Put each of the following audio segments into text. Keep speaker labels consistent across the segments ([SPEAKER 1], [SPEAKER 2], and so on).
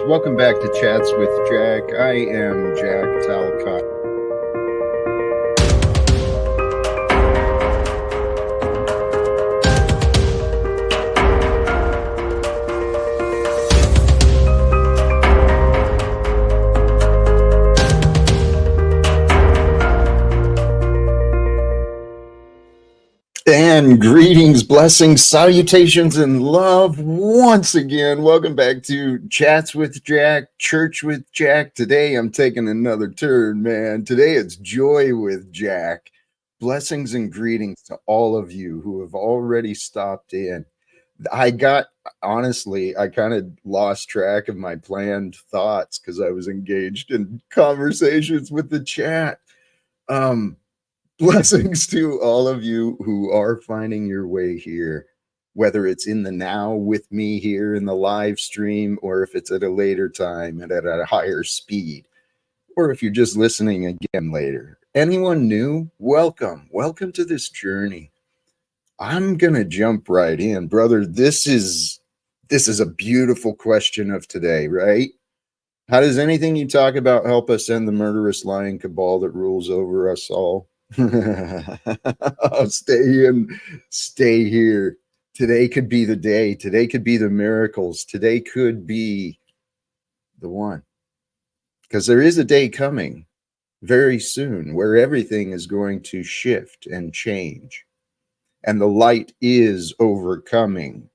[SPEAKER 1] Welcome back to Chats with Jack. I am Jack Talcott. And greetings, blessings, salutations, and love once again. Welcome back to Chats with Jack, Church with Jack. Today I'm taking another turn, man. Today it's Joy with Jack. Blessings and greetings to all of you who have already stopped in. Honestly, I kind of lost track of my planned thoughts because I was engaged in conversations with the chat. Blessings to all of you who are finding your way here, whether it's in the now with me here in the live stream, or if it's at a later time and at a higher speed, or if you're just listening again later. Anyone new? Welcome. Welcome to this journey. I'm going to jump right in, brother. This is a beautiful question of today, right? How does anything you talk about help us end the murderous lying cabal that rules over us all? Stay here. Today could be the day. Today could be the miracles. Today could be the one. Because there is a day coming very soon where everything is going to shift and change. And the light is overcoming.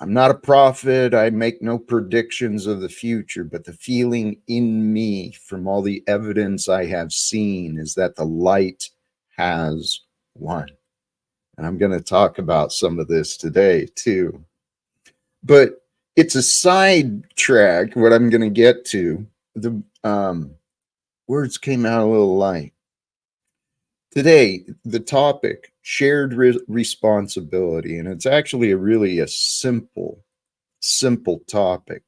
[SPEAKER 1] I'm not a prophet. I make no predictions of the future, but the feeling in me from all the evidence I have seen is that the light has won. And I'm going to talk about some of this today too. But it's a side track, what I'm going to get to. The words came out a little light. Today, the topic, shared responsibility, and it's actually a simple topic.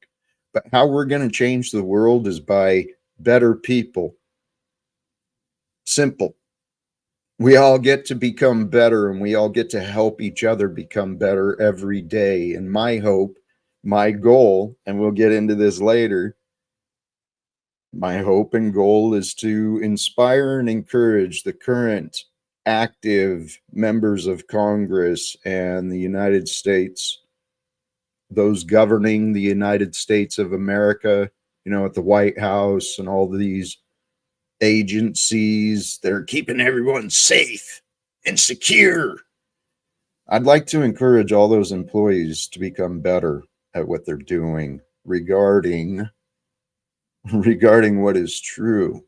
[SPEAKER 1] But how we're going to change the world is by better people. Simple. We all get to become better, and we all get to help each other become better every day. And my hope, my goal, and we'll get into this later, my hope and goal is to inspire and encourage the current active members of Congress and the United States, those governing the United States of America, at the White House and all these agencies. They're keeping everyone safe and secure. I'd like to encourage all those employees to become better at what they're doing regarding what is true.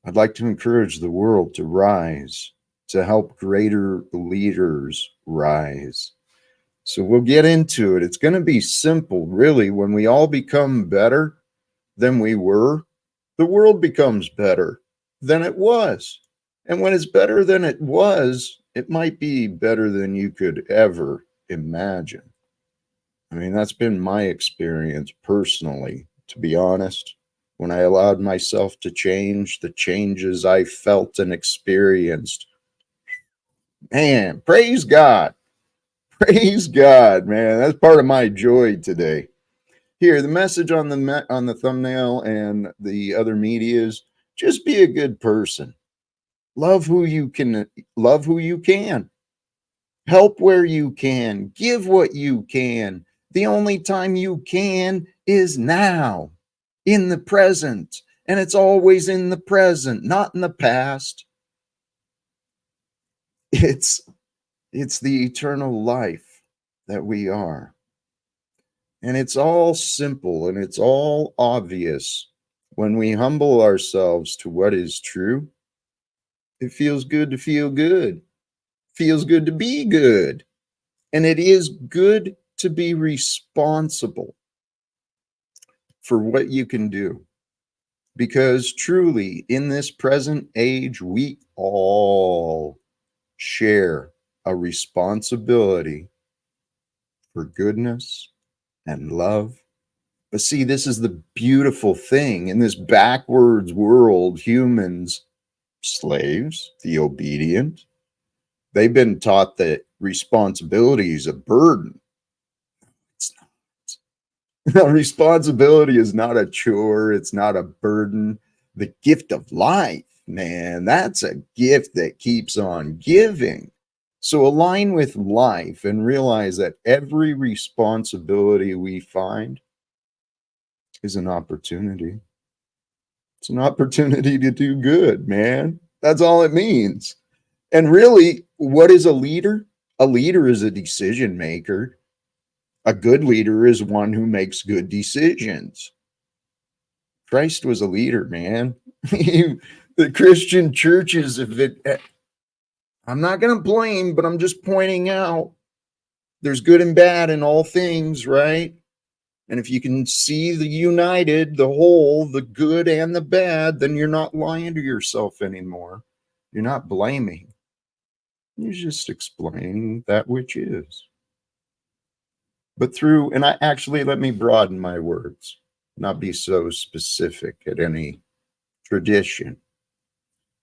[SPEAKER 1] I'd like to encourage the world to rise, to help greater leaders rise. So we'll get into it. It's going to be simple, really. When we all become better than we were, the world becomes better than it was. And when it's better than it was, it might be better than you could ever imagine. I mean, that's been my experience personally. To be honest, when I allowed myself to change, the changes I felt and experienced, man, praise God. Praise God, man. That's part of my joy today. Here, the message on the thumbnail and the other media is just be a good person. Love who you can. Help where you can. Give what you can. The only time you can is now, in the present. And it's always in the present, not in the past. It's the eternal life that we are. And it's all simple and it's all obvious. When we humble ourselves to what is true, it feels good to feel good. Feels good to be good. And it is good to be responsible for what you can do. Because truly, in this present age, we all share a responsibility for goodness and love. But see, this is the beautiful thing. In this backwards world, humans, slaves, the obedient, they've been taught that responsibility is a burden. It's not. Responsibility is not a chore, it's not a burden. The gift of life, man, that's a gift that keeps on giving. So align with life and realize that every responsibility we find is an opportunity. It's an opportunity to do good, man. That's all it means. And really, what is a leader? A leader is a decision maker. A good leader is one who makes good decisions. Christ was a leader, man. The Christian churches, if it, I'm not going to blame, but I'm just pointing out there's good and bad in all things, right? And if you can see the united, the whole, the good and the bad, then you're not lying to yourself anymore. You're not blaming. You're just explaining that which is. But through, and I actually, let me broaden my words, not be so specific at any tradition.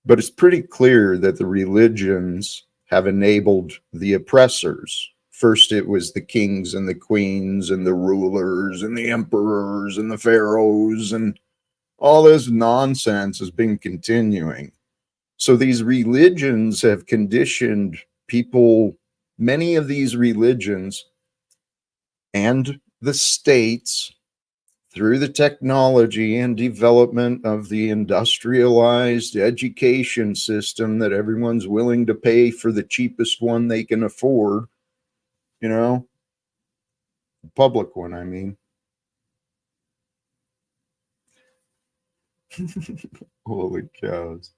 [SPEAKER 1] But it's pretty clear that the religions have enabled the oppressors. First, it was the kings and the queens and the rulers and the emperors and the pharaohs, and all this nonsense has been continuing. So these religions have conditioned people, many of these religions and the states, through the technology and development of the industrialized education system that everyone's willing to pay for the cheapest one they can afford, you know, the public one, I mean. Holy cows.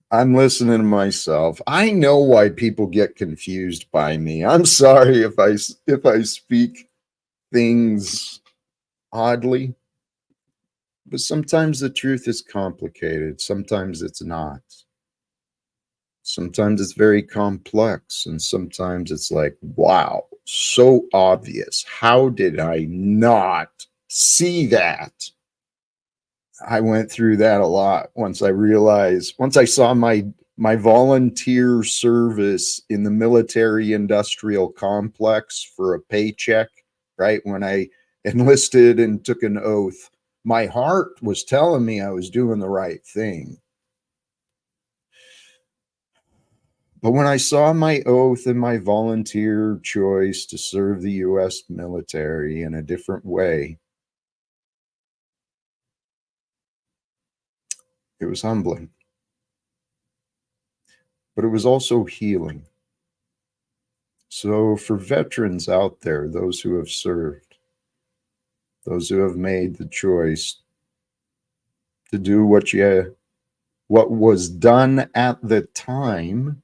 [SPEAKER 1] I'm listening to myself. I know why people get confused by me. I'm sorry if I speak things oddly, but sometimes the truth is complicated, sometimes it's not. Sometimes it's very complex, and sometimes it's like, wow, so obvious. How did I not see that? I went through that a lot once I saw my volunteer service in the military industrial complex for a paycheck, right? When I enlisted and took an oath, my heart was telling me I was doing the right thing. But when I saw my oath and my volunteer choice to serve the US military in a different way, it was humbling. But it was also healing. So, for veterans out there, those who have served, those who have made the choice to do what was done at the time,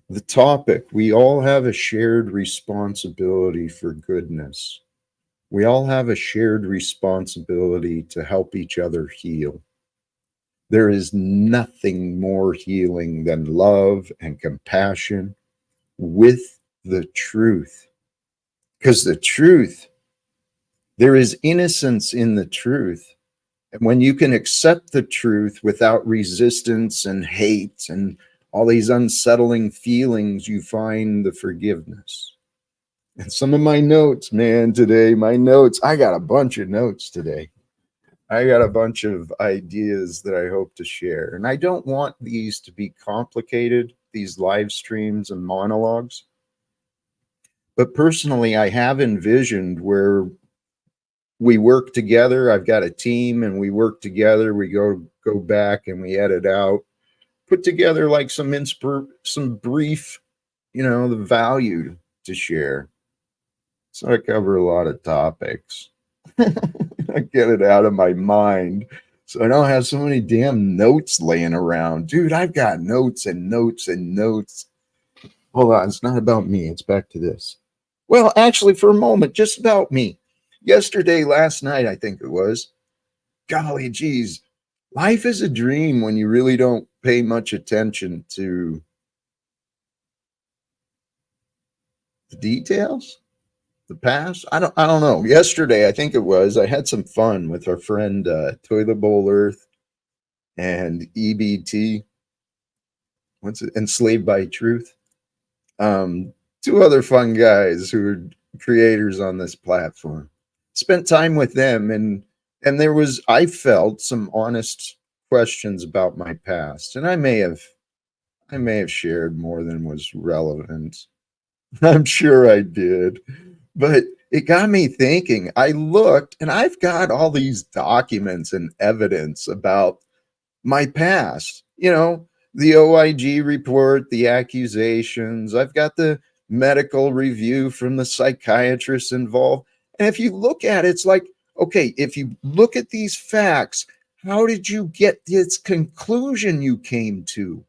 [SPEAKER 1] the topic, we all have a shared responsibility for goodness. We all have a shared responsibility to help each other heal. There is nothing more healing than love and compassion with the truth. Because the truth, there is innocence in the truth. And when you can accept the truth without resistance and hate and all these unsettling feelings, you find the forgiveness. And some of my notes, man, today, I got a bunch of notes today. I got a bunch of ideas that I hope to share. And I don't want these to be complicated, these live streams and monologues. But personally, I have envisioned where we work together. I've got a team and we work together. We go back and we edit out, put together like some brief, the value to share. So I cover a lot of topics. I get it out of my mind. So I don't have so many damn notes laying around. Dude, I've got notes and notes and notes. Hold on, it's not about me. It's back to this. Well, actually, for a moment, just about me. Last night, I think it was. Golly geez. Life is a dream when you really don't pay much attention to the details. The past? I don't know. Yesterday, I think it was, I had some fun with our friend Toilet Bowl Earth and EBT. What's it? Enslaved by Truth. Um, Two other fun guys who creators on this platform. Spent time with them, and there was, I felt, some honest questions about my past, and I may have shared more than was relevant. I'm sure I did. But it got me thinking. I looked and I've got all these documents and evidence about my past, the OIG report, the accusations. I've got the medical review from the psychiatrist involved. And if you look at it, it's like, okay, if you look at these facts, how did you get this conclusion you came to?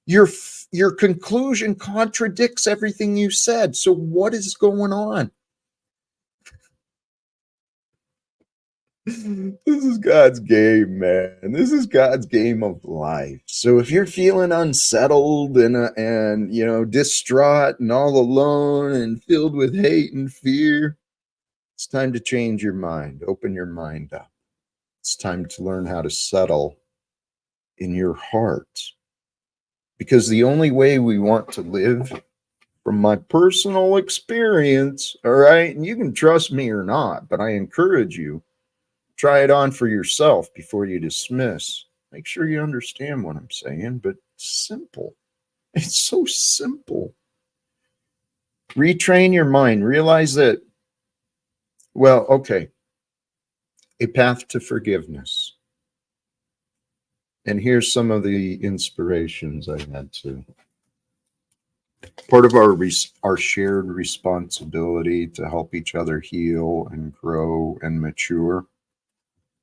[SPEAKER 1] Your conclusion contradicts everything you said. So what is going on? This is God's game, man. This is God's game of life. So if you're feeling unsettled and distraught and all alone and filled with hate and fear, it's time to change your mind. Open your mind up. It's time to learn how to settle in your heart. Because the only way we want to live, from my personal experience, all right, and you can trust me or not, but I encourage you, try it on for yourself before you dismiss. Make sure you understand what I'm saying, but simple. It's so simple. Retrain your mind. Realize that, well, okay, a path to forgiveness. And here's some of the inspirations I had to. Part of our shared responsibility to help each other heal and grow and mature.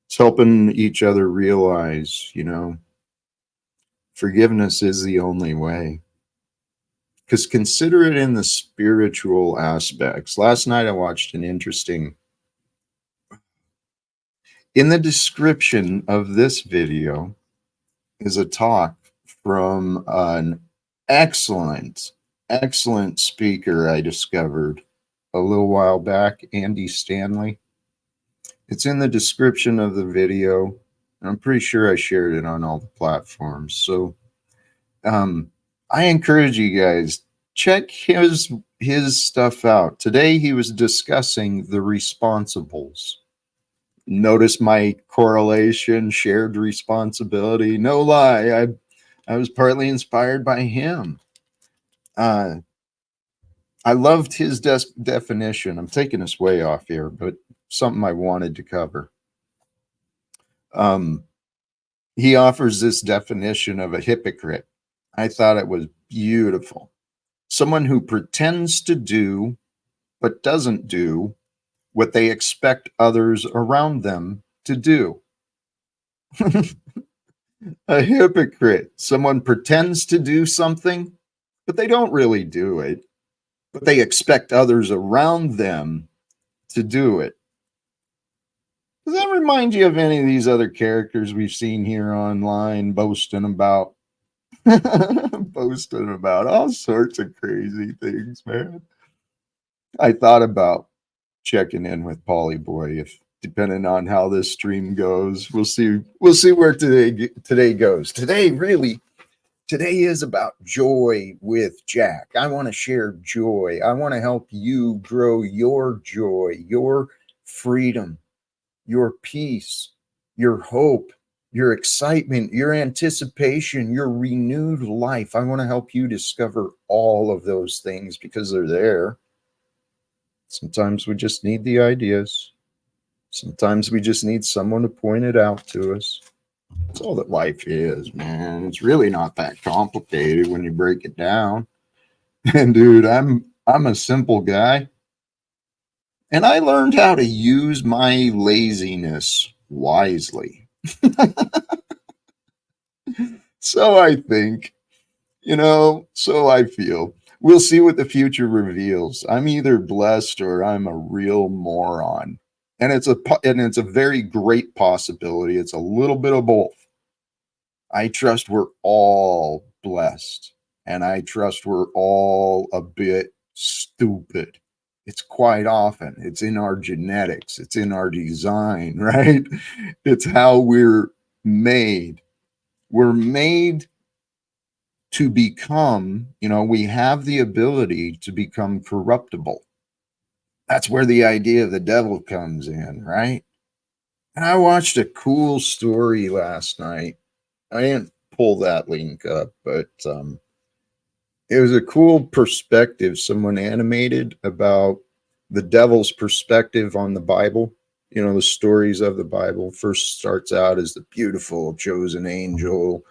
[SPEAKER 1] It's helping each other realize, forgiveness is the only way. Because consider it in the spiritual aspects. Last night I watched an interesting. In the description of this video is a talk from an excellent speaker I discovered a little while back, Andy Stanley. It's in the description of the video. I'm pretty sure I shared it on all the platforms. So I encourage you guys, check his stuff out. Today he was discussing the responsibles. Notice my correlation, shared responsibility. No lie, I was partly inspired by him. I loved his definition. I'm taking us way off here, but something I wanted to cover. He offers this definition of a hypocrite. I thought it was beautiful. Someone who pretends to do but doesn't do what they expect others around them to do. A hypocrite. Someone pretends to do something, but they don't really do it, but they expect others around them to do it. Does that remind you of any of these other characters we've seen here online boasting about boasting about all sorts of crazy things, man? I thought about checking in with Polly Boy, if depending on how this stream goes. We'll see where today goes. Today is about joy with Jack. I want to share joy. I want to help you grow your joy, your freedom, your peace, your hope, your excitement, your anticipation, your renewed life. I want to help you discover all of those things because they're there. Sometimes we just need the ideas. Sometimes we just need someone to point it out to us. That's all that life is, man. It's really not that complicated when you break it down. And dude, I'm a simple guy. And I learned how to use my laziness wisely. So I think, so I feel. We'll see what the future reveals. I'm either blessed or I'm a real moron. And it's a very great possibility. It's a little bit of both. I trust we're all blessed, and I trust we're all a bit stupid. It's quite often, it's in our genetics, it's in our design, right? It's how we're made. We're made to become, we have the ability to become corruptible. That's where the idea of the devil comes in, right? And I watched a cool story last night. I didn't pull that link up, but it was a cool perspective someone animated about the devil's perspective on the Bible. You know, the stories of the Bible first starts out as the beautiful chosen angel,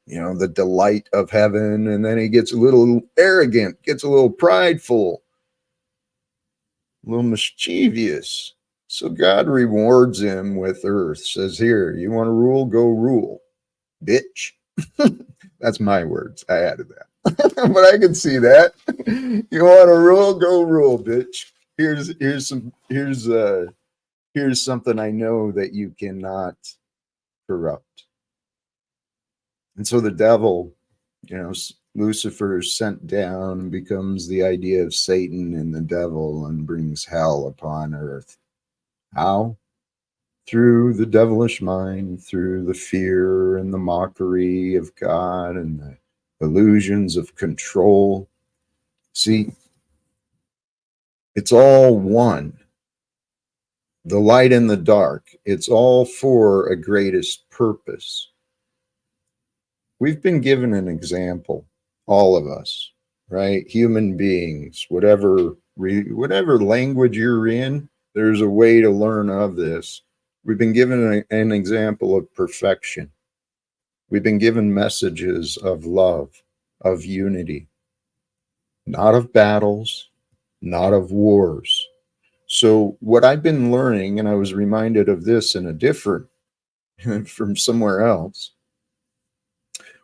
[SPEAKER 1] you know, the delight of heaven, and then he gets a little arrogant, gets a little prideful, a little mischievous. So God rewards him with earth, says, "Here, you want to rule? Go rule, bitch." That's my words. I added that. But I can see that. You want to rule? Go rule, bitch. Here's something I know that you cannot corrupt. And so the devil, you know, Lucifer is sent down and becomes the idea of Satan and the devil and brings hell upon earth. How? Through the devilish mind, through the fear and the mockery of God and the illusions of control. See, it's all one. The light and the dark, it's all for a greatest purpose. We've been given an example, all of us, right? Human beings, whatever language you're in, there's a way to learn of this. We've been given an example of perfection. We've been given messages of love, of unity, not of battles, not of wars. So what I've been learning, and I was reminded of this in a different, from somewhere else,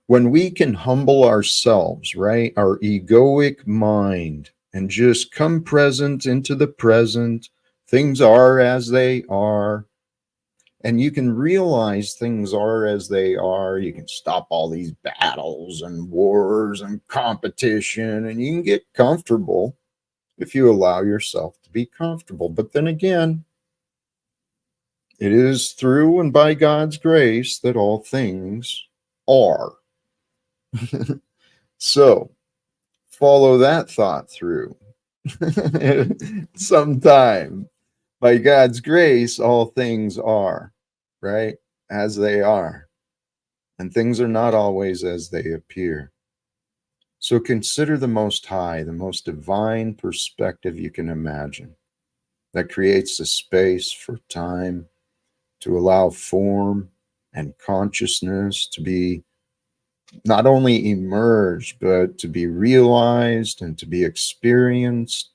[SPEAKER 1] when we can humble ourselves, right, our egoic mind, and just come present into the present, things are as they are, and you can realize things are as they are. You can stop all these battles and wars and competition, and you can get comfortable if you allow yourself to be comfortable. But then again, it is through and by God's grace that all things are. So follow that thought through. Sometime, by God's grace, all things are, right? As they are. And things are not always as they appear. So consider the Most High, the most divine perspective you can imagine, that creates the space for time to allow form and consciousness to be not only emerged, but to be realized and to be experienced.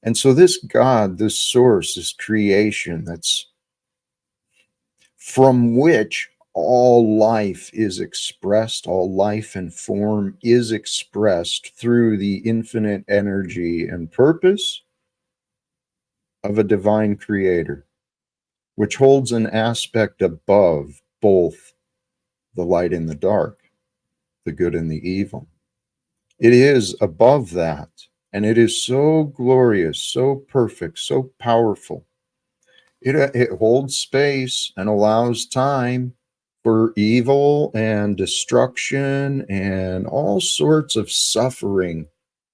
[SPEAKER 1] And so this God, this source, this creation that's from which all life is expressed, all life and form is expressed through the infinite energy and purpose of a divine creator, which holds an aspect above both the light and the dark, the good and the evil. It is above that, and it is so glorious, so perfect, so powerful. It holds space and allows time for evil and destruction and all sorts of suffering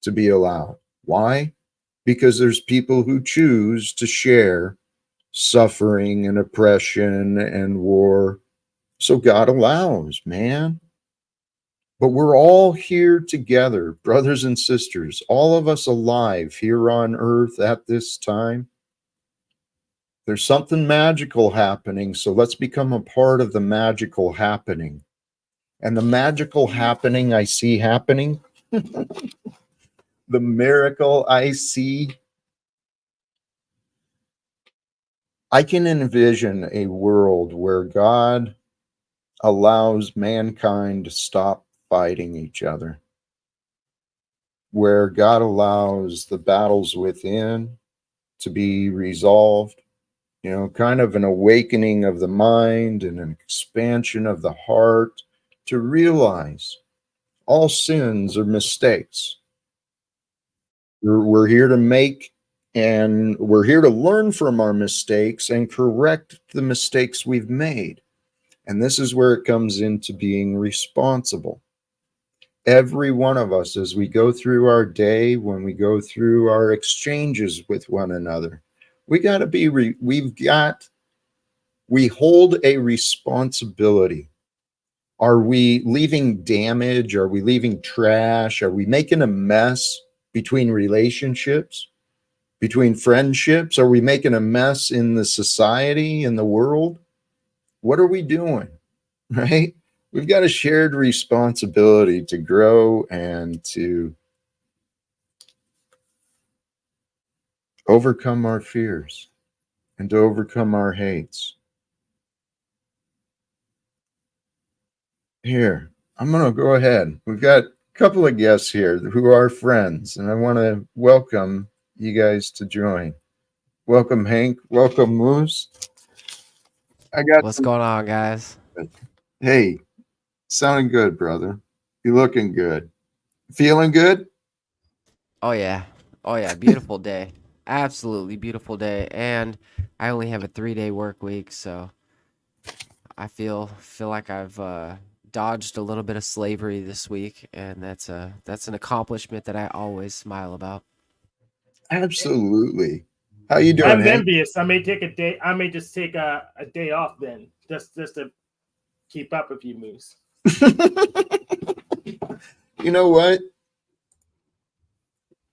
[SPEAKER 1] to be allowed. Why? Because there's people who choose to share suffering and oppression and war. So God allows, man. But we're all here together, brothers and sisters, all of us alive here on earth at this time. There's something magical happening, so let's become a part of the magical happening. And the magical happening I see happening, the miracle I see, I can envision a world where God allows mankind to stop fighting each other, where God allows the battles within to be resolved, you know, kind of an awakening of the mind and an expansion of the heart to realize all sins are mistakes. We're here to make, and we're here to learn from our mistakes and correct the mistakes we've made. And this is where it comes into being responsible. Every one of us, as we go through our day, when we go through our exchanges with one another, we got to be, we hold a responsibility. Are we leaving damage? Are we leaving trash? Are we making a mess between relationships, between friendships? Are we making a mess in the society, in the world? What are we doing? Right? We've got a shared responsibility to grow and to overcome our fears and to overcome our hates. Here, I'm going to go ahead. We've got a couple of guests here who are friends, and I want to welcome you guys to join. Welcome, Hank. Welcome, Moose. I got
[SPEAKER 2] What's
[SPEAKER 1] some.
[SPEAKER 2] going on, guys?
[SPEAKER 1] Hey, sounding good, brother. You looking good. Feeling good?
[SPEAKER 2] Oh yeah. Oh yeah, beautiful day. Absolutely beautiful day. And I only have a 3-day work week, so I feel like I've dodged a little bit of slavery this week, and that's an accomplishment that I always smile about.
[SPEAKER 1] Absolutely. How you doing,
[SPEAKER 3] I'm
[SPEAKER 1] Hank?
[SPEAKER 3] envious. I may take a day. I may just take a day off then, just to keep up with you, Moose.
[SPEAKER 1] You know what?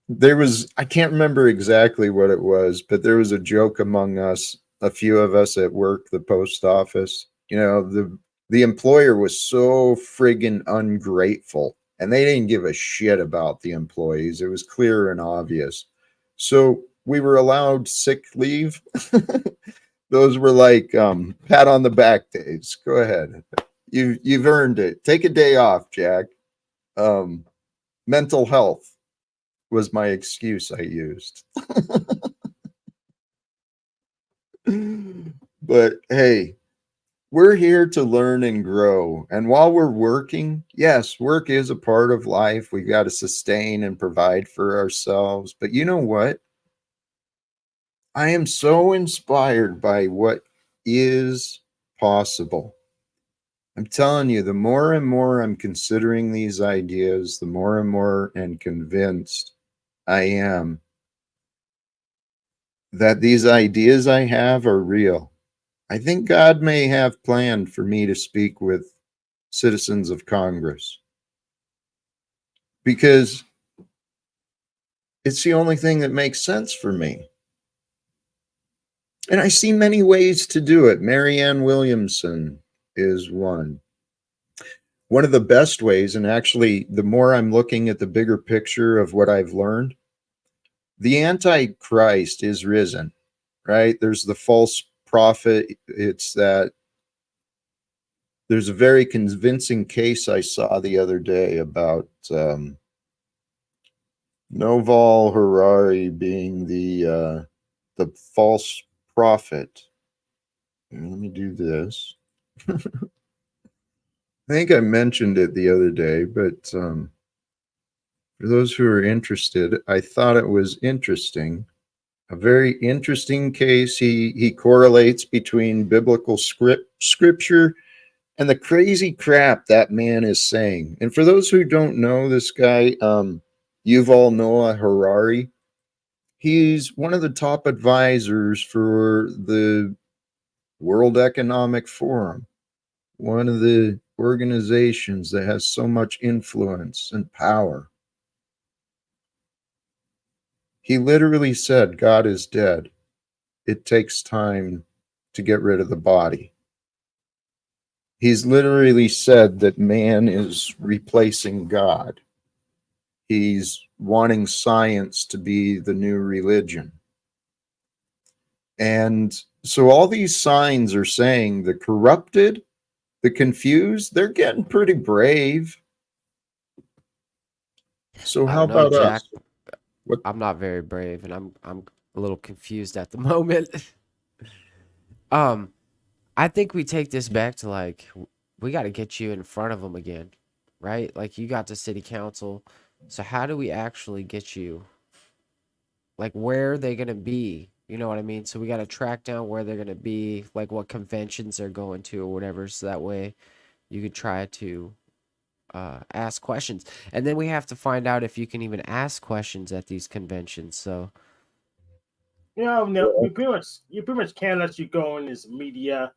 [SPEAKER 1] There was, I can't remember exactly what it was, but there was a joke among us, a few of us at work, the post office. The employer was so friggin' ungrateful, and they didn't give a shit about the employees. It was clear and obvious. So we were allowed sick leave. Those were like pat on the back days. Go ahead. You've earned it. Take a day off, Jack. Um, Mental health was my excuse I used. But hey, we're here to learn and grow. And while we're working, yes, work is a part of life. We've got to sustain and provide for ourselves. But you know what? I am so inspired by what is possible. I'm telling you, the more and more I'm considering these ideas, the more and more and convinced I am that these ideas I have are real. I think God may have planned for me to speak with citizens of Congress because it's the only thing that makes sense for me. And I see many ways to do it. Marianne Williamson is one. One of the best ways, and actually, the more I'm looking at the bigger picture of what I've learned, the Antichrist is risen, right? There's the false prophet. It's that there's a very convincing case I saw the other day about Noval Harari being the false prophet. Here, let me do this. I think I mentioned it the other day, but for those who are interested, I thought it was interesting. A very interesting case. He correlates between biblical scripture and the crazy crap that man is saying. And for those who don't know this guy, Yuval Noah Harari, he's one of the top advisors for the World Economic Forum, one of the organizations that has so much influence and power. He literally said, God is dead. It takes time to get rid of the body. He's literally said that man is replacing God. He's wanting science to be the new religion. And so all these signs are saying the corrupted, the confused, they're getting pretty brave. So
[SPEAKER 2] I
[SPEAKER 1] how
[SPEAKER 2] don't know,
[SPEAKER 1] about
[SPEAKER 2] Jack.
[SPEAKER 1] us? What
[SPEAKER 2] I'm not very brave, and I'm a little confused at the moment. um, I think we take this back to like we got to get you in front of them again, right? Like you got to city council. So how do we actually get you? Like where are they gonna be? You know what I mean? So we gotta track down where they're gonna be, like what conventions they're going to or whatever, so that way you could try to ask questions, and then we have to find out if you can even ask questions at these conventions. So
[SPEAKER 3] No, you pretty much can let you go in this media,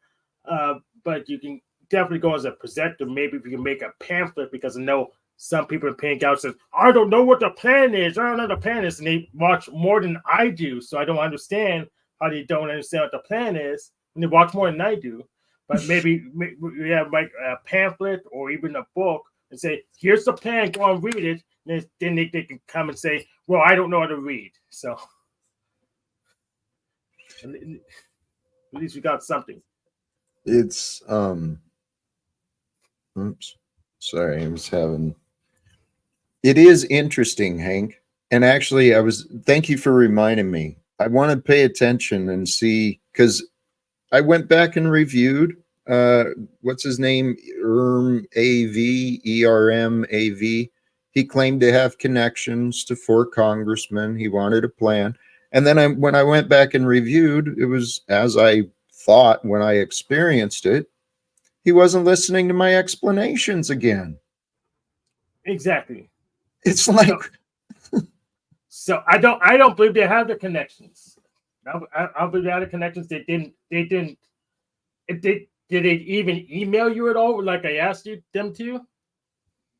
[SPEAKER 3] but you can definitely go as a presenter. Maybe if you can make a pamphlet, because I know some people in paying out says, "I don't know what the plan is. I don't know the plan is," and they watch more than I do, so I don't understand how they don't understand what the plan is, and they watch more than I do. But maybe we have like a pamphlet or even a book and say, "Here's the plan. Go and read it." And then they can come and say, "Well, I don't know how to read," so. At least we got something.
[SPEAKER 1] It's oops, sorry, I was having. It is interesting, Hank. And actually, thank you for reminding me. I want to pay attention and see, because I went back and reviewed uh what's his name? ERM AV. He claimed to have connections to 4 congressmen. He wanted a plan. And then when I went back and reviewed, it was as I thought when I experienced it. He wasn't listening to my explanations again.
[SPEAKER 3] Exactly.
[SPEAKER 1] It's like,
[SPEAKER 3] So I don't believe they have the connections. I believe they had the connections. They didn't. Did they even email you at all? Like I asked them to?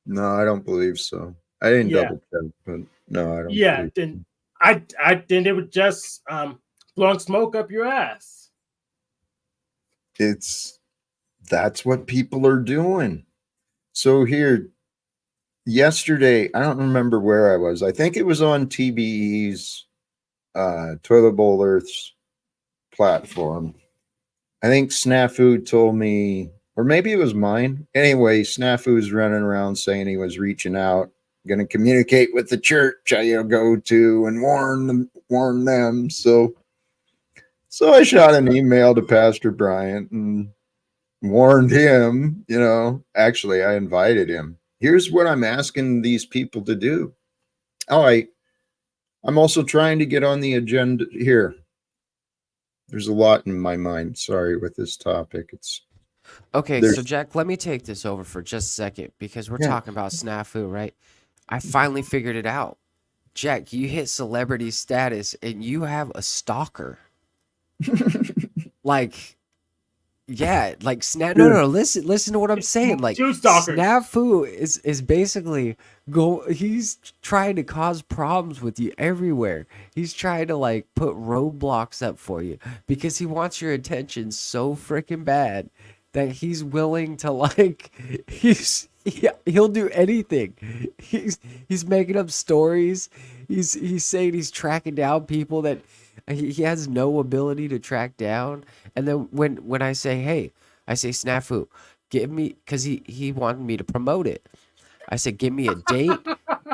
[SPEAKER 1] no, I don't believe so. I didn't
[SPEAKER 3] Yeah.
[SPEAKER 1] double check, but no, I don't
[SPEAKER 3] Yeah.
[SPEAKER 1] believe
[SPEAKER 3] Then then they would just blowing smoke up your ass.
[SPEAKER 1] that's what people are doing. So here, yesterday, I don't remember where I was. I think it was on TBE's Toilet Bowl Earth's platform. I think Snafu told me, or maybe it was mine. Anyway, Snafu's running around saying he was reaching out, going to communicate with the church I go to and warn them. So I shot an email to Pastor Bryant and warned him. Actually, I invited him. Here's what I'm asking these people to do. All right. I'm also trying to get on the agenda here. There's a lot in my mind. Sorry with this topic.
[SPEAKER 2] okay, so
[SPEAKER 1] There's
[SPEAKER 2] Jack, let me take this over for just a second because we're
[SPEAKER 1] yeah.
[SPEAKER 2] talking about snafu, right? I finally figured it out. Jack, you hit celebrity status and you have a stalker. Like, yeah, like no, listen to what I'm saying. Like,
[SPEAKER 3] Two stalkers.
[SPEAKER 2] Snafu is basically he's trying to cause problems with you everywhere. He's trying to like put roadblocks up for you because he wants your attention so freaking bad that he's willing to like he'll do anything. He's making up stories. He's saying he's tracking down people that he has no ability to track down. And then when I say, hey, I say, Snafu, give me, because he wanted me to promote it. I said, give me a date,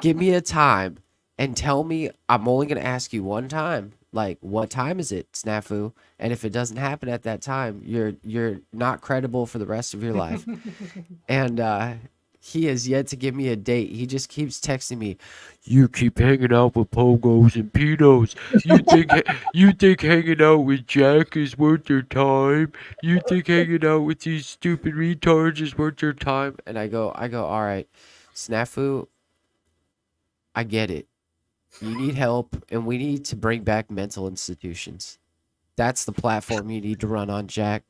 [SPEAKER 2] give me a time, and tell me I'm only going to ask you one time. Like, what time is it, Snafu? And if it doesn't happen at that time, you're not credible for the rest of your life. And he has yet to give me a date. He just keeps texting me, you keep hanging out with pogos and pedos. You think hanging out with Jack is worth your time? You think hanging out with these stupid retards is worth your time? And I go, all right, Snafu, I get it. You need help, and we need to bring back mental institutions. That's the platform you need to run on, Jack.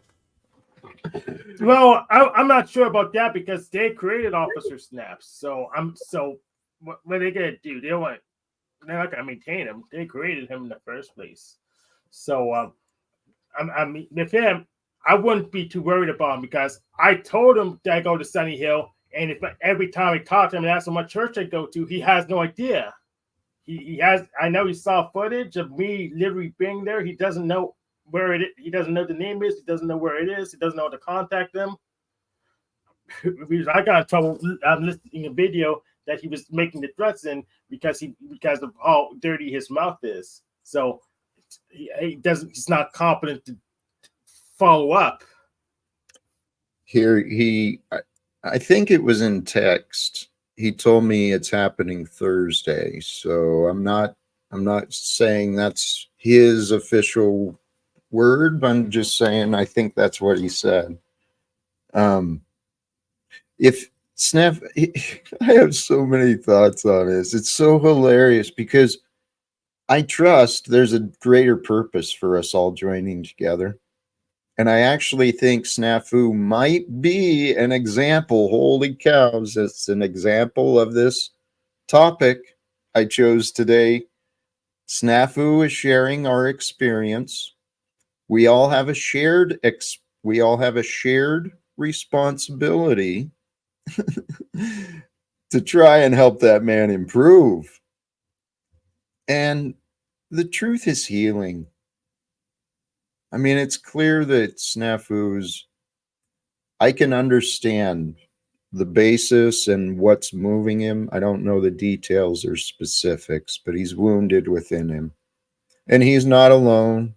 [SPEAKER 3] Well, I'm not sure about that because they created Officer Snaps. So what are they gonna do? They're not gonna maintain him. They created him in the first place. So I mean, with him, I wouldn't be too worried about him because I told him that I go to Sunny Hill, and if every time I talk to him and ask him what church I go to, he has no idea. He has. I know he saw footage of me literally being there. He doesn't know where it is. He doesn't know the name is. He doesn't know where it is. He doesn't know how to contact them. I got in trouble listening a video that he was making the threats in because of how dirty his mouth is. So he doesn't. He's not competent to follow up.
[SPEAKER 1] Here I think it was in text. He told me it's happening Thursday. So I'm not saying that's his official word, but I'm just saying I think that's what he said. If Snap, I have so many thoughts on this. It's so hilarious because I trust there's a greater purpose for us all joining together. And I actually think Snafu might be an example. Holy cows, it's an example of this topic I chose today. Snafu is sharing our experience. We all have a shared responsibility to try and help that man improve. And the truth is healing. I mean, it's clear that Snafu's, I can understand the basis and what's moving him. I don't know the details or specifics, but he's wounded within him. And he's not alone.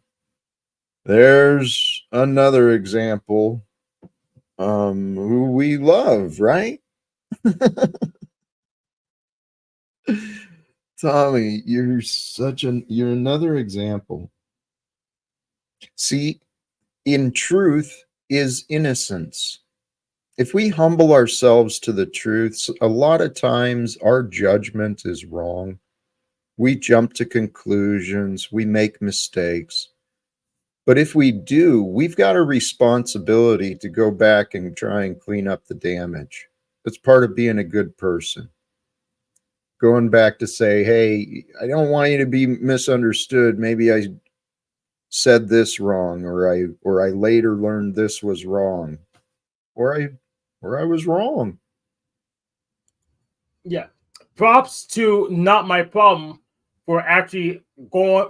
[SPEAKER 1] There's another example, who we love, right? Tommy, you're another example. See, in truth is innocence. If we humble ourselves to the truths, a lot of times our judgment is wrong. We jump to conclusions, we make mistakes. But if we do, we've got a responsibility to go back and try and clean up the damage. That's part of being a good person. Going back to say, hey, I don't want you to be misunderstood. Maybe I said this wrong, or I later learned this was wrong, or I was wrong.
[SPEAKER 3] Yeah. Props to Not My Problem for actually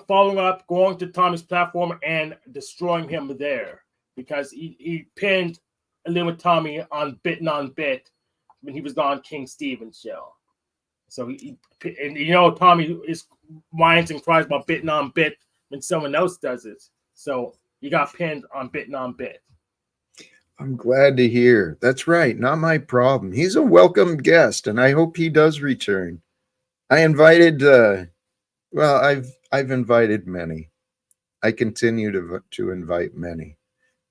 [SPEAKER 3] following up, going to Tommy's platform and destroying him there, because he pinned a little Tommy on Bit Non Bit when he was on King Steven's show. So and Tommy is whines and cries about Bit Non Bit when someone else does it. So he got pinned on Bit Non Bit.
[SPEAKER 1] I'm glad to hear. That's right. Not my problem. He's a welcome guest, and I hope he does return. I invited. I've invited many. I continue to invite many,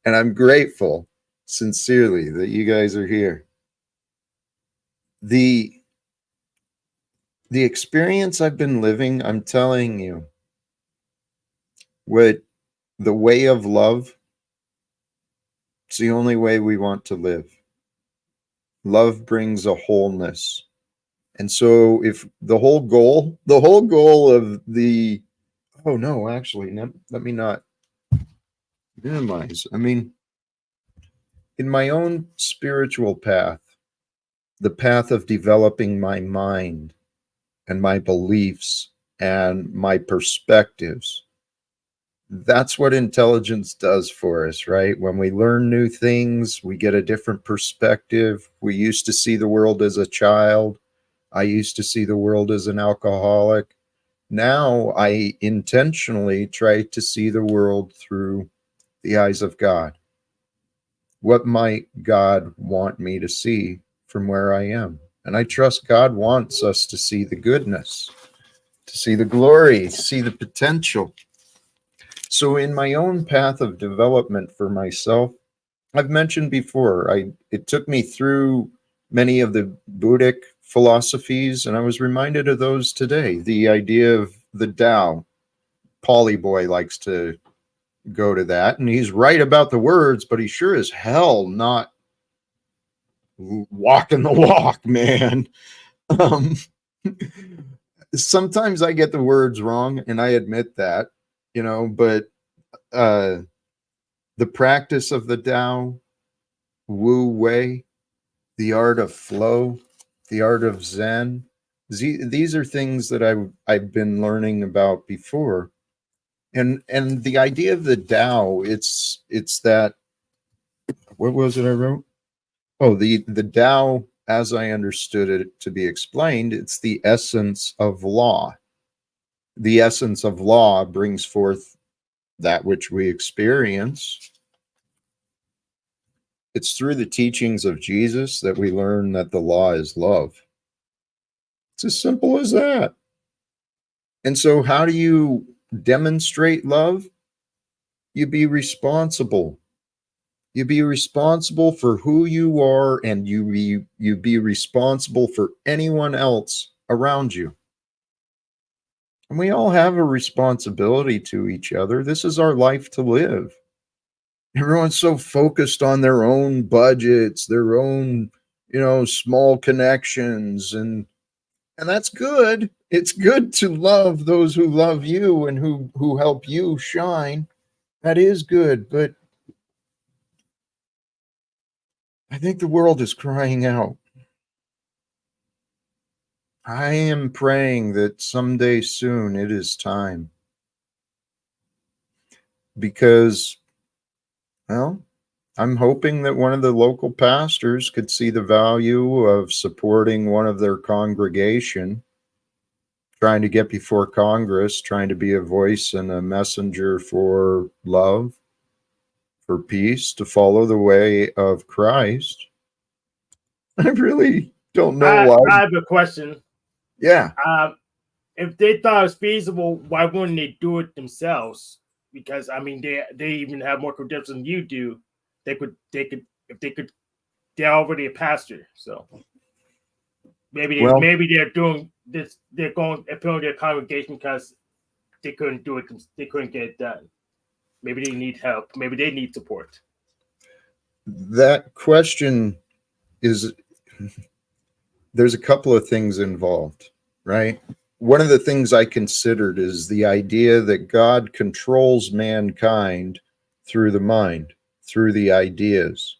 [SPEAKER 1] and I'm grateful, sincerely, that you guys are here. The experience I've been living, I'm telling you, what the way of love. It's the only way we want to live. Love brings a wholeness. And so if the whole goal of the, oh no, actually, let me not minimize. I mean, in my own spiritual path, the path of developing my mind and my beliefs and my perspectives, that's what intelligence does for us, right? When we learn new things, we get a different perspective. We used to see the world as a child. I used to see the world as an alcoholic. Now I intentionally try to see the world through the eyes of God. What might God want me to see from where I am? And I trust God wants us to see the goodness, to see the glory, to see the potential. So in my own path of development for myself, I've mentioned before, it took me through many of the Buddhic philosophies, and I was reminded of those today. The idea of the Tao. Polyboy likes to go to that, and he's right about the words, but he sure as hell not walking the walk, man. Um, sometimes I get the words wrong, and I admit that, but the practice of the Tao, Wu Wei, the art of flow, the art of Zen. These are things that I've been learning about before, and the idea of the Tao, it's that, what was it I wrote? Oh, the Tao, as I understood it to be explained, it's the essence of law. The essence of law brings forth that which we experience. It's through the teachings of Jesus that we learn that the law is love. It's as simple as that. And so how do you demonstrate love? You be responsible. You be responsible for who you are, and you be responsible for anyone else around you. And we all have a responsibility to each other. This is our life to live. Everyone's so focused on their own budgets, their own, small connections, and that's good. It's good to love those who love you and who help you shine. That is good, but I think the world is crying out. I am praying that someday soon it is time. Because, well, I'm hoping that one of the local pastors could see the value of supporting one of their congregation, trying to get before Congress, trying to be a voice and a messenger for love, for peace, to follow the way of Christ. I really don't know why.
[SPEAKER 3] I have a question.
[SPEAKER 1] Yeah.
[SPEAKER 3] If they thought it was feasible, why wouldn't they do it themselves? Because I mean, they even have more credentials than you do. They could if they could. They're already a pastor, so maybe they're doing this. They're going appealing to their congregation because they couldn't do it. They couldn't get it done. Maybe they need help. Maybe they need support.
[SPEAKER 1] That question is, there's a couple of things involved, right? One of the things I considered is the idea that God controls mankind through the mind, through the ideas.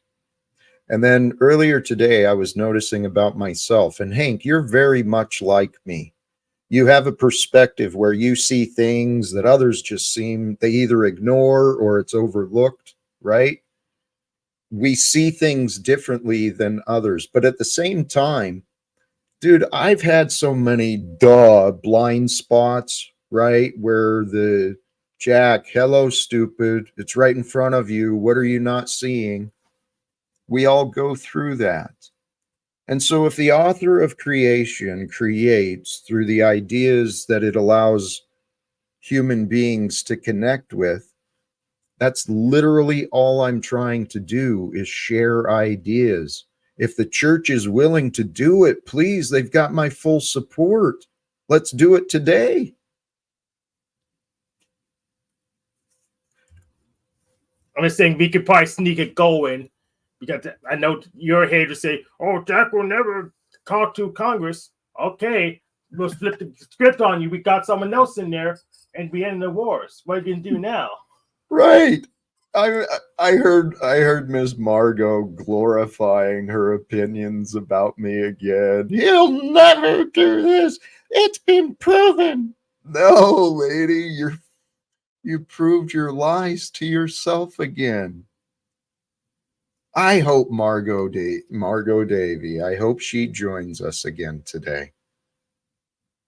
[SPEAKER 1] And then earlier today, I was noticing about myself, and Hank, you're very much like me. You have a perspective where you see things that others just they either ignore or it's overlooked, right? We see things differently than others, but at the same time, dude, I've had so many blind spots, right? Where the Jack, hello, stupid, it's right in front of you. What are you not seeing? We all go through that. And so if the author of creation creates through the ideas that it allows human beings to connect with, that's literally all I'm trying to do is share ideas. If the church is willing to do it, please, they've got my full support. Let's do it today.
[SPEAKER 3] I'm just saying we could probably sneak it going because I know you're here to say, "Oh, Jack will never talk to Congress." Okay, we'll flip the script on you. We got someone else in there, and we end the wars. What are you gonna do now?
[SPEAKER 1] Right. I heard Miss Margot glorifying her opinions about me again. He'll never do this. It's been proven. No, lady, you proved your lies to yourself again. I hope Margot Davy, I hope she joins us again today.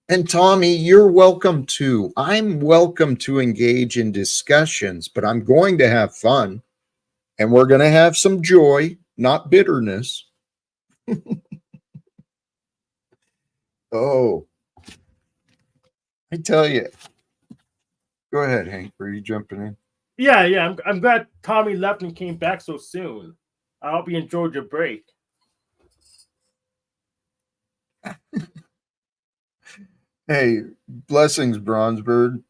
[SPEAKER 1] And Tommy, you're welcome too. I'm welcome to engage in discussions, but I'm going to have fun and we're going to have some joy, not bitterness. Oh, I tell you. Go ahead, Hank. Were you jumping in?
[SPEAKER 3] Yeah. I'm glad Tommy left and came back so soon. I hope you enjoyed your break.
[SPEAKER 1] Hey, blessings, Bronzebird.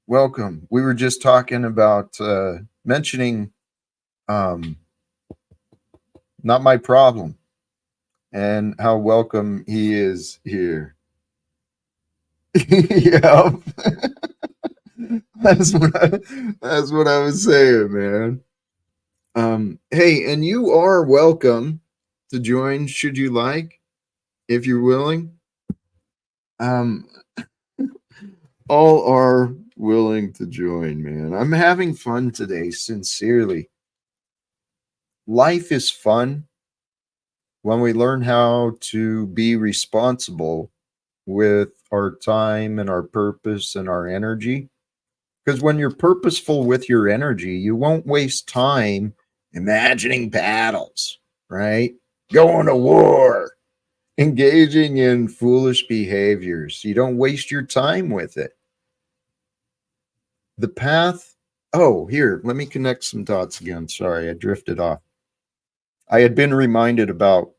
[SPEAKER 1] Welcome. We were just talking about mentioning not my problem and how welcome he is here. Yeah. That's what I was saying, man. Hey, and you are welcome to join should you like, if you're willing. All are willing to join, man. I'm having fun today, sincerely. Life is fun when we learn how to be responsible with our time and our purpose and our energy. Because when you're purposeful with your energy, you won't waste time imagining battles, right? Going to war, engaging in foolish behaviors. You don't waste your time with it. The path Oh, here, let me connect some dots again. Sorry, I drifted off. I had been reminded about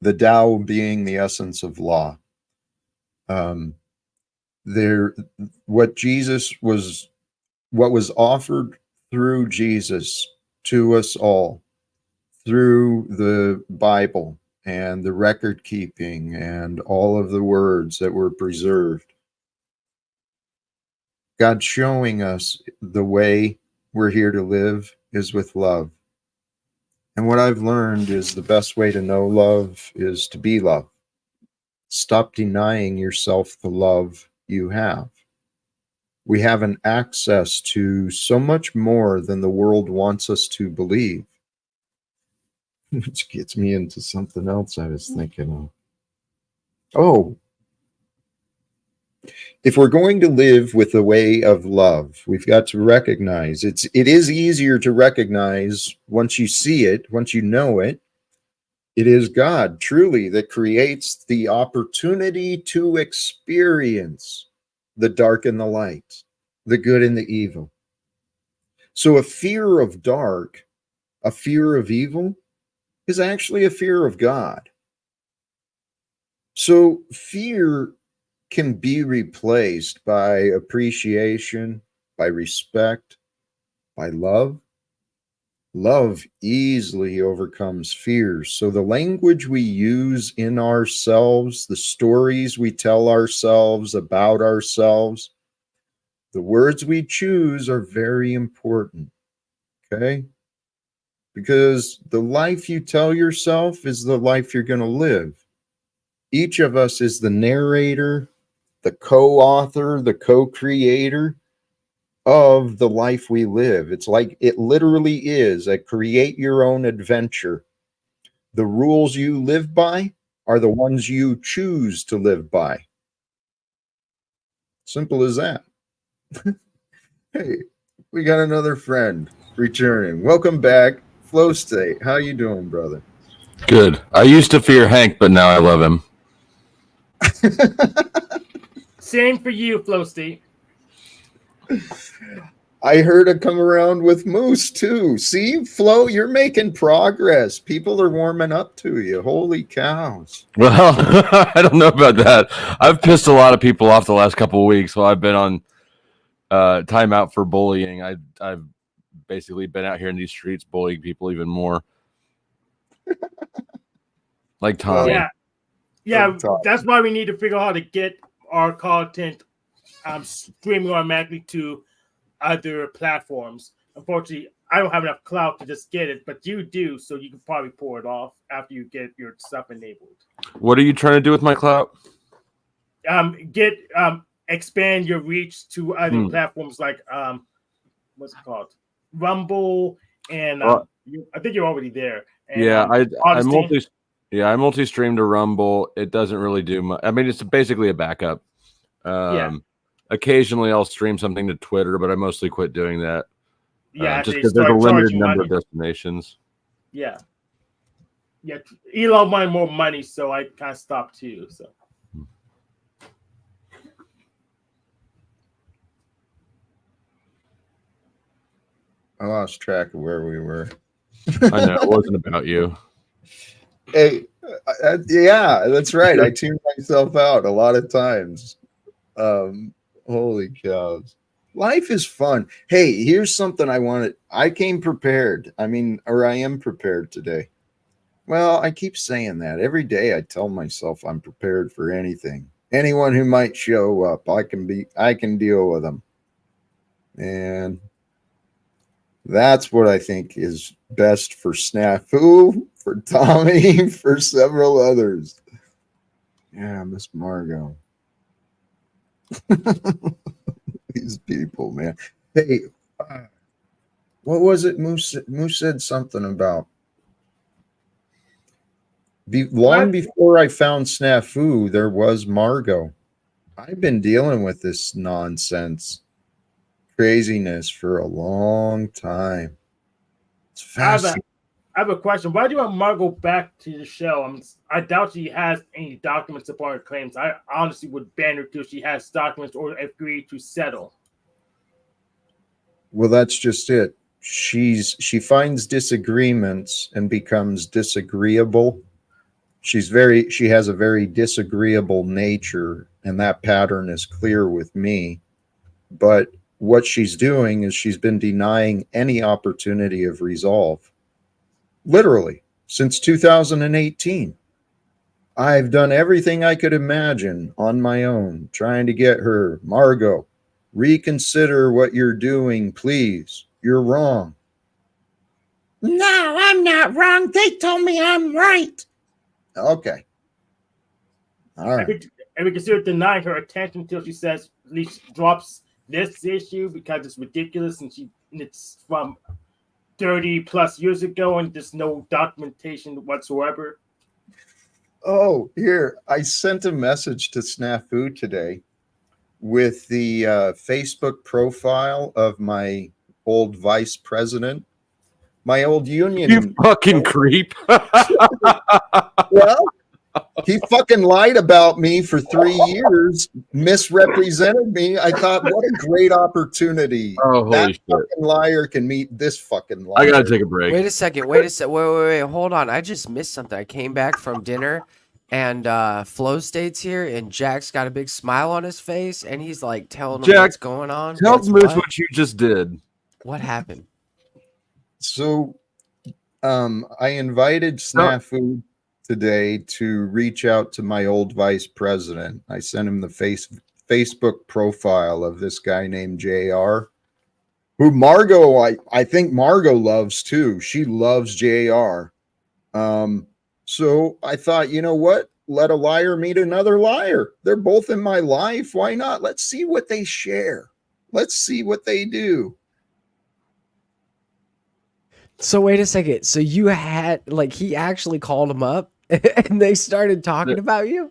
[SPEAKER 1] the Tao being the essence of law. Um, there, what Jesus was, what was offered through Jesus to us all through the Bible and the record keeping and all of the words that were preserved. God showing us the way we're here to live is with love. And what I've learned is the best way to know love is to be love. Stop denying yourself the love you have. We have an access to so much more than the world wants us to believe, which gets me into something else I was thinking of. Oh, if we're going to live with the way of love, we've got to recognize it is easier to recognize once you see it, once you know it. It is God truly that creates the opportunity to experience the dark and the light, the good and the evil. So a fear of dark, a fear of evil, is actually a fear of God. So fear can be replaced by appreciation, by respect, by love. Love easily overcomes fears. So the language we use in ourselves, the stories we tell ourselves about ourselves, the words we choose are very important. Okay? Because the life you tell yourself is the life you're going to live. Each of us is the narrator, the co-author, the co-creator of the life we live. It's like it literally is a create your own adventure. The rules you live by are the ones you choose to live by. Simple as that. Hey, we got another friend returning. Welcome back, Flow State. How you doing, brother?
[SPEAKER 4] Good. I used to fear Hank, but now I love him.
[SPEAKER 3] Same for you, Flow State.
[SPEAKER 1] I heard it come around with Moose too. See, Flo, you're making progress. People are warming up to you. Holy cows.
[SPEAKER 4] Well, I don't know about that. I've pissed a lot of people off the last couple of weeks while I've been on timeout for bullying. I've basically been out here in these streets bullying people even more. Like Tommy.
[SPEAKER 3] Yeah, that's why we need to figure out how to get our content streaming automatically to other platforms. Unfortunately, I don't have enough clout to just get it, but you do, so you can probably pull it off after you get your stuff enabled.
[SPEAKER 4] What are you trying to do with my clout?
[SPEAKER 3] Expand your reach to other platforms like what's it called? Rumble, and I think you're already there. And,
[SPEAKER 4] yeah, I multi-stream to Rumble. It doesn't really do much. I mean, it's basically a backup. Occasionally I'll stream something to Twitter, but I mostly quit doing that.
[SPEAKER 3] Yeah,
[SPEAKER 4] just because there's a limited number of destinations.
[SPEAKER 3] Yeah. Elon wanted more money, so I kind of stopped too. So.
[SPEAKER 1] I lost track of where we were.
[SPEAKER 4] I know, it wasn't about you.
[SPEAKER 1] Hey, yeah, that's right. I tune myself out a lot of times. Holy cows. Life is fun. Hey, here's something I wanted. I came prepared. I am prepared today. Well, I keep saying that. Every day I tell myself I'm prepared for anything. Anyone who might show up, I can deal with them. And that's what I think is best for Snafu, for Tommy, for several others. Yeah, Miss Margot. These people, man. Hey, what was it Moose said something about? Long before I found Snafu, there was Margot. I've been dealing with this nonsense, craziness for a long time. It's fascinating.
[SPEAKER 3] I have a question. Why do you want Margot back to the show? I doubt she has any documents upon her claims. I honestly would ban her till she has documents or agree to settle.
[SPEAKER 1] Well, that's just it. She finds disagreements and becomes disagreeable. She has a very disagreeable nature, and that pattern is clear with me. But what she's doing is she's been denying any opportunity of resolve. Literally, since 2018. I've done everything I could imagine on my own, trying to get her, Margot, reconsider what you're doing, please. You're wrong. No, I'm not wrong. They told me I'm right. Okay. All right.
[SPEAKER 3] And we consider denying her attention until she says, at least drops this issue because it's ridiculous and it's from 30 plus years ago and there's no documentation whatsoever.
[SPEAKER 1] Oh, here, I sent a message to Snafu today with the Facebook profile of my old vice president, my old union.
[SPEAKER 4] You fucking creep.
[SPEAKER 1] Well, he fucking lied about me for 3 years, misrepresented me. I thought, what a great opportunity.
[SPEAKER 4] Oh, holy
[SPEAKER 1] that
[SPEAKER 4] shit.
[SPEAKER 1] fucking liar can meet this fucking liar.
[SPEAKER 4] I gotta take a break.
[SPEAKER 2] Wait a second. Wait, hold on. I just missed something. I came back from dinner and Flo State's here and Jack's got a big smile on his face and he's like telling him
[SPEAKER 4] Jack,
[SPEAKER 2] what's going on.
[SPEAKER 4] Tell
[SPEAKER 2] What's
[SPEAKER 4] Moose what you just did.
[SPEAKER 2] What happened?
[SPEAKER 1] So I invited Snafu today to reach out to my old vice president. I sent him the Facebook profile of this guy named JR, who Margot, I think Margot loves too. She loves JR. So I thought, you know what? Let a liar meet another liar. They're both in my life. Why not? Let's see what they share. Let's see what they do.
[SPEAKER 2] So wait a second. So you had he actually called him up and they started talking about you?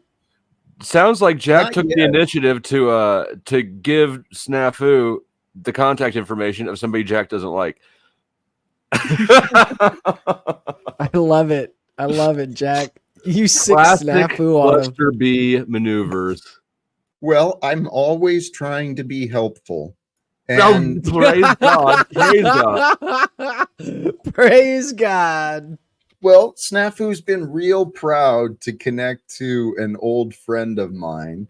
[SPEAKER 4] Sounds like Jack
[SPEAKER 1] Not
[SPEAKER 4] took
[SPEAKER 1] yet.
[SPEAKER 4] the initiative to give Snafu the contact information of somebody Jack doesn't like.
[SPEAKER 2] I love it. I love it, Jack. You sick
[SPEAKER 4] Classic
[SPEAKER 2] snafu on him.
[SPEAKER 4] Cluster B maneuvers.
[SPEAKER 1] Well, I'm always trying to be helpful.
[SPEAKER 4] Oh,
[SPEAKER 1] And
[SPEAKER 4] praise God. Praise God.
[SPEAKER 2] Praise God.
[SPEAKER 1] well, Snafu's been real proud to connect to an old friend of mine.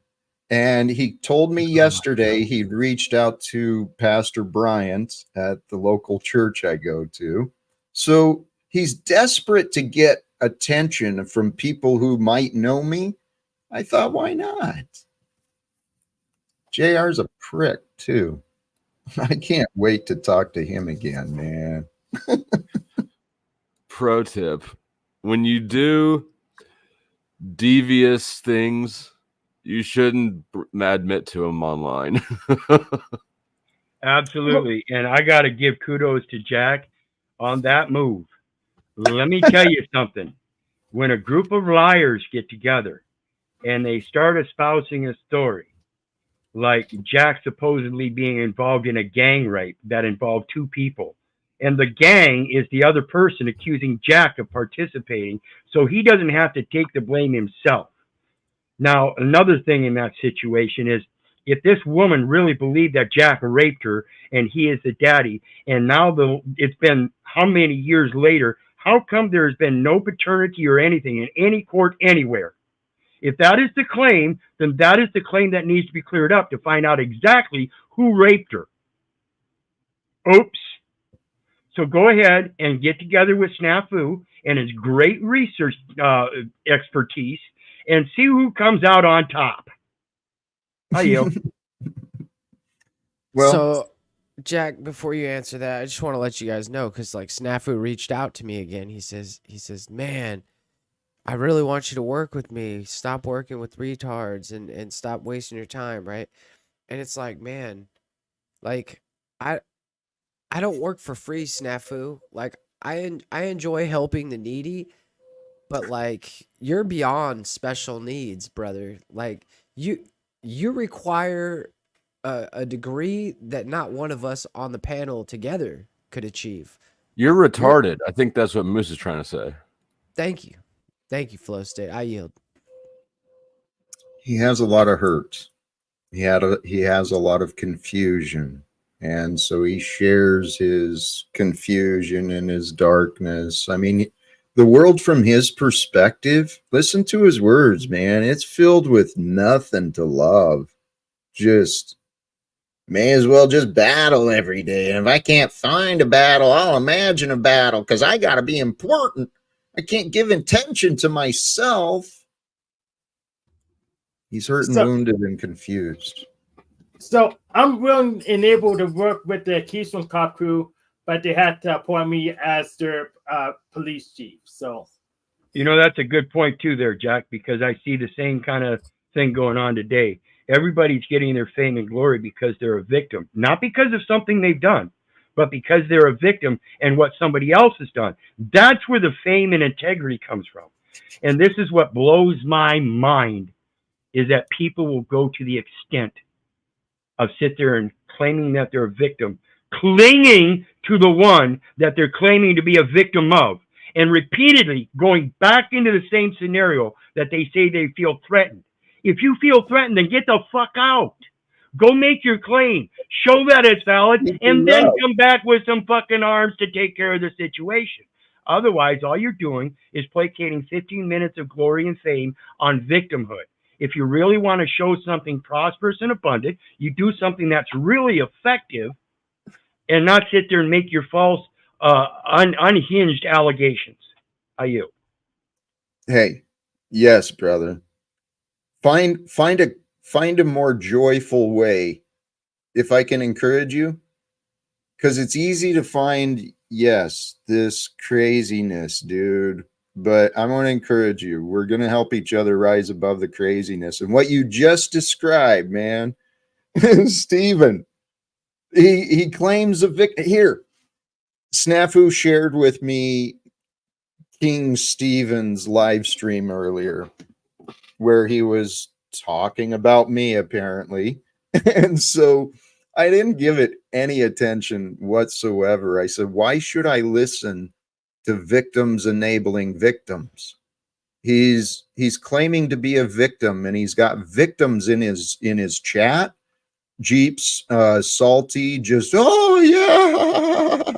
[SPEAKER 1] And he told me yesterday he'd reached out to Pastor Bryant at the local church I go to. So he's desperate to get attention from people who might know me. I thought, why not? JR's a prick, too. I can't wait to talk to him again, man.
[SPEAKER 4] Pro tip: when you do devious things, you shouldn't admit to them online.
[SPEAKER 5] Absolutely. And I got to give kudos to Jack on that move. Let me tell you something. When a group of liars get together and they start espousing a story, like Jack supposedly being involved in a gang rape that involved 2 people, and the gang is the other person accusing Jack of participating, so he doesn't have to take the blame himself. Now, another thing in that situation is if this woman really believed that Jack raped her and he is the daddy, and now it's been how many years later, how come there's been no paternity or anything in any court anywhere? If that is the claim, then that is the claim that needs to be cleared up to find out exactly who raped her. Oops. So go ahead and get together with Snafu and his great research expertise and see who comes out on top. I yield.
[SPEAKER 1] Well,
[SPEAKER 2] so Jack, before you answer that, I just want to let you guys know because Snafu reached out to me again. He says, man, I really want you to work with me. Stop working with retards and stop wasting your time, right? And it's like, man, I don't work for free, Snafu. I enjoy helping the needy, but you're beyond special needs, brother. You require a degree that not one of us on the panel together could achieve.
[SPEAKER 4] You're retarded. I think that's what Moose is trying to say.
[SPEAKER 2] Thank you. Thank you, Flow State. I yield.
[SPEAKER 1] he has a lot of hurt. He has a lot of confusion. And so he shares his confusion and his darkness. I mean, the world from his perspective, listen to his words, man. It's filled with nothing to love. Just may as well just battle every day. And if I can't find a battle, I'll imagine a battle because I got to be important. I can't give attention to myself. He's hurt and wounded and confused.
[SPEAKER 3] So I'm willing and able to work with the Keystone Cop crew, but they had to appoint me as their police chief. So,
[SPEAKER 5] you know, that's a good point too there, Jack, because I see the same kind of thing going on today. Everybody's getting their fame and glory because they're a victim, not because of something they've done, but because they're a victim and what somebody else has done. That's where the fame and integrity comes from. And this is what blows my mind, is that people will go to the extent of sit there and claiming that they're a victim, clinging to the one that they're claiming to be a victim of, and repeatedly going back into the same scenario that they say they feel threatened. If you feel threatened, then get the fuck out. Go make your claim. Show that it's valid, and then come back with some fucking arms to take care of the situation. Otherwise, all you're doing is placating 15 minutes of glory and fame on victimhood. If you really want to show something prosperous and abundant, you do something that's really effective and not sit there and make your false, unhinged allegations. Are you?
[SPEAKER 1] Hey, yes, brother. Find a more joyful way, if I can encourage you, because it's easy to find, yes, this craziness, dude. But I want to encourage you. We're going to help each other rise above the craziness. And what you just described, man, Stephen, he claims a victim. Here, Snafu shared with me King Stephen's live stream earlier, where he was talking about me, apparently. And so I didn't give it any attention whatsoever. I said, why should I listen to victims enabling victims? He's claiming to be a victim, and he's got victims in his chat. Jeeps, Salty, just, oh yeah,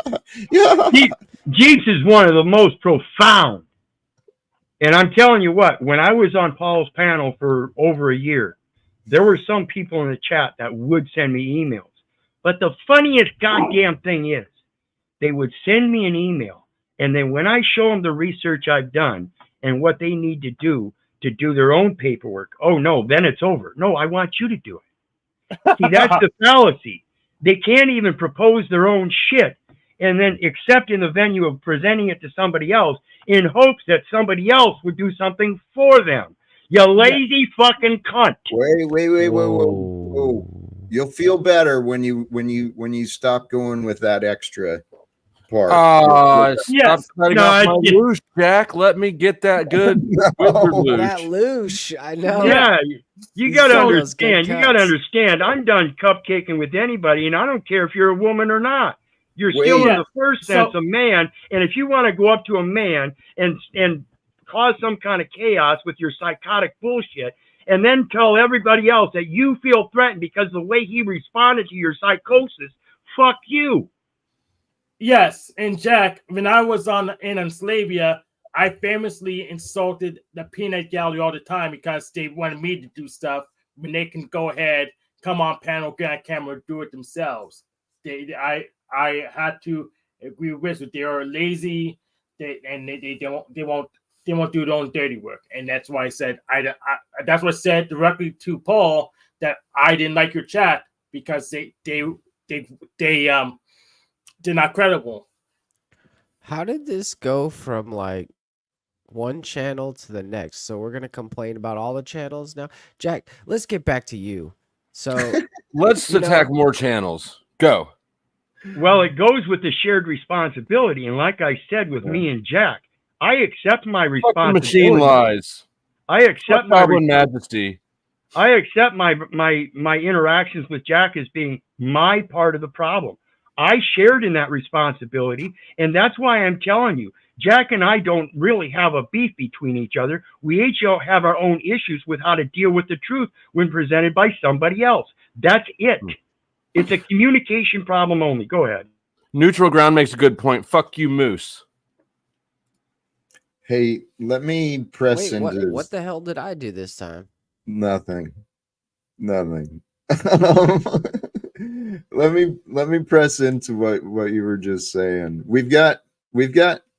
[SPEAKER 1] yeah.
[SPEAKER 5] Jeeps is one of the most profound. And I'm telling you what, when I was on Paul's panel for over a year, there were some people in the chat that would send me emails. But the funniest goddamn thing is, they would send me an email, and then when I show them the research I've done and what they need to do their own paperwork, oh no, then it's over. No, I want you to do it. See, that's the fallacy. They can't even propose their own shit and then accept in the venue of presenting it to somebody else in hopes that somebody else would do something for them. You lazy fucking cunt.
[SPEAKER 1] Wait, whoa. You'll feel better when you stop going with that extra part.
[SPEAKER 4] Stop cutting off my loosh, Jack. Let me get that good loosh.
[SPEAKER 2] That loosh, I know.
[SPEAKER 5] Yeah, you got to understand. You got to understand. I'm done cupcaking with anybody, and I don't care if you're a woman or not. You're still in the first sense a man, and if you want to go up to a man and cause some kind of chaos with your psychotic bullshit, and then tell everybody else that you feel threatened because of the way he responded to your psychosis, fuck you.
[SPEAKER 3] Yes, and Jack, when I was in Enslavia, I famously insulted the Peanut Gallery all the time because they wanted me to do stuff when they can go ahead, come on panel, get on camera, do it themselves. I had to agree with it. They are lazy. They won't do their own dirty work, and that's why I said that's what I said directly to Paul, that I didn't like your chat because they're not credible.
[SPEAKER 2] How did this go from like one channel to the next? So we're gonna complain about all the channels now. Jack, let's get back to you. So
[SPEAKER 4] let's attack more channels. Go.
[SPEAKER 5] Well, it goes with the shared responsibility, and like I said with me and Jack, I accept my responsibility.
[SPEAKER 4] Machine lies.
[SPEAKER 5] I accept my
[SPEAKER 4] majesty.
[SPEAKER 5] I accept my interactions with Jack as being my part of the problem. I shared in that responsibility, and that's why I'm telling you, Jack and I don't really have a beef between each other. We each have our own issues with how to deal with the truth when presented by somebody else. That's it. It's a communication problem only. Go ahead.
[SPEAKER 4] Neutral ground makes a good point. Fuck you, Moose.
[SPEAKER 1] Hey, let me press
[SPEAKER 2] Wait,
[SPEAKER 1] into
[SPEAKER 2] what the hell did I do this time?
[SPEAKER 1] nothing. Nothing. Let me press into what you were just saying. We've got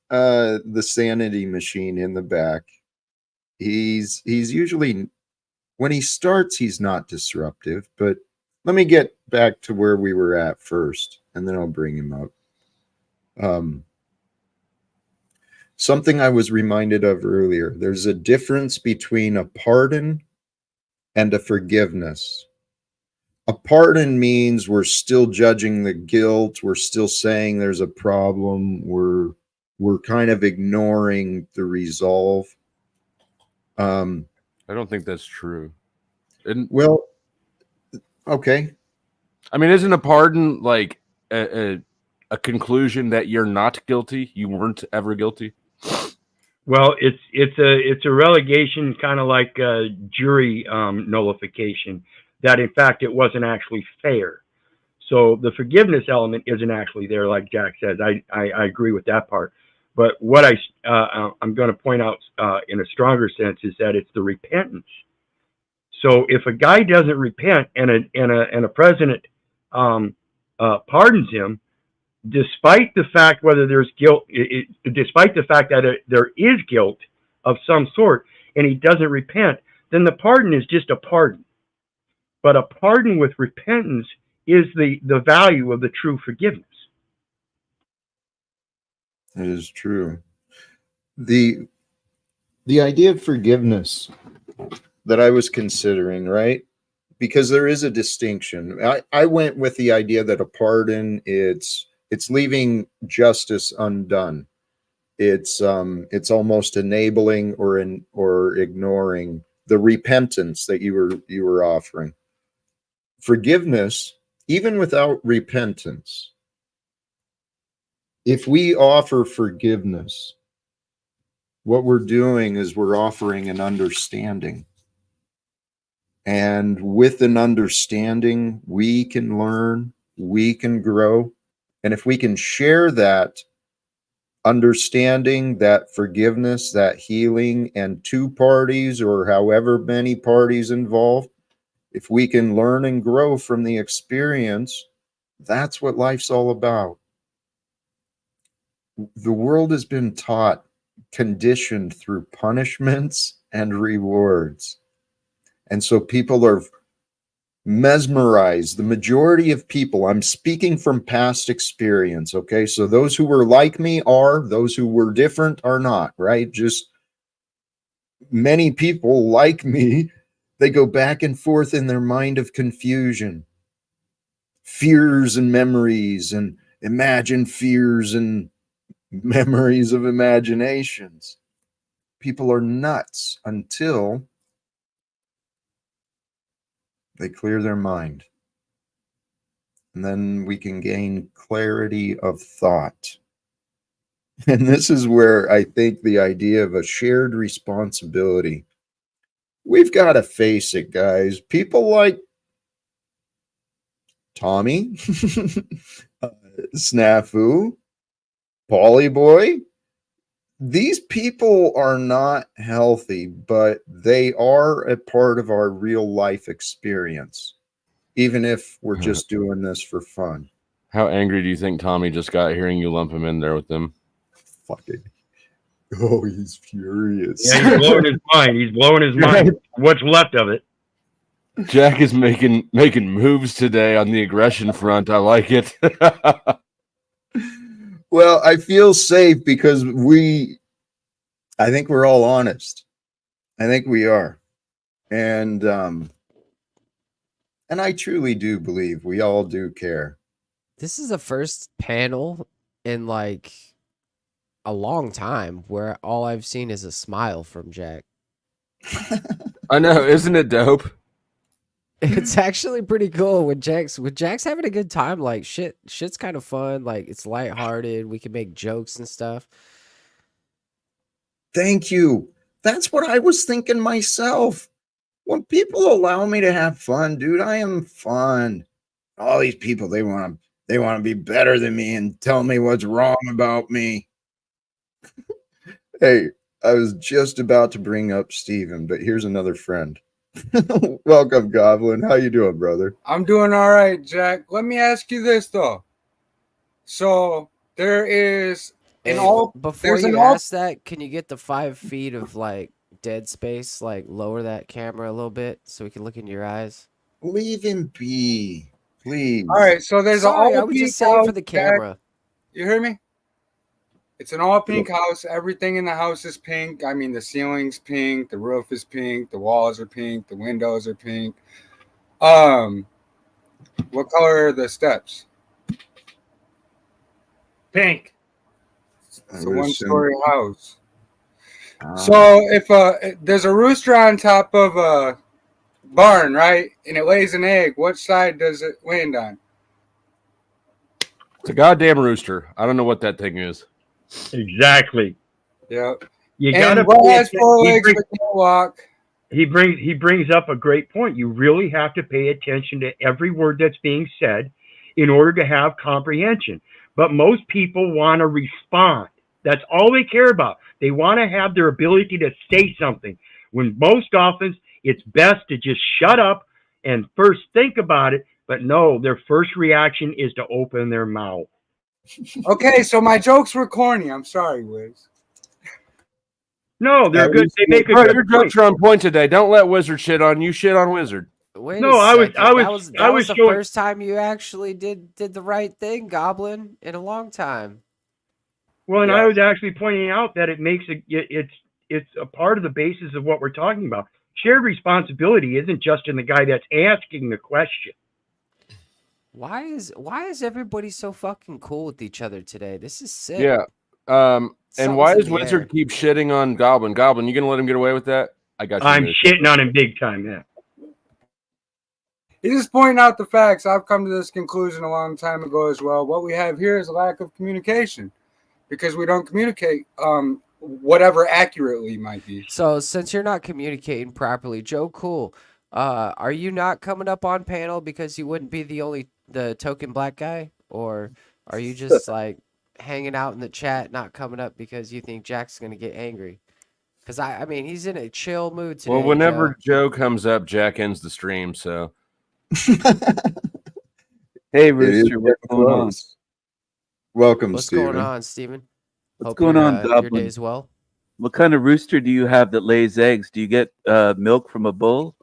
[SPEAKER 1] the sanity machine in the back. He's usually, when he starts, he's not disruptive, but let me get back to where we were at first, and then I'll bring him up. Something I was reminded of earlier. There's a difference between a pardon and a forgiveness. A pardon means we're still judging the guilt. We're still saying there's a problem. We're kind of ignoring the resolve.
[SPEAKER 4] I don't think that's true.
[SPEAKER 1] Well, okay.
[SPEAKER 4] I mean, isn't a pardon like a conclusion that you're not guilty? You weren't ever guilty?
[SPEAKER 5] Well, it's a relegation, kind of like jury nullification, that in fact it wasn't actually fair. So the forgiveness element isn't actually there, like Jack says. I agree with that part. But what I'm going to point out in a stronger sense is that it's the repentance. So if a guy doesn't repent and a president pardons him, despite the fact whether there's guilt, despite the fact that there is guilt of some sort, and he doesn't repent, then the pardon is just a pardon. But a pardon with repentance is the value of the true forgiveness.
[SPEAKER 1] That is true. The idea of forgiveness that I was considering, right? Because there is a distinction. I went with the idea that a pardon, it's leaving justice undone. It's almost enabling or ignoring the repentance that you were offering. Forgiveness, even without repentance, if we offer forgiveness, what we're doing is we're offering an understanding. And with an understanding, we can learn, we can grow. And if we can share that understanding, that forgiveness, that healing, and two parties or however many parties involved, if we can learn and grow from the experience, that's what life's all about. The world has been taught, conditioned through punishments and rewards. And so people are mesmerized. The majority of people, I'm speaking from past experience, okay? So those who were like me are, those who were different are not, right? Just many people like me, they go back and forth in their mind of confusion, fears and memories, and imagine fears and memories of imaginations. People are nuts until they clear their mind. And then we can gain clarity of thought. And this is where I think the idea of a shared responsibility, we've got to face it, guys. People like Tommy, Snafu, Polly Boy, these people are not healthy, but they are a part of our real life experience, even if we're just doing this for fun.
[SPEAKER 4] How angry do you think Tommy just got hearing you lump him in there with them?
[SPEAKER 1] Fucking, oh, he's furious.
[SPEAKER 5] Yeah, he's blowing his mind. He's blowing his mind. What's left of it.
[SPEAKER 4] Jack is making moves today on the aggression front. I like it.
[SPEAKER 1] Well, I feel safe because I think we're all honest. I think we are. And I truly do believe we all do care.
[SPEAKER 2] This is the first panel in like a long time where all I've seen is a smile from Jack.
[SPEAKER 4] I know, isn't it dope?
[SPEAKER 2] It's actually pretty cool when Jack's having a good time. Like shit's kind of fun. Like it's lighthearted. We can make jokes and stuff.
[SPEAKER 1] Thank you. That's what I was thinking myself. When people allow me to have fun, dude, I am fun. All these people, they want to be better than me and tell me what's wrong about me. Hey, I was just about to bring up Steven, but here's another friend. Welcome, Goblin. How you doing, brother?
[SPEAKER 6] I'm doing all right, Jack. Let me ask you this though. So there is
[SPEAKER 2] Hey,
[SPEAKER 6] an all
[SPEAKER 2] before
[SPEAKER 6] there's an
[SPEAKER 2] you
[SPEAKER 6] all
[SPEAKER 2] ask that, can you get the 5 feet of like dead space, like lower that camera a little bit so we can look in your eyes?
[SPEAKER 1] Leave him be, please.
[SPEAKER 6] all right. So there's
[SPEAKER 2] Sorry,
[SPEAKER 6] an
[SPEAKER 2] I
[SPEAKER 6] all
[SPEAKER 2] was
[SPEAKER 6] pink
[SPEAKER 2] just saying
[SPEAKER 6] house,
[SPEAKER 2] for the
[SPEAKER 6] Jack.
[SPEAKER 2] camera.
[SPEAKER 6] You hear me? It's an all pink house. Everything in the house is pink. I mean, the ceiling's pink, the roof is pink, the walls are pink, the windows are pink. What color are the steps?
[SPEAKER 3] Pink.
[SPEAKER 6] It's
[SPEAKER 1] I
[SPEAKER 6] a
[SPEAKER 1] would
[SPEAKER 6] one-story
[SPEAKER 1] assume.
[SPEAKER 6] house. So if there's a rooster on top of a barn, right, and it lays an egg, what side does it land on?
[SPEAKER 4] It's a goddamn rooster. I don't know what that thing is.
[SPEAKER 5] Exactly.
[SPEAKER 6] Yep.
[SPEAKER 5] You
[SPEAKER 6] And
[SPEAKER 5] gotta
[SPEAKER 6] what
[SPEAKER 5] pay
[SPEAKER 6] has
[SPEAKER 5] atten-
[SPEAKER 6] 4
[SPEAKER 5] he
[SPEAKER 6] legs
[SPEAKER 5] brings-
[SPEAKER 6] but can't walk?
[SPEAKER 5] he brings up a great point. You really have to pay attention to every word that's being said in order to have comprehension. But most people want to respond. That's all they care about. They want to have their ability to say something. When most often it's best to just shut up and first think about it. But no, their first reaction is to open their mouth.
[SPEAKER 6] Okay, so my jokes were corny. I'm sorry, Wiz.
[SPEAKER 5] No, they're good. They make a
[SPEAKER 4] Bro,
[SPEAKER 5] good
[SPEAKER 4] your
[SPEAKER 5] point.
[SPEAKER 4] jokes are on point today. Don't let Wizard shit on you. Shit on Wizard.
[SPEAKER 2] Wait
[SPEAKER 5] No,
[SPEAKER 2] a
[SPEAKER 5] I was-
[SPEAKER 2] second.
[SPEAKER 5] I was-
[SPEAKER 2] that was
[SPEAKER 5] I was
[SPEAKER 2] the
[SPEAKER 5] showing-
[SPEAKER 2] first time you actually did the right thing, Goblin, in a long time.
[SPEAKER 5] Well, and
[SPEAKER 6] Yeah.
[SPEAKER 5] I was actually pointing out that it's a part of the basis of what we're talking about. Shared responsibility isn't just in the guy that's asking the question.
[SPEAKER 2] Why is everybody so fucking cool with each other today? This is sick.
[SPEAKER 4] Yeah. And why
[SPEAKER 2] Something's
[SPEAKER 4] does
[SPEAKER 2] in the
[SPEAKER 4] Wizard
[SPEAKER 2] air.
[SPEAKER 4] keep shitting on Goblin? Goblin, you gonna let him get away with that? I got you.
[SPEAKER 5] I'm
[SPEAKER 4] Miss.
[SPEAKER 5] shitting on him big time, yeah.
[SPEAKER 6] He's just pointing out the facts. I've come to this conclusion a long time ago as well. What we have here is a lack of communication because we don't communicate whatever accurately might be.
[SPEAKER 2] So since you're not communicating properly, Joe Cool, are you not coming up on panel because you wouldn't be the token black guy? Or are you just like hanging out in the chat, not coming up because you think Jack's gonna get angry? Because I mean, he's in a chill mood today.
[SPEAKER 4] Well, whenever
[SPEAKER 2] Joe.
[SPEAKER 4] Joe comes up, Jack ends the stream. So
[SPEAKER 7] Hey,
[SPEAKER 1] It is
[SPEAKER 7] Rooster, what's
[SPEAKER 1] getting
[SPEAKER 7] going on?
[SPEAKER 1] close. Welcome,
[SPEAKER 2] What's
[SPEAKER 1] Steven.
[SPEAKER 2] going on, Steven?
[SPEAKER 7] What's
[SPEAKER 2] Hope
[SPEAKER 7] going
[SPEAKER 2] your,
[SPEAKER 7] on,
[SPEAKER 2] your
[SPEAKER 7] Goblin?
[SPEAKER 2] day's well.
[SPEAKER 7] What kind of rooster do you have that lays eggs? Do you get milk from a bull?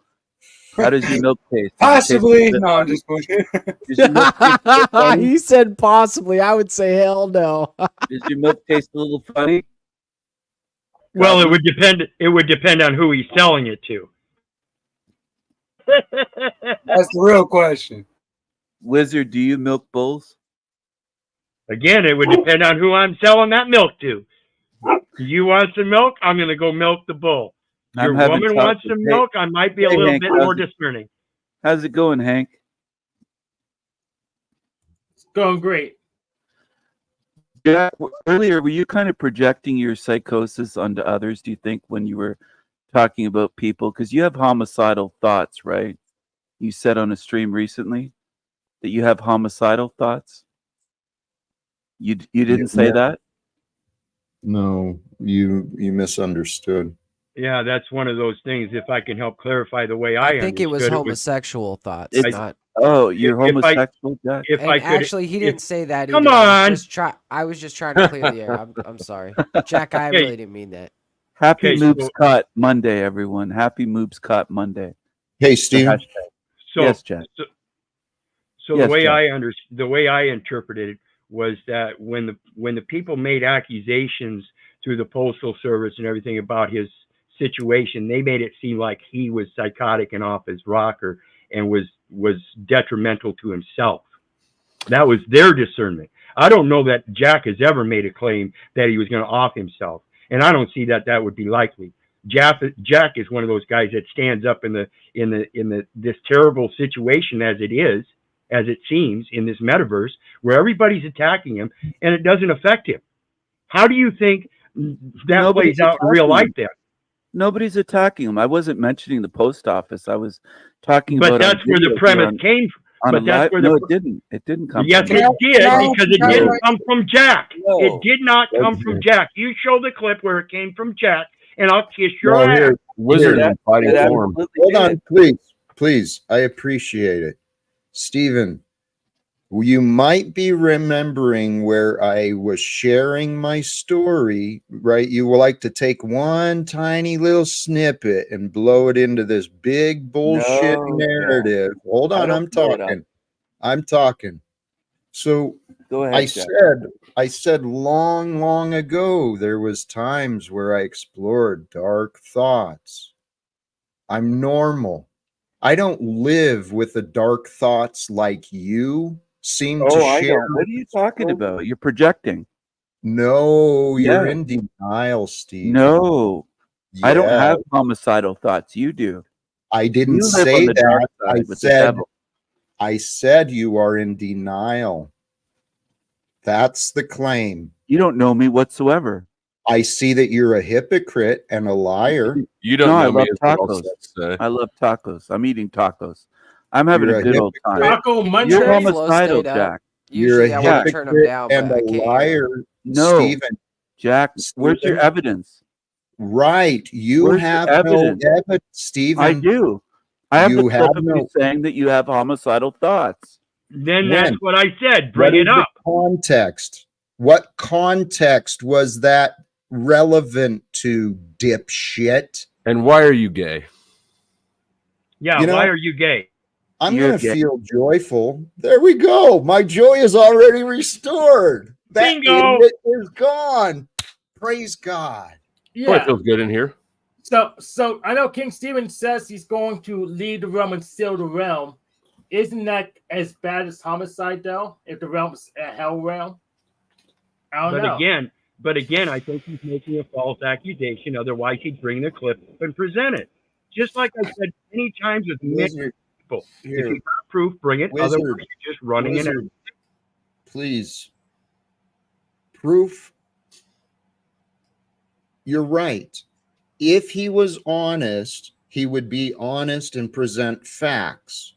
[SPEAKER 7] How does your milk taste? Does it taste a
[SPEAKER 6] Possibly.
[SPEAKER 7] bit
[SPEAKER 6] No, I'm
[SPEAKER 7] funny?
[SPEAKER 6] just playing.
[SPEAKER 7] Does your milk taste a little funny?
[SPEAKER 2] He said possibly. I would say hell no.
[SPEAKER 7] Does your milk taste a little funny?
[SPEAKER 5] Well, it
[SPEAKER 7] Goblin?
[SPEAKER 5] would depend. It would depend on who he's selling it to.
[SPEAKER 6] That's the real question.
[SPEAKER 7] Wizard, do you milk bulls?
[SPEAKER 5] Again, it would depend on who I'm selling that milk to. You want some milk? I'm going to go milk the bull. Your
[SPEAKER 7] I'm having
[SPEAKER 5] woman wants
[SPEAKER 7] chocolate.
[SPEAKER 5] some
[SPEAKER 7] Hey,
[SPEAKER 5] milk? I might be a
[SPEAKER 7] hey,
[SPEAKER 5] little
[SPEAKER 7] Hank,
[SPEAKER 5] bit
[SPEAKER 7] how's
[SPEAKER 5] more
[SPEAKER 7] it-
[SPEAKER 5] discerning.
[SPEAKER 7] How's it going, Hank?
[SPEAKER 3] It's going great.
[SPEAKER 7] Yeah, earlier, were you kind of projecting your psychosis onto others, do you think, when you were talking about people? Because you have homicidal thoughts, right? You said on a stream recently that you have homicidal thoughts. You didn't say
[SPEAKER 1] Yeah.
[SPEAKER 7] that?
[SPEAKER 1] No, you misunderstood.
[SPEAKER 5] Yeah, that's one of those things. If I can help clarify the way
[SPEAKER 2] I think it was
[SPEAKER 5] understood
[SPEAKER 2] homosexual thoughts,
[SPEAKER 7] It's-
[SPEAKER 2] not.
[SPEAKER 7] Oh, you're
[SPEAKER 5] If I-
[SPEAKER 7] homosexual, Jack?
[SPEAKER 5] If
[SPEAKER 2] And
[SPEAKER 5] I could,
[SPEAKER 2] actually, he
[SPEAKER 5] if-
[SPEAKER 2] didn't say that
[SPEAKER 5] Come
[SPEAKER 2] either.
[SPEAKER 5] on!
[SPEAKER 2] I was just trying to clear the air. I'm sorry, Jack. I
[SPEAKER 5] Okay.
[SPEAKER 2] really didn't mean that.
[SPEAKER 7] Happy
[SPEAKER 5] Okay,
[SPEAKER 7] Moobs
[SPEAKER 5] so-
[SPEAKER 7] Caught Monday, everyone. Happy Moobs Caught Monday.
[SPEAKER 1] Hey, Steven.
[SPEAKER 7] Hashtag.
[SPEAKER 5] So,
[SPEAKER 7] Yes, Jack.
[SPEAKER 5] So
[SPEAKER 7] Yes,
[SPEAKER 5] the way
[SPEAKER 7] Jack.
[SPEAKER 5] the way I interpreted it was that when the people made accusations through the postal service and everything about his situation, they made it seem like he was psychotic and off his rocker and was detrimental to himself. That was their discernment. I don't know that Jack has ever made a claim that he was going to off himself, and I don't see that would be likely. Jack is one of those guys that stands up in this terrible situation as it seems in this metaverse where everybody's attacking him and it doesn't affect him. How do you think that
[SPEAKER 7] Nobody's
[SPEAKER 5] plays out in real
[SPEAKER 7] attacking
[SPEAKER 5] life
[SPEAKER 7] him.
[SPEAKER 5] then?
[SPEAKER 7] Nobody's attacking him. I wasn't mentioning the post office. I was talking
[SPEAKER 5] But
[SPEAKER 7] about.
[SPEAKER 5] that's where the premise came from.
[SPEAKER 7] On
[SPEAKER 5] But
[SPEAKER 7] a
[SPEAKER 5] that's
[SPEAKER 7] live?
[SPEAKER 5] where
[SPEAKER 7] No,
[SPEAKER 5] the
[SPEAKER 7] it didn't. It didn't come.
[SPEAKER 5] yes,
[SPEAKER 7] from
[SPEAKER 5] it
[SPEAKER 7] me.
[SPEAKER 5] did
[SPEAKER 6] No,
[SPEAKER 5] because it
[SPEAKER 6] no,
[SPEAKER 5] didn't
[SPEAKER 6] no.
[SPEAKER 5] come from Jack.
[SPEAKER 7] No.
[SPEAKER 5] It did not come
[SPEAKER 1] That's
[SPEAKER 5] from
[SPEAKER 1] it.
[SPEAKER 5] Jack. You show the clip where it came from Jack, and I'll kiss your
[SPEAKER 1] No,
[SPEAKER 5] ass.
[SPEAKER 1] here,
[SPEAKER 4] Wizard
[SPEAKER 1] here.
[SPEAKER 4] in fighting
[SPEAKER 7] It
[SPEAKER 4] form.
[SPEAKER 7] absolutely
[SPEAKER 1] Hold
[SPEAKER 7] did.
[SPEAKER 1] on, please. I appreciate it. Stephen, you might be remembering where I was sharing my story, right? You will like to take one tiny little snippet and blow it into this big bullshit
[SPEAKER 7] No,
[SPEAKER 1] narrative. Hold
[SPEAKER 7] I
[SPEAKER 1] on,
[SPEAKER 7] don't blow it up.
[SPEAKER 1] I'm talking. So
[SPEAKER 7] Go
[SPEAKER 1] I
[SPEAKER 7] ahead, Jack.
[SPEAKER 1] said long ago there was times where I explored dark thoughts. I'm normal. I don't live with the dark thoughts like you seem to
[SPEAKER 7] Oh, I
[SPEAKER 1] share.
[SPEAKER 7] don't. What are you talking about? You're projecting.
[SPEAKER 1] No, you're
[SPEAKER 7] Yeah.
[SPEAKER 1] in denial, Steve.
[SPEAKER 7] No, I don't
[SPEAKER 1] Yeah,
[SPEAKER 7] have homicidal thoughts. You do.
[SPEAKER 1] I didn't
[SPEAKER 7] You live
[SPEAKER 1] say
[SPEAKER 7] on the dark
[SPEAKER 1] that.
[SPEAKER 7] side with the devil.
[SPEAKER 1] I said you are in denial. That's the claim.
[SPEAKER 7] You don't know me whatsoever.
[SPEAKER 1] I see that you're a hypocrite and a liar.
[SPEAKER 4] You don't
[SPEAKER 7] No, I
[SPEAKER 4] know me
[SPEAKER 7] love
[SPEAKER 4] is what I'll
[SPEAKER 7] tacos.
[SPEAKER 4] say.
[SPEAKER 7] I love tacos. I'm eating tacos. I'm having
[SPEAKER 1] You're
[SPEAKER 7] a
[SPEAKER 1] a
[SPEAKER 7] good old time.
[SPEAKER 1] hypocrite.
[SPEAKER 3] Taco
[SPEAKER 7] You're
[SPEAKER 3] Monday.
[SPEAKER 2] Flow
[SPEAKER 7] homicidal,
[SPEAKER 2] stayed up.
[SPEAKER 7] Jack.
[SPEAKER 1] You're a
[SPEAKER 2] Usually I want to turn them
[SPEAKER 1] hypocrite
[SPEAKER 2] down,
[SPEAKER 1] and
[SPEAKER 2] but
[SPEAKER 1] a
[SPEAKER 2] I can't hear 'em.
[SPEAKER 1] liar,
[SPEAKER 7] No,
[SPEAKER 1] Stephen.
[SPEAKER 7] Jack, where's your
[SPEAKER 1] Stephen?
[SPEAKER 7] evidence?
[SPEAKER 1] Right. You
[SPEAKER 7] Where's your
[SPEAKER 1] have no
[SPEAKER 7] evidence?
[SPEAKER 1] evidence, Stephen.
[SPEAKER 7] I do. I have the
[SPEAKER 1] You
[SPEAKER 7] clip
[SPEAKER 1] have
[SPEAKER 7] of
[SPEAKER 1] no.
[SPEAKER 7] you saying that you have homicidal thoughts.
[SPEAKER 5] Then
[SPEAKER 1] When?
[SPEAKER 5] that's what I said.
[SPEAKER 1] What
[SPEAKER 5] Bring
[SPEAKER 1] is
[SPEAKER 5] it
[SPEAKER 1] the
[SPEAKER 5] up.
[SPEAKER 1] context? What context was that relevant to, dipshit?
[SPEAKER 4] And why are you gay?
[SPEAKER 5] Yeah,
[SPEAKER 1] You know,
[SPEAKER 5] why are you gay?
[SPEAKER 1] I'm
[SPEAKER 7] You're
[SPEAKER 1] going to
[SPEAKER 7] gay.
[SPEAKER 1] feel joyful. There we go. My joy is already restored. That
[SPEAKER 5] Bingo.
[SPEAKER 1] idiot is gone. Praise God.
[SPEAKER 4] Boy, it
[SPEAKER 3] Yeah.
[SPEAKER 4] feels good in here.
[SPEAKER 3] So I know King Stephen says he's going to leave the realm and seal the realm. Isn't that as bad as homicide though? If the realm's a hell realm? I don't know.
[SPEAKER 5] But again, I think he's making a false accusation. Otherwise, he'd bring the clip up and present it. Just like I said many times with many
[SPEAKER 1] Wizard,
[SPEAKER 5] people. If
[SPEAKER 1] here.
[SPEAKER 5] you got proof, bring it. Otherwise,
[SPEAKER 1] Wizard,
[SPEAKER 5] you're just running in it.
[SPEAKER 1] Wizard, please. Proof. You're right. If he was honest, he would be honest and present facts.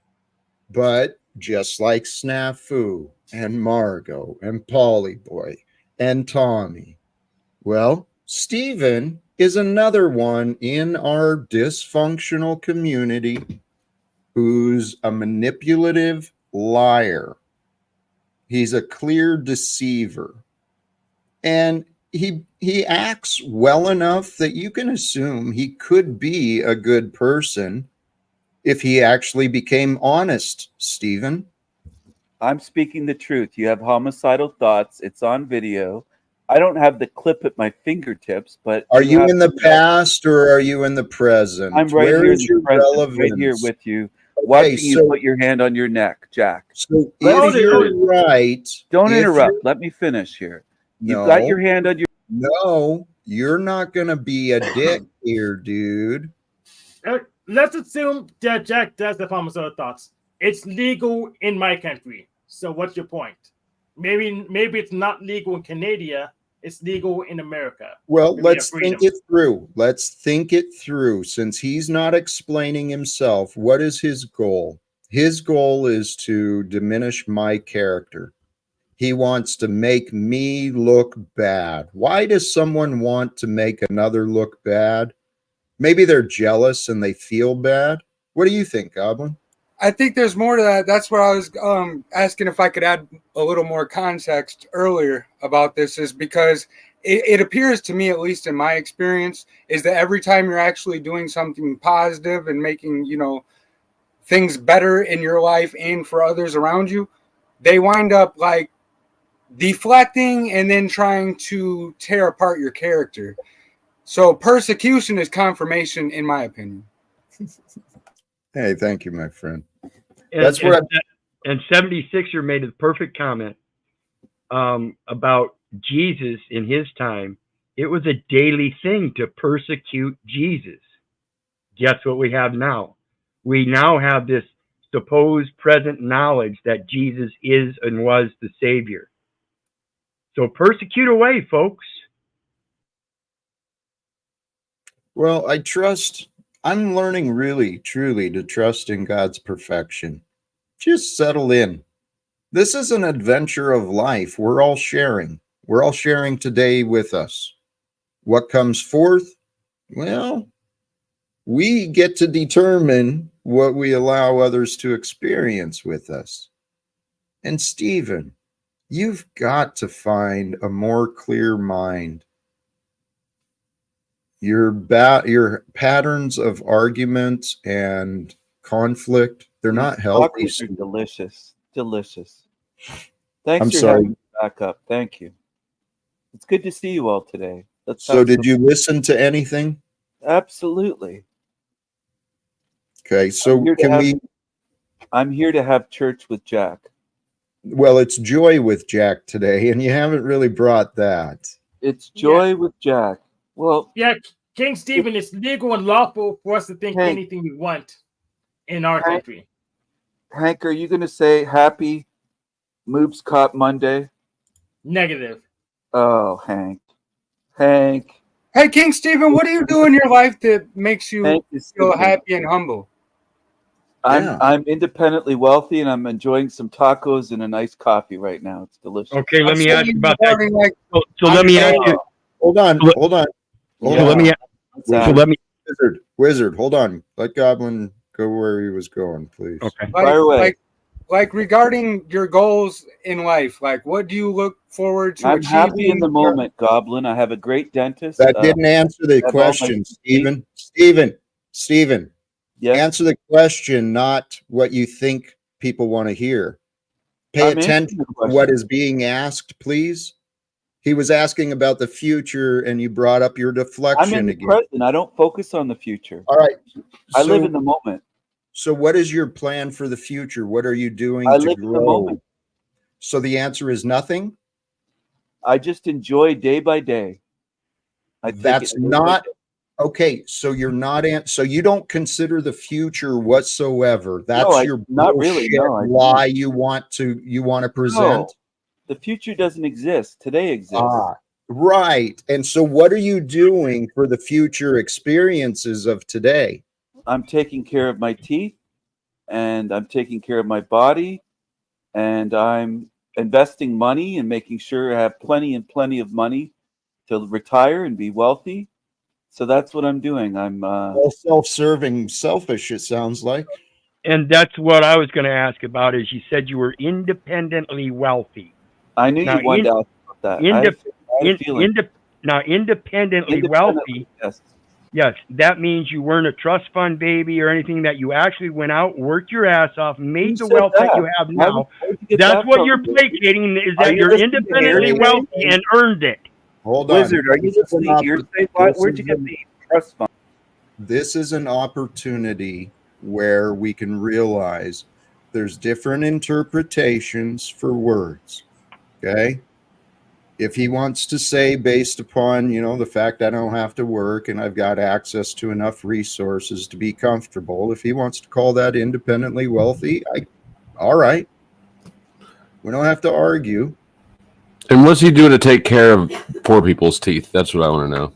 [SPEAKER 1] But just like Snafu and Margot and Pollyboy and Tommy, well, Stephen is another one in our dysfunctional community who's a manipulative liar. He's a clear deceiver. And he acts well enough that you can assume he could be a good person if he actually became honest, Stephen.
[SPEAKER 7] I'm speaking the truth. You have homicidal thoughts. It's on video. I don't have the clip at my fingertips, but
[SPEAKER 1] Are you
[SPEAKER 7] have
[SPEAKER 1] in the
[SPEAKER 7] the-
[SPEAKER 1] past or are you in the present?
[SPEAKER 7] I'm right
[SPEAKER 1] Where
[SPEAKER 7] here in
[SPEAKER 1] is
[SPEAKER 7] the
[SPEAKER 1] your
[SPEAKER 7] present,
[SPEAKER 1] relevance?
[SPEAKER 7] right here with you,
[SPEAKER 1] Okay,
[SPEAKER 7] watching you
[SPEAKER 1] so-
[SPEAKER 7] put your hand on your neck, Jack.
[SPEAKER 1] So
[SPEAKER 7] Let
[SPEAKER 1] if
[SPEAKER 7] me
[SPEAKER 1] you're
[SPEAKER 7] finish.
[SPEAKER 1] right,
[SPEAKER 7] Don't
[SPEAKER 1] if
[SPEAKER 7] interrupt.
[SPEAKER 1] you're-
[SPEAKER 7] Let me finish here.
[SPEAKER 1] No,
[SPEAKER 7] You've got your hand on your.
[SPEAKER 1] no, you're not gonna be a dick here, dude.
[SPEAKER 3] Let's assume that Jack does have homicidal thoughts. It's legal in my country. So what's your point? Maybe it's not legal in Canada. It's legal in America.
[SPEAKER 1] Well,
[SPEAKER 3] Maybe
[SPEAKER 1] let's
[SPEAKER 3] a
[SPEAKER 1] think
[SPEAKER 3] freedom.
[SPEAKER 1] it through. Let's think it through. Since he's not explaining himself, what is his goal? His goal is to diminish my character. He wants to make me look bad. Why does someone want to make another look bad? Maybe they're jealous and they feel bad. What do you think, Goblin?
[SPEAKER 6] I think there's more to that. That's what I was asking if I could add a little more context earlier about this, is because it appears to me, at least in my experience, is that every time you're actually doing something positive and making, things better in your life and for others around you, they wind up like deflecting and then trying to tear apart your character. So persecution is confirmation, in my opinion.
[SPEAKER 1] Hey, thank you, my friend.
[SPEAKER 5] And,
[SPEAKER 1] That's what
[SPEAKER 5] and 76er made a perfect comment about Jesus in his time. It was a daily thing to persecute Jesus. Guess what we have now? We now have this supposed present knowledge that Jesus is and was the Savior. So persecute away, folks.
[SPEAKER 1] Well, I'm learning really, truly to trust in God's perfection. Just settle in. This is an adventure of life. We're all sharing. We're all sharing today with us. What comes forth? Well, we get to determine what we allow others to experience with us. And Stephen, you've got to find a more clear mind. Your patterns of argument and conflict, they're not healthy.
[SPEAKER 7] Tacos are delicious. Delicious. Thanks
[SPEAKER 1] I'm
[SPEAKER 7] for
[SPEAKER 1] sorry.
[SPEAKER 7] having me back up. Thank you. It's good to see you all today.
[SPEAKER 1] So did you listen to anything?
[SPEAKER 7] Absolutely.
[SPEAKER 1] Okay, so
[SPEAKER 7] I'm here to have church with Jack.
[SPEAKER 1] Well, it's joy with Jack today, and you haven't really brought that.
[SPEAKER 7] It's joy with Jack. Well,
[SPEAKER 3] yeah, King Stephen, it's legal and lawful for us to think anything we want in our country.
[SPEAKER 7] Hank, are you going to say happy Moobs Cop Monday?
[SPEAKER 3] Negative.
[SPEAKER 7] Oh, Hank. Hank.
[SPEAKER 6] Hey, King Stephen, what do you do in your life that makes you
[SPEAKER 7] Hank
[SPEAKER 6] feel happy and humble?
[SPEAKER 7] I'm independently wealthy, and I'm enjoying some tacos and a nice coffee right now. It's delicious.
[SPEAKER 5] Okay, let me ask you about that. So let me ask you.
[SPEAKER 1] Hold on. Wizard, hold on. Let Goblin go where he was going, please.
[SPEAKER 5] Okay.
[SPEAKER 7] Fire away.
[SPEAKER 6] Like regarding your goals in life, like what do you look forward to
[SPEAKER 7] I'm
[SPEAKER 6] achieving?
[SPEAKER 7] happy in the moment, Goblin. I have a great dentist.
[SPEAKER 1] That didn't answer the question, Stephen. Stephen.
[SPEAKER 7] Yes?
[SPEAKER 1] Answer the question, not what you think people want to hear. Pay attention to what is being asked, please. He was asking about the future, and you brought up your deflection
[SPEAKER 7] I'm in the
[SPEAKER 1] again.
[SPEAKER 7] present. I don't focus on the future.
[SPEAKER 1] All right.
[SPEAKER 7] I live in the moment.
[SPEAKER 1] So what is your plan for the future? What are you doing
[SPEAKER 7] I
[SPEAKER 1] to
[SPEAKER 7] live
[SPEAKER 1] grow?
[SPEAKER 7] in the moment.
[SPEAKER 1] So the answer is nothing?
[SPEAKER 7] I just enjoy day by day.
[SPEAKER 1] That's not okay. So you're not so you don't consider the future whatsoever. That's your
[SPEAKER 7] not really. No,
[SPEAKER 1] lie you want to present.
[SPEAKER 7] No, the future doesn't exist. Today exists.
[SPEAKER 1] Right. And so what are you doing for the future experiences of today?
[SPEAKER 7] I'm taking care of my teeth, and I'm taking care of my body, and I'm investing money and making sure I have plenty of money to retire and be wealthy. So that's what I'm doing. I'm
[SPEAKER 1] all self-serving, selfish, it sounds like.
[SPEAKER 5] And that's what I was going to ask about. Is you said you were independently wealthy.
[SPEAKER 7] I knew you wanted to ask about that.
[SPEAKER 5] Independently wealthy. Yes, that means you weren't a trust fund baby or anything, that you actually went out, worked your ass off, made the wealth that you have now. That's what you're placating, is that you're independently wealthy and earned it.
[SPEAKER 1] Hold on.
[SPEAKER 7] Wizard, are you listening to your say? Where'd you get the trust fund?
[SPEAKER 1] This is an opportunity where we can realize there's different interpretations for words. Okay? If he wants to say, based upon, the fact I don't have to work and I've got access to enough resources to be comfortable, if he wants to call that independently wealthy, all right. We don't have to argue.
[SPEAKER 4] And what's he doing to take care of poor people's teeth? That's what I want to know.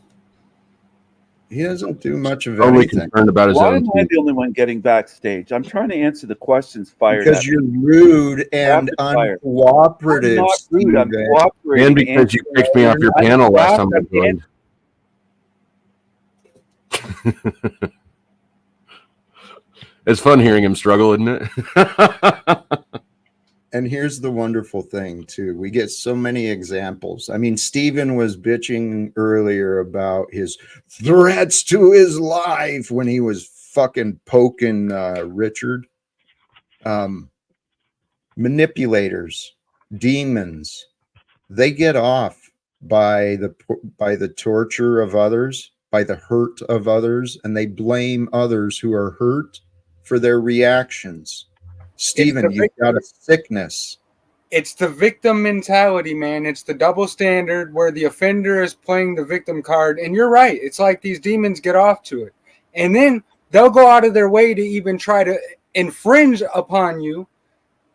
[SPEAKER 1] He doesn't do much of
[SPEAKER 4] Only
[SPEAKER 1] anything.
[SPEAKER 4] concerned about his
[SPEAKER 7] Why
[SPEAKER 4] own
[SPEAKER 7] am I
[SPEAKER 4] teeth.
[SPEAKER 7] the only one getting backstage? I'm trying to answer the questions fired
[SPEAKER 1] because you're rude and uncooperative.
[SPEAKER 7] I'm not rude. I'm cooperating.
[SPEAKER 4] And because you kicked me off your panel last time I joined. It's fun hearing him struggle, isn't it?
[SPEAKER 1] And here's the wonderful thing, too. We get so many examples. I mean, Stephen was bitching earlier about his threats to his life when he was fucking poking Richard. Manipulators, demons, they get off by the torture of others, by the hurt of others, and they blame others who are hurt for their reactions. Stephen, you've got a sickness.
[SPEAKER 6] It's the victim mentality, man. It's the double standard where the offender is playing the victim card. And you're right. It's like these demons get off to it. And then they'll go out of their way to even try to infringe upon you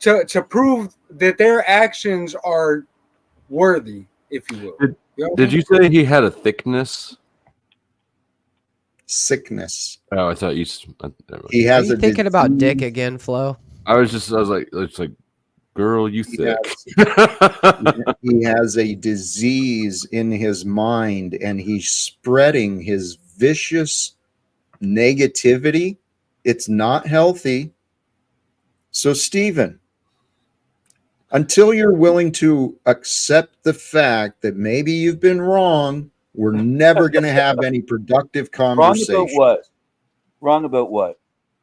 [SPEAKER 6] to prove that their actions are worthy, if you will.
[SPEAKER 4] Did you say he had a thickness?
[SPEAKER 1] Sickness.
[SPEAKER 4] Oh, I thought you.
[SPEAKER 1] He has.
[SPEAKER 2] Are you thinking about dick again, Flo?
[SPEAKER 4] I was like, it's like, girl, you
[SPEAKER 1] He
[SPEAKER 4] thick.
[SPEAKER 1] He has a disease in his mind, and he's spreading his vicious negativity. It's not healthy. So, Stephen, until you're willing to accept the fact that maybe you've been wrong, we're never going to have any productive
[SPEAKER 7] Wrong
[SPEAKER 1] conversation.
[SPEAKER 7] about what? Wrong about what?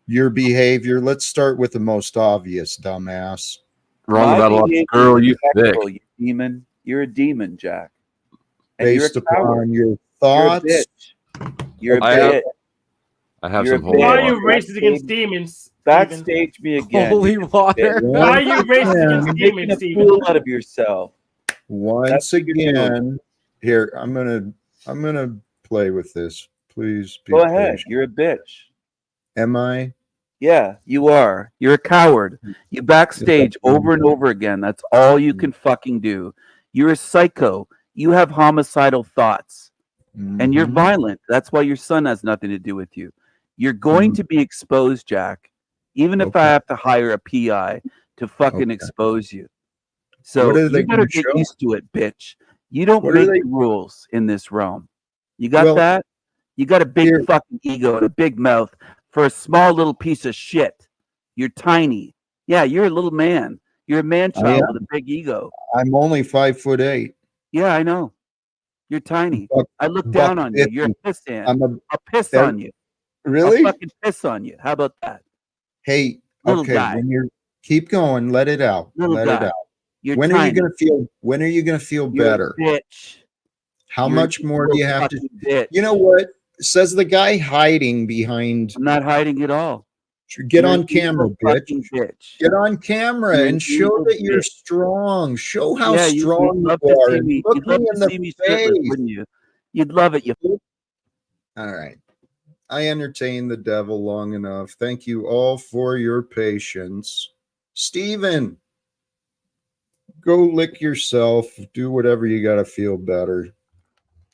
[SPEAKER 1] Your behavior. Let's start with the most obvious, dumbass.
[SPEAKER 4] Wrong
[SPEAKER 7] My
[SPEAKER 4] about a lot.
[SPEAKER 7] behavior
[SPEAKER 4] Girl,
[SPEAKER 7] is
[SPEAKER 4] you thick.
[SPEAKER 7] impeccable, you demon. You're a demon, Jack. And
[SPEAKER 1] Based
[SPEAKER 7] you're a coward.
[SPEAKER 1] upon your
[SPEAKER 7] You're a
[SPEAKER 1] thoughts.
[SPEAKER 7] bitch. You're a
[SPEAKER 4] I have-
[SPEAKER 7] bitch.
[SPEAKER 4] I have
[SPEAKER 7] You're
[SPEAKER 4] some
[SPEAKER 7] a
[SPEAKER 4] holy
[SPEAKER 7] bitch.
[SPEAKER 3] Why are
[SPEAKER 4] water.
[SPEAKER 3] you racist against demons, Steven?
[SPEAKER 7] Backstage me again.
[SPEAKER 2] Holy
[SPEAKER 7] you
[SPEAKER 2] water.
[SPEAKER 7] bitch.
[SPEAKER 3] Why are you racist
[SPEAKER 1] You're
[SPEAKER 3] against
[SPEAKER 7] You're making
[SPEAKER 3] demons,
[SPEAKER 7] a
[SPEAKER 3] Steven?
[SPEAKER 7] fool out of yourself.
[SPEAKER 1] Once
[SPEAKER 7] That's what you're doing.
[SPEAKER 1] again, here I'm gonna play with this. Please be
[SPEAKER 7] Go ahead.
[SPEAKER 1] patient.
[SPEAKER 7] You're a bitch.
[SPEAKER 1] Am I?
[SPEAKER 7] Yeah, you are. You're a coward. You backstage over and over again. That's all you can fucking do. You're a psycho. You have homicidal thoughts. And you're
[SPEAKER 1] Mhm.
[SPEAKER 7] violent. That's why your son has nothing to do with you. You're going to be exposed, Jack. Even if I
[SPEAKER 1] Okay.
[SPEAKER 7] have to hire a PI to fucking
[SPEAKER 1] Okay.
[SPEAKER 7] expose you.
[SPEAKER 1] What
[SPEAKER 7] So
[SPEAKER 1] are they
[SPEAKER 7] you better
[SPEAKER 1] gonna
[SPEAKER 7] get
[SPEAKER 1] show?
[SPEAKER 7] used to it, bitch. You don't
[SPEAKER 1] What are
[SPEAKER 7] make
[SPEAKER 1] they-
[SPEAKER 7] the rules in this realm. You got
[SPEAKER 1] Well,
[SPEAKER 7] that? You got a big
[SPEAKER 1] here-
[SPEAKER 7] fucking ego and a big mouth for a small little piece of shit. You're tiny. Yeah, you're a little man. You're a man
[SPEAKER 1] I
[SPEAKER 7] child
[SPEAKER 1] am.
[SPEAKER 7] with a big ego.
[SPEAKER 1] I'm only 5'8".
[SPEAKER 7] Yeah, I know. You're tiny.
[SPEAKER 1] Buck-
[SPEAKER 7] I look
[SPEAKER 1] buck
[SPEAKER 7] down on you. You're a
[SPEAKER 1] 50.
[SPEAKER 7] piss hand.
[SPEAKER 1] I'm a
[SPEAKER 7] I'll piss
[SPEAKER 1] ev-
[SPEAKER 7] on you. I'll
[SPEAKER 1] really?
[SPEAKER 7] fucking piss on you. How about that?
[SPEAKER 1] Hey,
[SPEAKER 7] Little
[SPEAKER 1] okay.
[SPEAKER 7] guy.
[SPEAKER 1] When you're keep going, let it out.
[SPEAKER 7] Little
[SPEAKER 1] Let
[SPEAKER 7] guy.
[SPEAKER 1] it out.
[SPEAKER 7] You're
[SPEAKER 1] When
[SPEAKER 7] tiny.
[SPEAKER 1] are you gonna feel? When are you gonna feel
[SPEAKER 7] You're
[SPEAKER 1] better?
[SPEAKER 7] a bitch.
[SPEAKER 1] How
[SPEAKER 7] You're
[SPEAKER 1] much
[SPEAKER 7] a
[SPEAKER 1] more do you
[SPEAKER 7] little
[SPEAKER 1] have to?
[SPEAKER 7] fucking bitch.
[SPEAKER 1] You know what? Says the guy hiding behind.
[SPEAKER 7] I'm not hiding at all.
[SPEAKER 1] Get
[SPEAKER 7] You're
[SPEAKER 1] on
[SPEAKER 7] an
[SPEAKER 1] camera,
[SPEAKER 7] evil
[SPEAKER 1] bitch.
[SPEAKER 7] fucking bitch.
[SPEAKER 1] Get on camera
[SPEAKER 7] You're an
[SPEAKER 1] and show
[SPEAKER 7] evil
[SPEAKER 1] that you're
[SPEAKER 7] bitch.
[SPEAKER 1] strong. Show how
[SPEAKER 7] Yeah,
[SPEAKER 1] strong
[SPEAKER 7] you'd love
[SPEAKER 1] you
[SPEAKER 7] to
[SPEAKER 1] are.
[SPEAKER 7] see
[SPEAKER 1] And
[SPEAKER 7] me.
[SPEAKER 1] look
[SPEAKER 7] You'd
[SPEAKER 1] me
[SPEAKER 7] love
[SPEAKER 1] in
[SPEAKER 7] to
[SPEAKER 1] the
[SPEAKER 7] see me shirtless,
[SPEAKER 1] face.
[SPEAKER 7] wouldn't you? You'd love it. You.
[SPEAKER 1] All right. I entertained the devil long enough. Thank you all for your patience. Stephen, go lick yourself. Do whatever you got to feel better.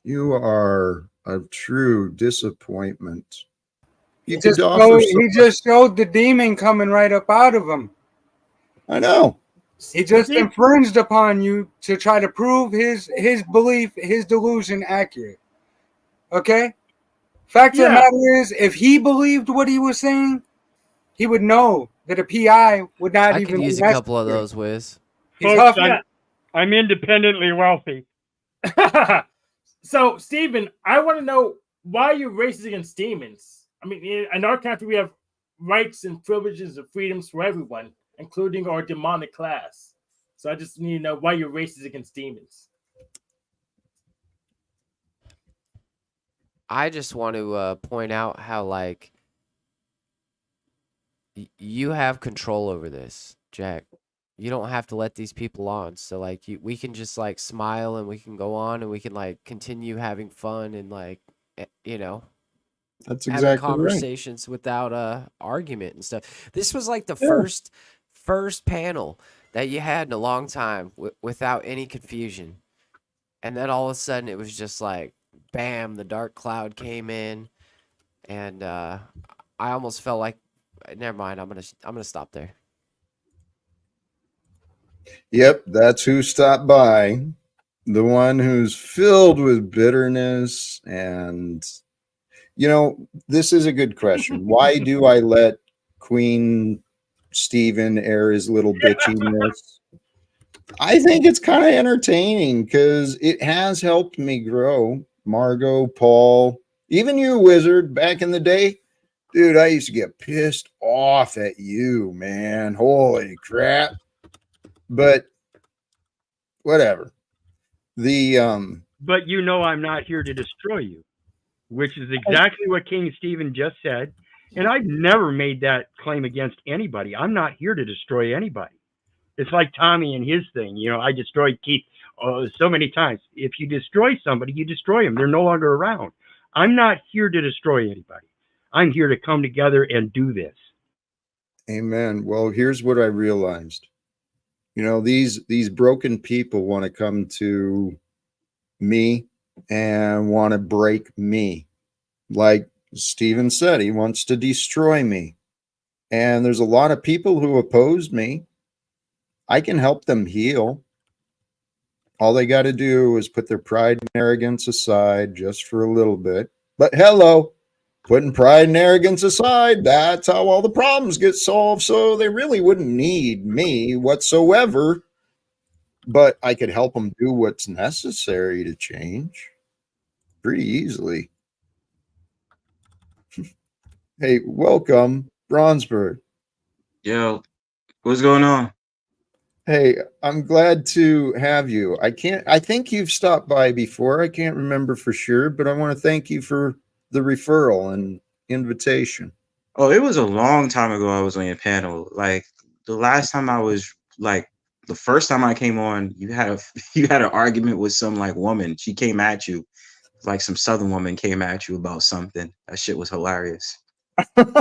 [SPEAKER 1] You are a true disappointment. You could offer so
[SPEAKER 6] He just showed the demon coming right up out of him.
[SPEAKER 1] I know.
[SPEAKER 6] He just
[SPEAKER 3] Steve-
[SPEAKER 6] infringed upon you to try to prove his belief, his delusion accurate. Okay? Fact of the
[SPEAKER 3] Yeah.
[SPEAKER 6] matter is, if he believed what he was saying, he would know that a PI would not
[SPEAKER 2] I
[SPEAKER 6] even
[SPEAKER 2] could
[SPEAKER 6] be
[SPEAKER 2] use a couple of
[SPEAKER 6] necessary.
[SPEAKER 2] those, Wiz.
[SPEAKER 6] He's
[SPEAKER 5] Folks,
[SPEAKER 6] huffing.
[SPEAKER 3] Yeah.
[SPEAKER 5] I'm independently wealthy.
[SPEAKER 3] So, Stephen, I want to know why you're racist against demons. I mean, in our country, we have rights and privileges and freedoms for everyone, including our demonic class. So I just need to know why you're racist against demons.
[SPEAKER 2] I just want to point out how, like, you have control over this, Jack. You don't have to let these people on. So, like, we can just, like, smile and we can go on and we can, like, continue having fun and, like, you know,
[SPEAKER 1] That's
[SPEAKER 2] having
[SPEAKER 1] exactly right.
[SPEAKER 2] conversations without argument and stuff. This was like the
[SPEAKER 1] Yeah.
[SPEAKER 2] first panel that you had in a long time without any confusion. And then all of a sudden it was just like bam, the dark cloud came in and I almost felt like never mind, I'm going to stop there.
[SPEAKER 1] Yep, that's who stopped by. The one who's filled with bitterness. And, you know, this is a good question. Why do I let Queen Stephen air his little bitchiness? I think it's kind of entertaining because it has helped me grow. Margot, Paul, even you, Wizard, back in the day. Dude, I used to get pissed off at you, man. Holy crap. But whatever.
[SPEAKER 5] But you know I'm not here to destroy you, which is exactly what King Stephen just said. And I've never made that claim against anybody. I'm not here to destroy anybody. It's like Tommy and his thing. You know, I destroyed Keith so many times. If you destroy somebody, you destroy them. They're no longer around. I'm not here to destroy anybody. I'm here to come together and do this.
[SPEAKER 1] Amen. Well, here's what I realized. You know, these broken people want to come to me and want to break me. Like Stephen said, he wants to destroy me. And there's a lot of people who oppose me. I can help them heal. All they got to do is put their pride and arrogance aside just for a little bit. But hello, putting pride and arrogance aside, that's how all the problems get solved. So they really wouldn't need me whatsoever. But I could help them do what's necessary to change pretty easily. Hey, welcome, Bronzeberg.
[SPEAKER 8] Yo, what's going on?
[SPEAKER 1] Hey, I'm glad to have you. I think you've stopped by before. I can't remember for sure, but I want to thank you for the referral and invitation.
[SPEAKER 8] Oh, it was a long time ago I was on your panel. Like the last time I was like the first time I came on, you had a you had an argument with some like woman. She came at you, like some southern woman came at you about something. That shit was hilarious. I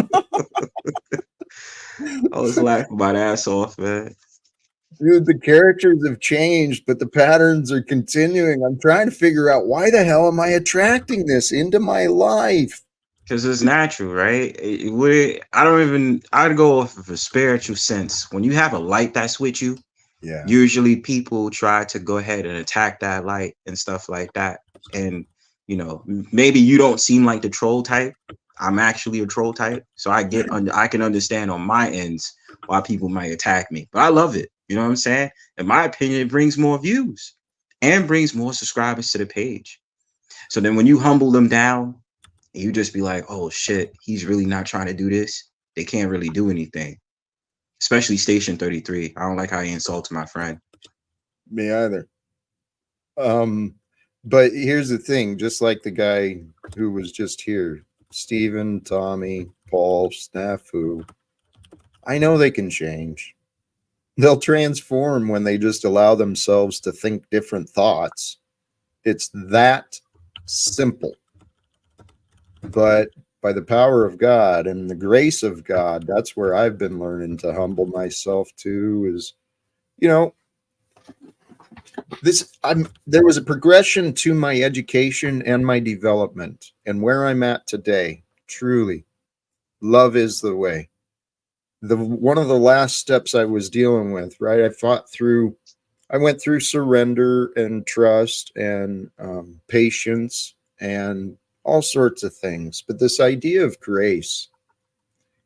[SPEAKER 8] was laughing my ass off, man.
[SPEAKER 1] Dude, the characters have changed, but the patterns are continuing. I'm trying to figure out why the hell am I attracting this into my life?
[SPEAKER 8] Because it's natural, right? I'd go off of a spiritual sense. When you have a light that's with you,
[SPEAKER 1] Yeah.
[SPEAKER 8] usually people try to go ahead and attack that light and stuff like that. And, you know, maybe you don't seem like the troll type. I'm actually a troll type. So I can understand on my ends why people might attack me. But I love it. You know what I'm saying? In my opinion, it brings more views and brings more subscribers to the page. So then when you humble them down, and you just be like, oh shit, he's really not trying to do this. They can't really do anything. Especially Station 33. I don't like how he insults my friend.
[SPEAKER 1] Me either. But here's the thing, just like the guy who was just here, Steven, Tommy, Paul, Snafu, I know they can change. They'll transform when they just allow themselves to think different thoughts. It's that simple. But by the power of God and the grace of God, that's where I've been learning to humble myself to is, you know, there was a progression to my education and my development and where I'm at today. Truly, love is the way. One of the last steps I was dealing with, right? I went through surrender and trust and patience and all sorts of things. But this idea of grace,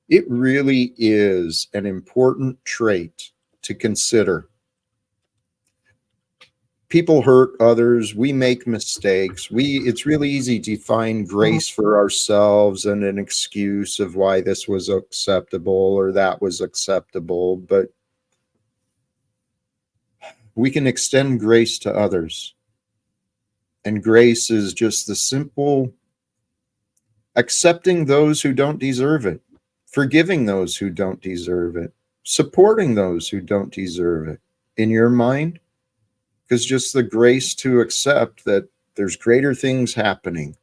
[SPEAKER 1] it really is an important trait to consider. People hurt others. We make mistakes. It's really easy to find grace for ourselves and an excuse of why this was acceptable or that was acceptable. But we can extend grace to others. And grace is just the simple accepting those who don't deserve it, forgiving those who don't deserve it, supporting those who don't deserve it. In your mind, because just the grace to accept that there's greater things happening.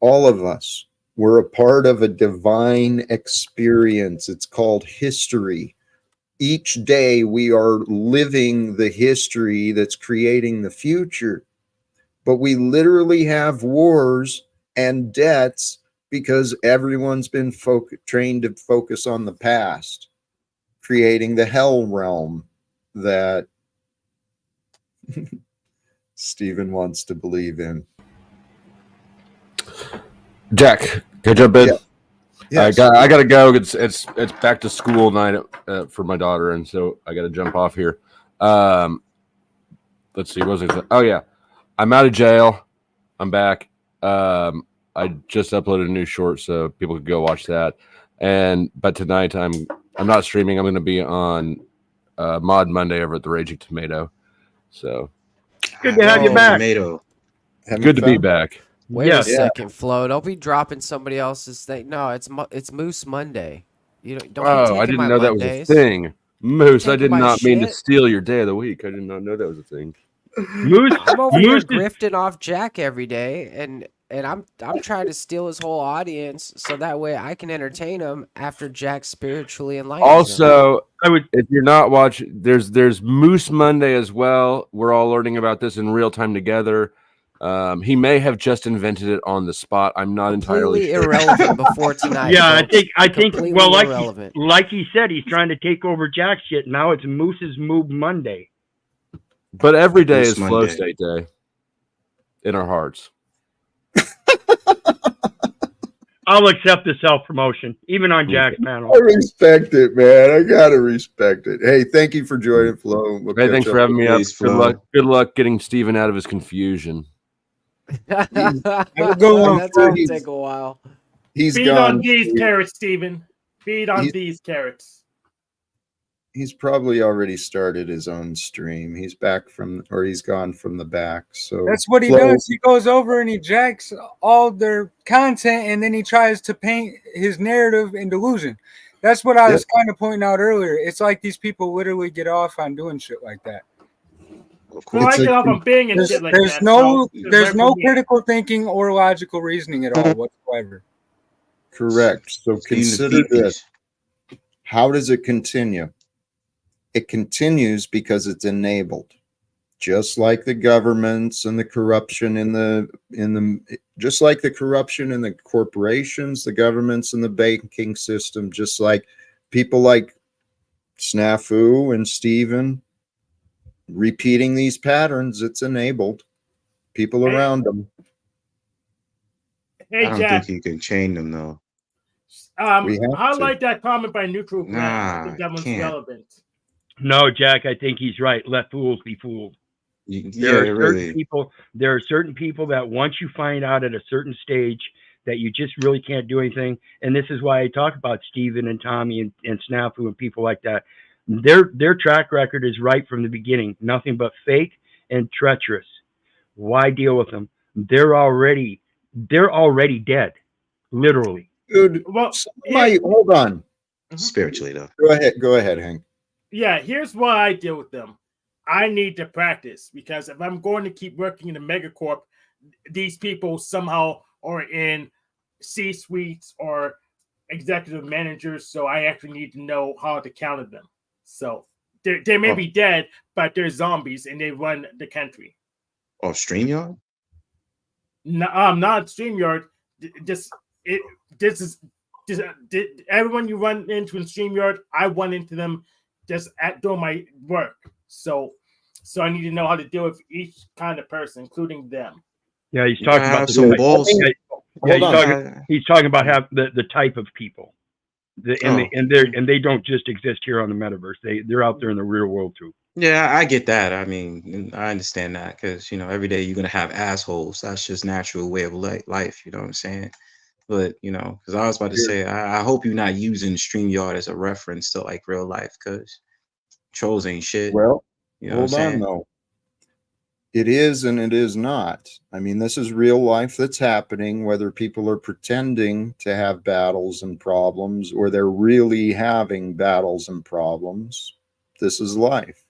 [SPEAKER 1] All of us, we're a part of a divine experience. It's called history. Each day we are living the history that's creating the future. But we literally have wars and debts because everyone's been trained to focus on the past, creating the hell realm that Stephen wants to believe in.
[SPEAKER 4] Jack, can I jump in?
[SPEAKER 1] Yeah. Yes.
[SPEAKER 4] I gotta go. It's back to school night for my daughter, and so I gotta jump off here. Let's see, what was it? Oh yeah, I'm out of jail. I'm back. I just uploaded a new short, so people could go watch that. But tonight I'm not streaming. I'm going to be on Mod Monday over at the Raging Tomato. So
[SPEAKER 5] Good to have you back.
[SPEAKER 8] Tomato.
[SPEAKER 4] Good to be back.
[SPEAKER 2] Wait
[SPEAKER 5] Yeah.
[SPEAKER 2] a second, Flo. Don't be dropping somebody else's thing. No, it's Moose Monday. You don't be
[SPEAKER 4] Oh,
[SPEAKER 2] taking
[SPEAKER 4] I didn't
[SPEAKER 2] my
[SPEAKER 4] know that
[SPEAKER 2] Mondays.
[SPEAKER 4] was a thing. Moose, I
[SPEAKER 2] Taking
[SPEAKER 4] did
[SPEAKER 2] my
[SPEAKER 4] not mean to
[SPEAKER 2] shit?
[SPEAKER 4] steal your day of the week. I did not know that was a thing.
[SPEAKER 5] Moose,
[SPEAKER 2] I'm over here
[SPEAKER 5] Moose is,
[SPEAKER 2] grifting off Jack every day, and I'm trying to steal his whole audience so that way I can entertain him after Jack spiritually enlightens him.
[SPEAKER 4] Also,
[SPEAKER 5] I would
[SPEAKER 4] if you're not watching, there's Moose Monday as well. We're all learning about this in real time together. He may have just invented it on the spot. I'm not entirely
[SPEAKER 2] Completely
[SPEAKER 4] sure.
[SPEAKER 2] irrelevant before tonight.
[SPEAKER 5] Yeah,
[SPEAKER 2] folks.
[SPEAKER 5] I think.
[SPEAKER 2] Completely
[SPEAKER 5] Well,
[SPEAKER 2] irrelevant.
[SPEAKER 5] like he said, he's trying to take over Jack's shit. Now it's Moose's Move Monday.
[SPEAKER 4] But every day
[SPEAKER 8] Moose
[SPEAKER 4] is Flow
[SPEAKER 8] Monday.
[SPEAKER 4] State Day in our hearts.
[SPEAKER 5] I'll accept the self promotion, even on Jack's panel.
[SPEAKER 1] I respect it, man. I gotta respect it. Hey, thank you for joining, Flo. We'll
[SPEAKER 4] Hey,
[SPEAKER 1] catch
[SPEAKER 4] thanks
[SPEAKER 1] up
[SPEAKER 4] for having me up.
[SPEAKER 8] Please,
[SPEAKER 4] Good
[SPEAKER 8] Flo.
[SPEAKER 4] luck. Good luck getting Steven out of his confusion.
[SPEAKER 6] Have a good one,
[SPEAKER 2] That's
[SPEAKER 6] Flo.
[SPEAKER 2] gonna take a while.
[SPEAKER 1] He's
[SPEAKER 3] Feed
[SPEAKER 1] gone.
[SPEAKER 3] on these carrots, Steven. Feed on
[SPEAKER 1] He's-
[SPEAKER 3] these carrots.
[SPEAKER 1] He's probably already started his own stream. He's back from, or he's gone from the back. So
[SPEAKER 6] That's what he
[SPEAKER 1] Flo,
[SPEAKER 6] does. He goes over and he jacks all their content, and then he tries to paint his narrative in delusion. That's what I was kind of pointing out earlier. It's like these people literally get off on doing shit like that.
[SPEAKER 8] Of
[SPEAKER 3] Well, I
[SPEAKER 8] course.
[SPEAKER 3] get off on being and shit like
[SPEAKER 6] There's
[SPEAKER 3] that.
[SPEAKER 6] no
[SPEAKER 3] so
[SPEAKER 6] there's
[SPEAKER 3] right
[SPEAKER 6] no
[SPEAKER 3] for me.
[SPEAKER 6] critical thinking or logical reasoning at all whatsoever.
[SPEAKER 1] correct. So
[SPEAKER 8] Steven the
[SPEAKER 1] consider
[SPEAKER 8] Beat
[SPEAKER 1] this.
[SPEAKER 8] Piece.
[SPEAKER 1] How does it continue? It continues because it's enabled. Just like the governments and the corruption in the just like the corruption in the corporations, the governments and the banking system, just like people like Snafu and Steven repeating these patterns, it's enabled people
[SPEAKER 3] Hey.
[SPEAKER 1] around them.
[SPEAKER 3] Hey,
[SPEAKER 8] I don't
[SPEAKER 3] Jack.
[SPEAKER 8] think you can chain them though.
[SPEAKER 1] We have to.
[SPEAKER 3] Highlight that comment by Neutral Ground. I
[SPEAKER 8] Nah,
[SPEAKER 3] think that one's
[SPEAKER 8] can't.
[SPEAKER 3] relevant.
[SPEAKER 5] No, Jack, I think he's right. Let fools be fooled.
[SPEAKER 8] Yeah,
[SPEAKER 5] There are certain
[SPEAKER 8] really.
[SPEAKER 5] people. There are certain people that once you find out at a certain stage that you just really can't do anything, and this is why I talk about Steven and Tommy and Snafu and people like that. Their track record is right from the beginning. Nothing but fake and treacherous. Why deal with them? They're already dead, literally.
[SPEAKER 1] Dude,
[SPEAKER 3] Well,
[SPEAKER 1] hold on.
[SPEAKER 8] Spiritually though.
[SPEAKER 1] Go ahead, Hank.
[SPEAKER 3] yeah, here's why I deal with them. I need to practice because if I'm going to keep working in a megacorp, these people somehow are in C-suites or executive managers, so I actually need to know how to counter them. So they may be dead, but they're zombies and they run the country.
[SPEAKER 8] Oh, StreamYard?
[SPEAKER 3] No, not StreamYard. Everyone you run into in StreamYard, I run into them just doing my work. So I need to know how to deal with each kind of person, including them.
[SPEAKER 5] Yeah, he's
[SPEAKER 8] You
[SPEAKER 5] talking
[SPEAKER 8] gotta
[SPEAKER 5] about
[SPEAKER 8] have
[SPEAKER 5] the
[SPEAKER 8] some
[SPEAKER 5] type.
[SPEAKER 8] balls.
[SPEAKER 5] He's talking about the type of people. And they don't just exist here on the metaverse. They're out there in the real world too.
[SPEAKER 8] Yeah, I get that. I mean, I understand that because every day you're gonna have assholes. That's just natural way of life. You know what I'm saying? But because I was about to say, I hope you're not using StreamYard as a reference to like real life, because trolls ain't shit.
[SPEAKER 1] Well,
[SPEAKER 8] you know
[SPEAKER 1] hold
[SPEAKER 8] what I'm
[SPEAKER 1] on
[SPEAKER 8] saying?
[SPEAKER 1] though. It is and it is not. I mean, this is real life that's happening, whether people are pretending to have battles and problems or they're really having battles and problems. This is life.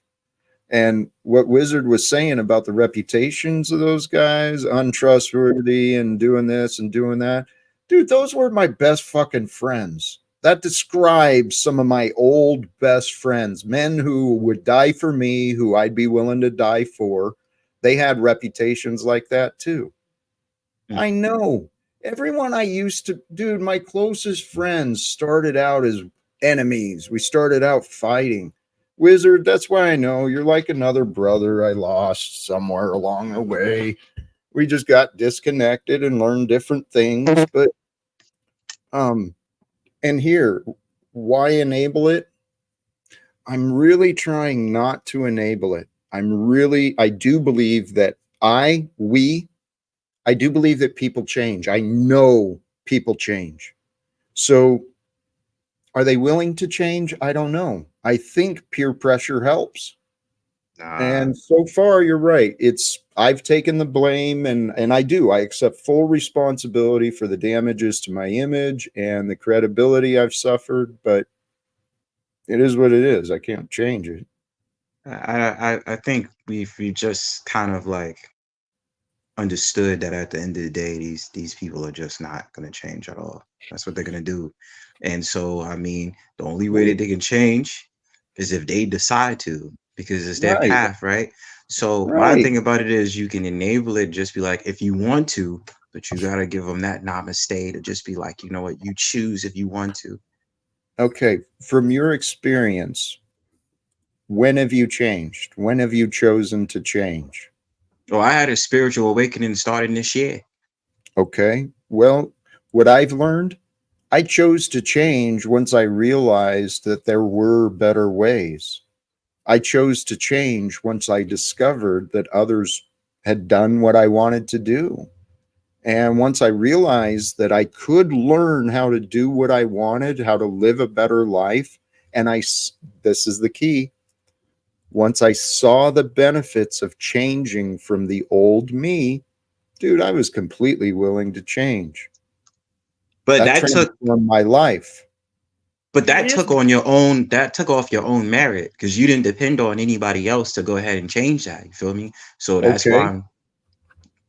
[SPEAKER 1] And what Wizard was saying about the reputations of those guys, untrustworthy and doing this and doing that, dude, those were my best fucking friends. That describes some of my old best friends, men who would die for me, who I'd be willing to die for. They had reputations like that too. I know. Everyone I used to, dude, my closest friends started out as enemies. We started out fighting. Wizard, that's why I know you're like another brother I lost somewhere along the way. We just got disconnected and learned different things. But and here, why enable it? I'm really trying not to enable it. I do believe that I do believe that people change. I know people change. So are they willing to change? I don't know. I think peer pressure helps. And so far, you're right. I've taken the blame and I accept full responsibility for the damages to my image and the credibility I've suffered, but it is what it is. I can't change it.
[SPEAKER 8] I think we've just kind of like understood that at the end of the day, these people are just not going to change at all. That's what they're going to do. And so, I mean, the only way that they can change is if they decide to, because it's their
[SPEAKER 1] Right.
[SPEAKER 8] path, right? So my
[SPEAKER 1] Right.
[SPEAKER 8] thing about it is you can enable it, just be like, if you want to, but you gotta give them that namaste to just be like, you know what, you choose if you want to.
[SPEAKER 1] Okay. From your experience, when have you changed? When have you chosen to change?
[SPEAKER 8] Or I had a spiritual awakening starting this year.
[SPEAKER 1] Okay. Well, what I've learned, I chose to change once I realized that there were better ways. I chose to change once I discovered that others had done what I wanted to do. And once I realized that I could learn how to do what I wanted, how to live a better life, and this is the key. Once I saw the benefits of changing from the old me, dude, I was completely willing to change.
[SPEAKER 8] But
[SPEAKER 1] That
[SPEAKER 8] that took
[SPEAKER 1] transformed my life.
[SPEAKER 8] but
[SPEAKER 3] Well,
[SPEAKER 8] that
[SPEAKER 3] here's
[SPEAKER 8] took on your own, that took off your own merit because you didn't depend on anybody else to go ahead and change that. You feel me? So that's why
[SPEAKER 1] Okay.
[SPEAKER 8] I'm,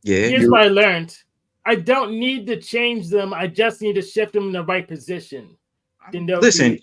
[SPEAKER 8] yeah.
[SPEAKER 3] here's
[SPEAKER 1] You're
[SPEAKER 3] what I learned. I don't need to change them. I just need to shift them in the right position. Then they'll
[SPEAKER 8] Listen,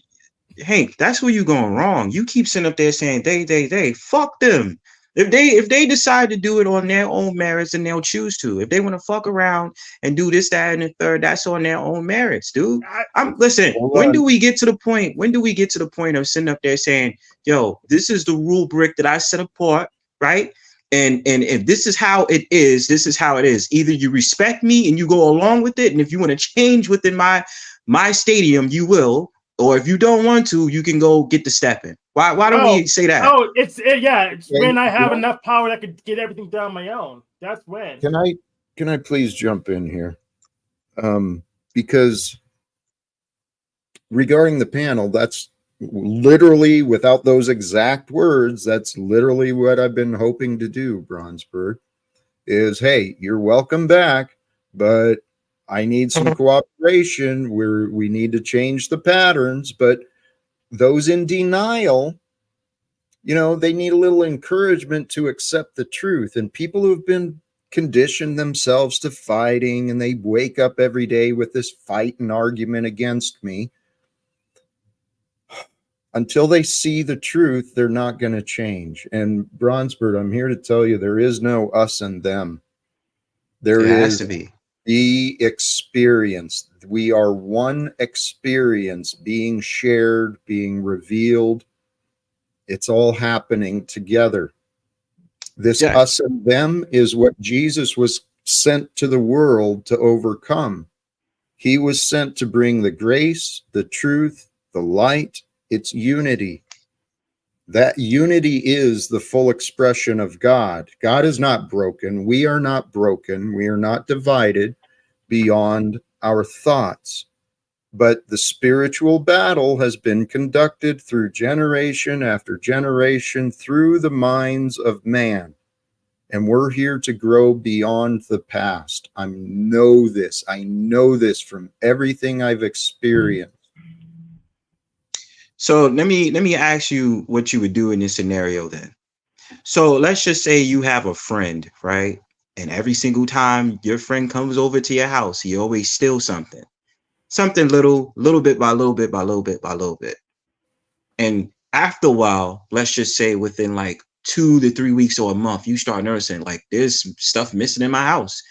[SPEAKER 3] be.
[SPEAKER 8] Hank, that's where you going wrong. You keep sitting up there saying they. Fuck them. If they decide to do it on their own merits, then they'll choose to. If they want to fuck around and do this, that, and the third, that's on their own merits, dude. I'm listen.
[SPEAKER 1] hold
[SPEAKER 8] When
[SPEAKER 1] on.
[SPEAKER 8] do we get to the point? When do we get to the point of sitting up there saying, "Yo, this is the rule brick that I set apart, right?" And if this is how it is, this is how it is. Either you respect me and you go along with it, and if you want to change within my stadium, you will, or if you don't want to, you can go get the step in. Why don't
[SPEAKER 3] Oh,
[SPEAKER 8] we say that?
[SPEAKER 3] oh, it's
[SPEAKER 1] Okay,
[SPEAKER 3] when I have enough power that I could get everything done on my own. That's when.
[SPEAKER 1] can I please jump in here? Because regarding the panel, that's literally, without those exact words, that's literally what I've been hoping to do, Bronzeberg, is, hey, you're welcome back, but I need some cooperation. We need to change the patterns. But those in denial, they need a little encouragement to accept the truth. And people who've been conditioned themselves to fighting, and they wake up every day with this fight and argument against me, until they see the truth, they're not going to change. And Bronzebird, I'm here to tell you, there is no us and them. There
[SPEAKER 8] It has to
[SPEAKER 1] is
[SPEAKER 8] be.
[SPEAKER 1] the experience. We are one experience being shared, being revealed. It's all happening together. This
[SPEAKER 8] Yeah.
[SPEAKER 1] us and them is what Jesus was sent to the world to overcome. He was sent to bring the grace, the truth, the light. It's unity. That unity is the full expression of God. God is not broken. We are not broken. We are not divided beyond our thoughts. But the spiritual battle has been conducted through generation after generation through the minds of man. And we're here to grow beyond the past. I know this. I know this from everything I've experienced.
[SPEAKER 8] So let me ask you what you would do in this scenario then. So let's just say you have a friend, right? And every single time your friend comes over to your house, he always steals something. Something little bit by little bit by little bit by little bit. And after a while, let's just say within like 2 to 3 weeks or a month, you start noticing like there's stuff missing in my house.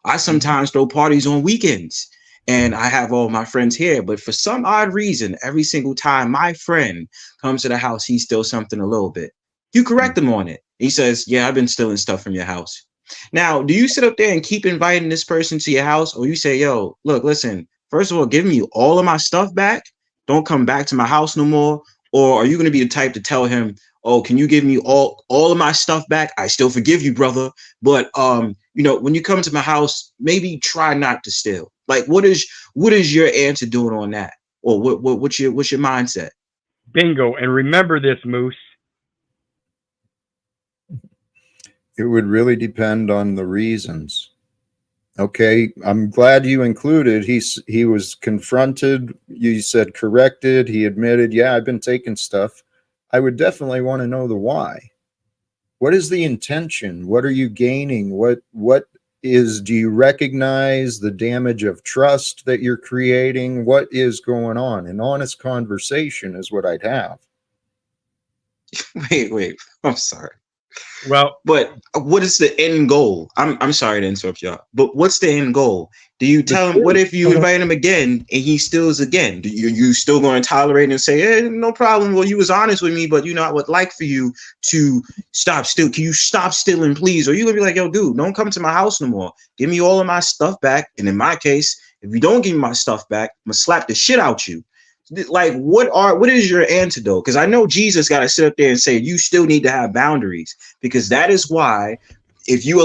[SPEAKER 8] I sometimes throw parties on weekends and I have all my friends here, but for some odd reason, every single time my friend comes to the house, he steals something a little bit. You correct him on it. He says, "Yeah, I've been stealing stuff from your house." Now, do you sit up there and keep inviting this person to your house, or you say, "Yo, look, listen, first of all, give me all of my stuff back. Don't come back to my house no more." Or are you going to be the type to tell him, "Oh, can you give me all of my stuff back? I still forgive you, brother, but when you come to my house, maybe try not to steal." Like, what is your answer doing on that? Or what's your mindset?
[SPEAKER 5] Bingo. And remember this, Moose.
[SPEAKER 1] It would really depend on the reasons. Okay, I'm glad you included. He was confronted. You said corrected. He admitted, "Yeah, I've been taking stuff." I would definitely want to know the why. What is the intention? What are you gaining? Do you recognize the damage of trust that you're creating? What is going on? An honest conversation is what I'd have.
[SPEAKER 8] Wait, I'm sorry.
[SPEAKER 5] Well,
[SPEAKER 8] But what is the end goal? I'm sorry to interrupt y'all, but what's the end goal? Do you tell him? What if you invite him again and he steals again? Do you still going to tolerate and say, "Hey, no problem"? Well, you was honest with me, but I would like for you to stop stealing. Can you stop stealing, please? Or you gonna be like, "Yo, dude, don't come to my house no more. Give me all of my stuff back." And in my case, if you don't give me my stuff back, I'm gonna slap the shit out you. Like, what is your antidote? Because I know Jesus got to sit up there and say you still need to have boundaries, because that is why, if you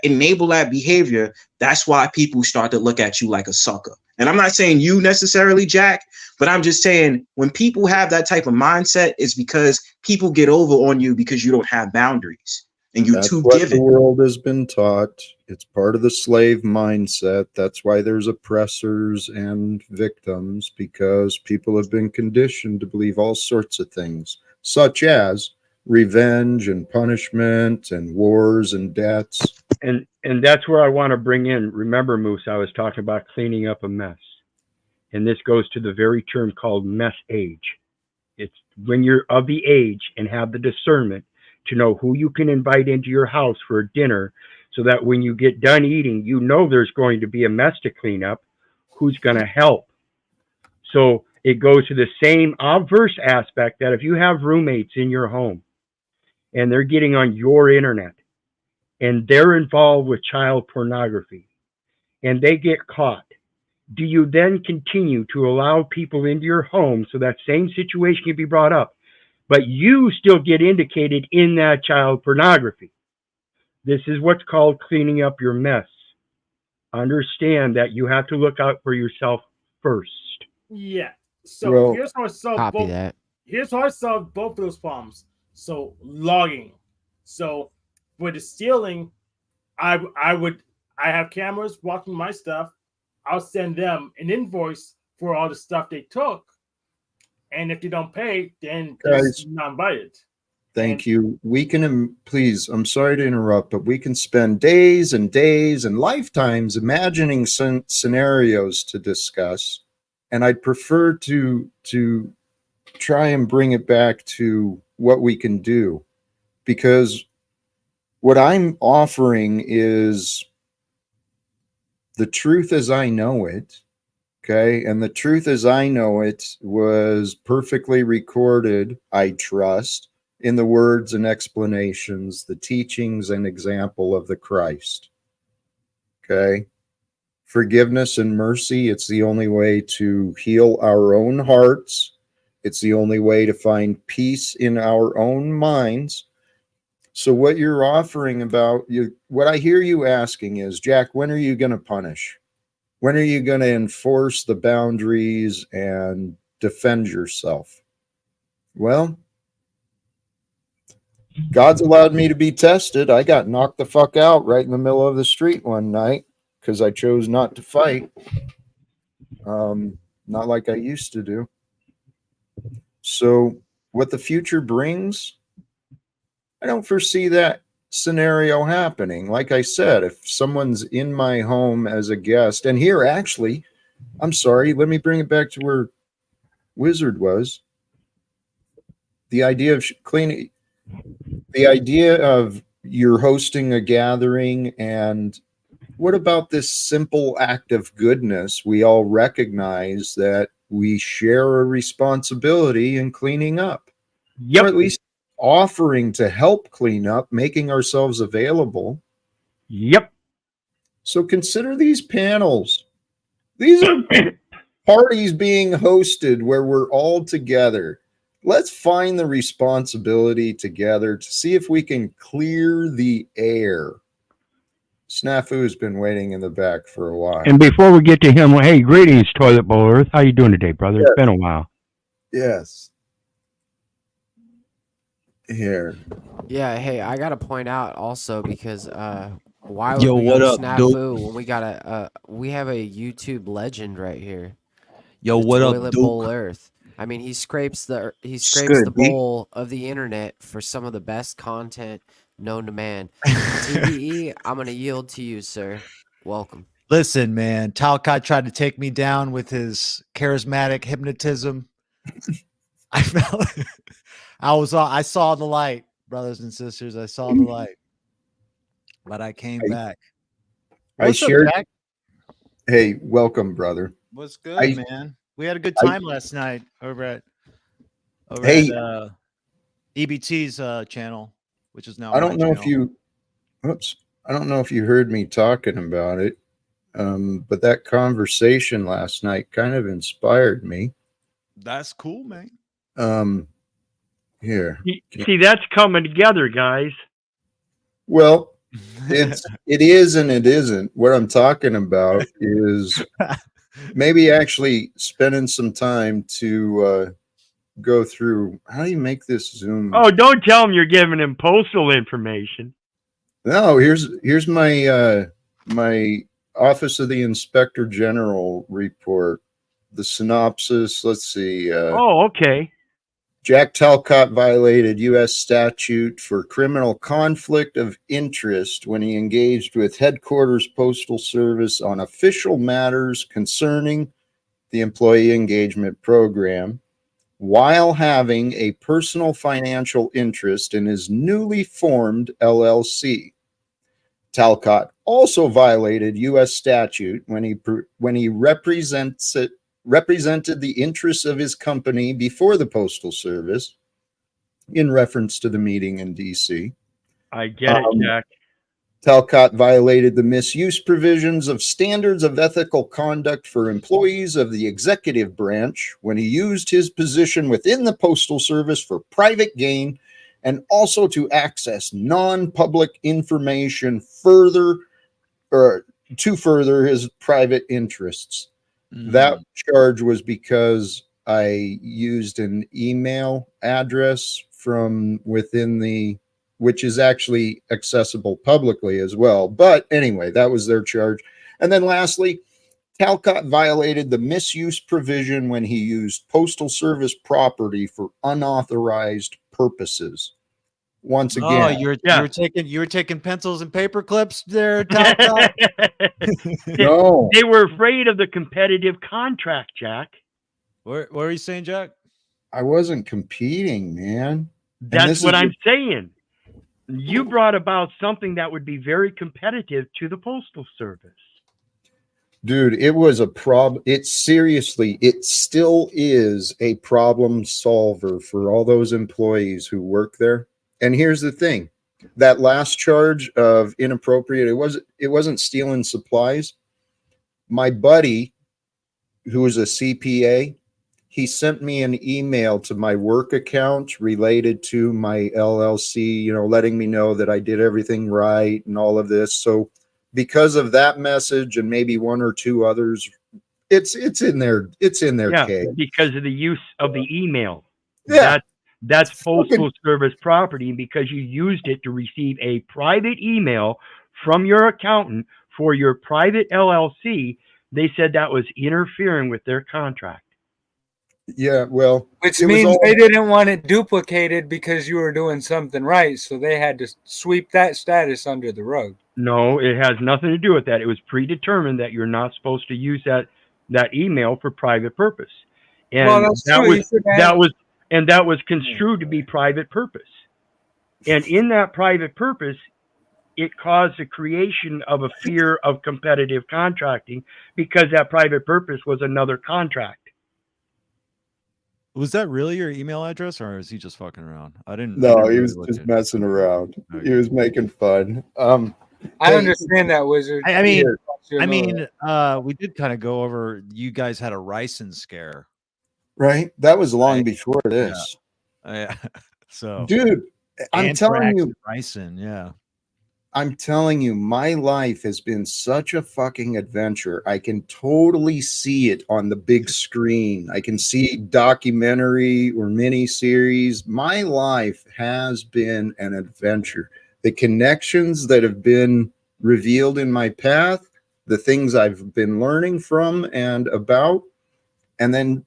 [SPEAKER 8] enable that behavior, that's why people start to look at you like a sucker. And I'm not saying you necessarily, Jack, but I'm just saying when people have that type of mindset, it's because people get over on you because you don't have boundaries and you're
[SPEAKER 1] That's
[SPEAKER 8] too
[SPEAKER 1] what the
[SPEAKER 8] giving.
[SPEAKER 1] world has been taught. It's part of the slave mindset. That's why there's oppressors and victims, because people have been conditioned to believe all sorts of things, such as revenge and punishment and wars and debts.
[SPEAKER 5] and that's where I want to bring in. Remember, Moose, I was talking about cleaning up a mess, and this goes to the very term called mess age. It's when you're of the age and have the discernment to know who you can invite into your house for a dinner, so that when you get done eating, there's going to be a mess to clean up. Who's going to help? So it goes to the same obverse aspect that if you have roommates in your home and they're getting on your internet and they're involved with child pornography and they get caught, do you then continue to allow people into your home so that same situation can be brought up, but you still get indicated in that child pornography? This is what's called cleaning up your mess. Understand that you have to look out for yourself first.
[SPEAKER 3] Yeah. So
[SPEAKER 1] Well,
[SPEAKER 3] here's how I solve
[SPEAKER 2] Copy
[SPEAKER 3] both.
[SPEAKER 2] that.
[SPEAKER 3] Here's how I solve both of those problems. So logging. So for the stealing, I have cameras watching my stuff. I'll send them an invoice for all the stuff they took, and if they don't pay, then
[SPEAKER 1] Guys,
[SPEAKER 3] not invited.
[SPEAKER 1] thank you. We can, please, I'm sorry to interrupt, but we can spend days and days and lifetimes imagining scenarios to discuss. And I'd prefer to try and bring it back to what we can do, because what I'm offering is the truth as I know it. Okay. And the truth as I know it was perfectly recorded, I trust, in the words and explanations, the teachings and example of the Christ. Okay. Forgiveness and mercy, it's the only way to heal our own hearts. It's the only way to find peace in our own minds. So what you're offering what I hear you asking is, Jack, when are you going to punish? When are you going to enforce the boundaries and defend yourself? Well, God's allowed me to be tested. I got knocked the fuck out right in the middle of the street one night because I chose not to fight. Not like I used to do. So what the future brings, I don't foresee that scenario happening. Like I said, if someone's in my home as a guest, and here actually, I'm sorry, let me bring it back to where Wizard was. The idea of cleaning, the idea of you're hosting a gathering, and what about this simple act of goodness? We all recognize that we share a responsibility in cleaning up.
[SPEAKER 5] Yep.
[SPEAKER 1] Or at least offering to help clean up, making ourselves available.
[SPEAKER 5] Yep.
[SPEAKER 1] So consider these panels. These are parties being hosted where we're all together. Let's find the responsibility together to see if we can clear the air. Snafu has been waiting in the back for a while.
[SPEAKER 5] And before we get to him, hey, greetings, Toilet Bowl Earth. How you doing today, brother?
[SPEAKER 1] Yes.
[SPEAKER 5] It's been a while.
[SPEAKER 1] Yes. Here.
[SPEAKER 2] Yeah, hey, I gotta point out also because why would
[SPEAKER 9] Yo,
[SPEAKER 2] we
[SPEAKER 9] what
[SPEAKER 2] go
[SPEAKER 9] up,
[SPEAKER 2] snafu when we have a YouTube legend right here?
[SPEAKER 9] Yo,
[SPEAKER 2] The
[SPEAKER 9] what
[SPEAKER 2] Toilet
[SPEAKER 9] up,
[SPEAKER 2] Bowl
[SPEAKER 9] Duke?
[SPEAKER 2] Earth. I mean, he scrapes
[SPEAKER 8] good,
[SPEAKER 2] the
[SPEAKER 8] B.
[SPEAKER 2] bowl of the internet for some of the best content known to man. TDE, I'm gonna yield to you, sir. Welcome.
[SPEAKER 9] Listen, man, Talcott tried to take me down with his charismatic hypnotism. I felt I saw the light, brothers and sisters. I saw the light, but I came back.
[SPEAKER 1] I
[SPEAKER 9] What's up,
[SPEAKER 1] shared.
[SPEAKER 9] Jack?
[SPEAKER 1] Hey, welcome, brother.
[SPEAKER 9] What's good,
[SPEAKER 1] I
[SPEAKER 9] man? We had a good
[SPEAKER 1] I
[SPEAKER 9] time last night over at
[SPEAKER 1] hey,
[SPEAKER 9] EBT's channel, which is now
[SPEAKER 1] I
[SPEAKER 9] my
[SPEAKER 1] don't know if
[SPEAKER 9] channel.
[SPEAKER 1] you. Oops, I don't know if you heard me talking about it, but that conversation last night kind of inspired me.
[SPEAKER 9] That's cool, man.
[SPEAKER 1] Here.
[SPEAKER 5] See, that's coming together, guys.
[SPEAKER 1] Well, it is and it isn't. What I'm talking about is maybe actually spending some time to go through. How do you make this Zoom?
[SPEAKER 5] Oh, don't tell them you're giving him postal information.
[SPEAKER 1] No, here's my my Office of the Inspector General report. The synopsis. Let's see.
[SPEAKER 5] Oh, okay.
[SPEAKER 1] Jack Talcott violated U.S. statute for criminal conflict of interest when he engaged with Headquarters Postal Service on official matters concerning the Employee Engagement Program, while having a personal financial interest in his newly formed LLC. Talcott also violated U.S. statute when he represented the interests of his company before the Postal Service in reference to the meeting in D.C.
[SPEAKER 5] I get it, Jack.
[SPEAKER 1] Talcott violated the misuse provisions of standards of ethical conduct for employees of the executive branch when he used his position within the Postal Service for private gain and also to access non-public information to further his private interests. That charge was because I used an email address from within which is actually accessible publicly as well. But anyway, that was their charge. And then lastly, Talcott violated the misuse provision when he used Postal Service property for unauthorized purposes. Once again,
[SPEAKER 9] you were taking pencils and paper clips there, Talcott.
[SPEAKER 1] No,
[SPEAKER 5] They were afraid of the competitive contract, Jack.
[SPEAKER 9] What are you saying, Jack?
[SPEAKER 1] I wasn't competing, man.
[SPEAKER 5] That's what I'm saying. You brought about something that would be very competitive to the Postal Service.
[SPEAKER 1] Dude, it was a problem. It still is a problem solver for all those employees who work there. And here's the thing. That last charge of inappropriate, it wasn't stealing supplies. My buddy, who is a CPA, he sent me an email to my work account related to my LLC, letting me know that I did everything right and all of this. So because of that message and maybe one or two others, it's in their case.
[SPEAKER 5] Because of the use of the email.
[SPEAKER 1] Yeah.
[SPEAKER 5] That's Postal Service property, because you used it to receive a private email from your accountant for your private LLC. They said that was interfering with their contract.
[SPEAKER 1] Yeah, well,
[SPEAKER 6] which means they didn't want it duplicated because you were doing something right, so they had to sweep that status under the rug.
[SPEAKER 5] No, it has nothing to do with that. It was predetermined that you're not supposed to use that email for private purpose, and that was construed to be private purpose. And in that private purpose, it caused the creation of a fear of competitive contracting, because that private purpose was another contract.
[SPEAKER 9] Was that really your email address, or is he just fucking around?
[SPEAKER 1] No, he was just messing around. Okay. He was making fun.
[SPEAKER 6] I understand that, Wizard.
[SPEAKER 9] I mean, we did kind of go over. You guys had a ricin scare,
[SPEAKER 1] right? That was long before this.
[SPEAKER 9] Yeah. So,
[SPEAKER 1] dude, I'm telling you,
[SPEAKER 9] ricin. Yeah.
[SPEAKER 1] I'm telling you, my life has been such a fucking adventure. I can totally see it on the big screen. I can see documentary or mini series. My life has been an adventure. The connections that have been revealed in my path, the things I've been learning from and about, and then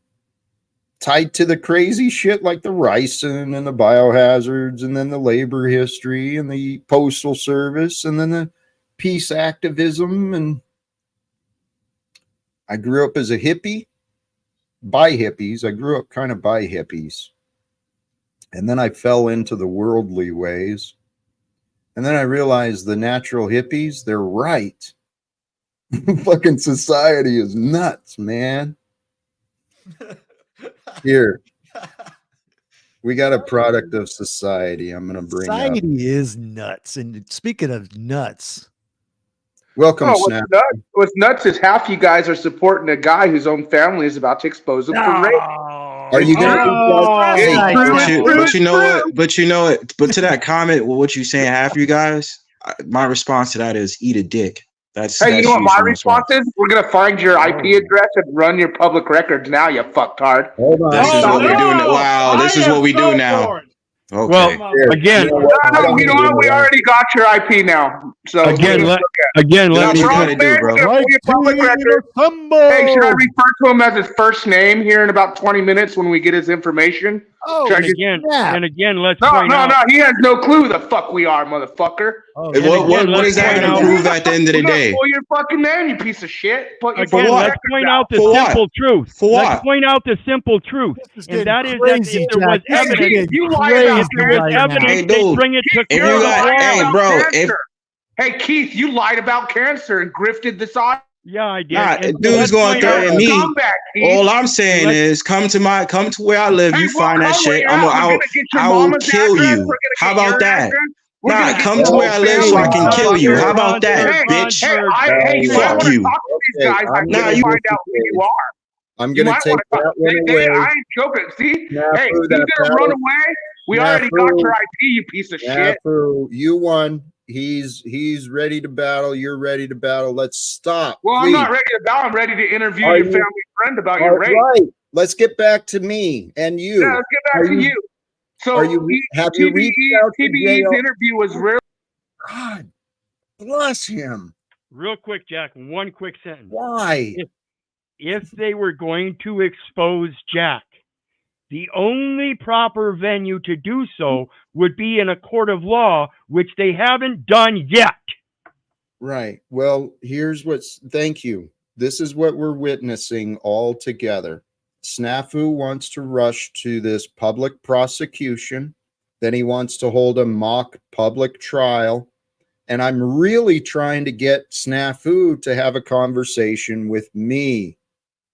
[SPEAKER 1] tied to the crazy shit like the ricin and the biohazards, and then the labor history and the Postal Service, and then the peace activism. And I grew up as a hippie, by hippies. I grew up kind of by hippies. And then I fell into the worldly ways. And then I realized the natural hippies, they're right. Fucking society is nuts, man. Here, we got a product of society I'm going to bring up.
[SPEAKER 9] Society is nuts. And speaking of nuts,
[SPEAKER 1] Welcome,
[SPEAKER 10] Oh,
[SPEAKER 1] Snap.
[SPEAKER 10] what's nuts is half you guys are supporting a guy whose own family is about to expose him for rape.
[SPEAKER 1] Are you going to
[SPEAKER 8] Hey,
[SPEAKER 1] Hey,
[SPEAKER 8] but you know what? But you know what? But to that comment, what you saying, half you guys, my response to that is eat a dick. That's
[SPEAKER 10] Hey, you know what my
[SPEAKER 8] usually
[SPEAKER 10] response is? We're gonna find your IP address and run your public records now, you fucktard.
[SPEAKER 1] Hold on.
[SPEAKER 8] This is what we do now.
[SPEAKER 3] no!
[SPEAKER 8] Wow, this
[SPEAKER 3] I
[SPEAKER 8] is what
[SPEAKER 3] am
[SPEAKER 8] we
[SPEAKER 3] so
[SPEAKER 8] do now.
[SPEAKER 3] for it.
[SPEAKER 8] Okay.
[SPEAKER 5] Well,
[SPEAKER 1] Here,
[SPEAKER 5] again,
[SPEAKER 1] you know what? I
[SPEAKER 10] No,
[SPEAKER 1] don't
[SPEAKER 10] you know
[SPEAKER 1] even
[SPEAKER 10] what? We
[SPEAKER 1] know.
[SPEAKER 10] already got your IP now. So
[SPEAKER 5] again, let
[SPEAKER 8] Then
[SPEAKER 5] me
[SPEAKER 8] what you
[SPEAKER 10] Bro,
[SPEAKER 8] gonna do,
[SPEAKER 10] man,
[SPEAKER 8] bro?
[SPEAKER 10] you're gonna pull your public record. Hey, should I refer to him as his first name here in about 20 minutes when we get his information?
[SPEAKER 9] oh,
[SPEAKER 10] Should I
[SPEAKER 5] and
[SPEAKER 10] just-
[SPEAKER 5] again, let's
[SPEAKER 10] No,
[SPEAKER 5] point out.
[SPEAKER 10] no, he has no clue who the fuck we are, motherfucker.
[SPEAKER 9] oh,
[SPEAKER 8] And
[SPEAKER 5] And
[SPEAKER 8] what
[SPEAKER 5] again,
[SPEAKER 8] what
[SPEAKER 5] let's
[SPEAKER 8] is that
[SPEAKER 5] point
[SPEAKER 8] gonna
[SPEAKER 5] out-
[SPEAKER 8] prove at the end of the
[SPEAKER 10] We're gonna
[SPEAKER 8] day?
[SPEAKER 10] pull your fucking name, you piece of shit. Put your
[SPEAKER 5] Again,
[SPEAKER 10] fucking
[SPEAKER 8] what?
[SPEAKER 5] let's
[SPEAKER 10] records
[SPEAKER 5] point
[SPEAKER 10] out.
[SPEAKER 5] out the
[SPEAKER 8] For what?
[SPEAKER 5] simple truth.
[SPEAKER 8] For
[SPEAKER 5] Let's
[SPEAKER 8] what?
[SPEAKER 5] point out the simple truth,
[SPEAKER 9] this is
[SPEAKER 5] and
[SPEAKER 9] getting
[SPEAKER 5] that is that
[SPEAKER 9] crazy,
[SPEAKER 5] if there was
[SPEAKER 9] Jack. This is
[SPEAKER 5] evidence,
[SPEAKER 9] getting
[SPEAKER 10] You lie about
[SPEAKER 9] crazy
[SPEAKER 5] there was
[SPEAKER 9] right
[SPEAKER 5] evidence,
[SPEAKER 8] Hey,
[SPEAKER 5] they
[SPEAKER 8] dude,
[SPEAKER 5] bring it to
[SPEAKER 8] if
[SPEAKER 5] court
[SPEAKER 8] you
[SPEAKER 5] of
[SPEAKER 8] got,
[SPEAKER 5] law.
[SPEAKER 8] hey, bro, if
[SPEAKER 10] Hey, Keith, you lied about cancer and grifted this on.
[SPEAKER 5] Yeah, I did.
[SPEAKER 8] nah,
[SPEAKER 5] And so
[SPEAKER 8] dude's
[SPEAKER 5] let's
[SPEAKER 8] gonna
[SPEAKER 5] point out-
[SPEAKER 8] threaten me.
[SPEAKER 10] Scumbag, Keith.
[SPEAKER 8] All I'm saying
[SPEAKER 5] Let's-
[SPEAKER 8] is come to where I live.
[SPEAKER 10] Hey,
[SPEAKER 8] You
[SPEAKER 10] we'll
[SPEAKER 8] find that
[SPEAKER 10] come
[SPEAKER 8] shit.
[SPEAKER 10] where you're at. We're gonna get your
[SPEAKER 8] I will
[SPEAKER 10] mama's
[SPEAKER 8] kill
[SPEAKER 10] address.
[SPEAKER 8] you.
[SPEAKER 10] We're gonna
[SPEAKER 8] How
[SPEAKER 10] get your
[SPEAKER 8] about that?
[SPEAKER 10] address. We're
[SPEAKER 8] Nah,
[SPEAKER 10] gonna get
[SPEAKER 8] come
[SPEAKER 10] your
[SPEAKER 8] to
[SPEAKER 10] whole
[SPEAKER 8] where I live so I
[SPEAKER 10] family.
[SPEAKER 8] can kill you. How about
[SPEAKER 5] Ron,
[SPEAKER 8] that,
[SPEAKER 5] Ron,
[SPEAKER 8] bitch?
[SPEAKER 10] Hey, you might
[SPEAKER 8] Fuck
[SPEAKER 10] want to
[SPEAKER 8] you.
[SPEAKER 10] talk to these
[SPEAKER 1] Okay,
[SPEAKER 10] guys. I
[SPEAKER 1] I'm
[SPEAKER 10] need
[SPEAKER 8] Nah,
[SPEAKER 10] to
[SPEAKER 8] you-
[SPEAKER 10] find out who you are.
[SPEAKER 1] I'm
[SPEAKER 10] You
[SPEAKER 1] going
[SPEAKER 10] might
[SPEAKER 1] to take
[SPEAKER 10] want to
[SPEAKER 1] that
[SPEAKER 10] talk.
[SPEAKER 1] one away.
[SPEAKER 10] I ain't joking. See,
[SPEAKER 1] Snafu,
[SPEAKER 10] hey, he's
[SPEAKER 1] that
[SPEAKER 10] gonna run
[SPEAKER 1] battle.
[SPEAKER 10] away. We already got
[SPEAKER 1] Snafu.
[SPEAKER 10] your IP, you piece of shit.
[SPEAKER 1] Snafu, you won. He's ready to battle. You're ready to battle. Let's stop.
[SPEAKER 10] Well, I'm
[SPEAKER 1] please.
[SPEAKER 10] not ready to battle. I'm ready to interview
[SPEAKER 1] Are
[SPEAKER 10] your
[SPEAKER 1] you-
[SPEAKER 10] family friend about
[SPEAKER 1] All
[SPEAKER 10] your rape.
[SPEAKER 1] right. Let's get back to me and you.
[SPEAKER 10] Yeah, let's get back
[SPEAKER 1] Are
[SPEAKER 10] to you. So,
[SPEAKER 1] are you- have you reached out to
[SPEAKER 10] TBE's
[SPEAKER 1] JL?
[SPEAKER 10] interview was real.
[SPEAKER 1] God bless him.
[SPEAKER 5] real quick, Jack, one quick sentence.
[SPEAKER 1] Why?
[SPEAKER 5] If they were going to expose Jack, the only proper venue to do so would be in a court of law, which they haven't done yet.
[SPEAKER 1] Right. Well, thank you. This is what we're witnessing all together. Snafu wants to rush to this public prosecution. Then he wants to hold a mock public trial. And I'm really trying to get Snafu to have a conversation with me.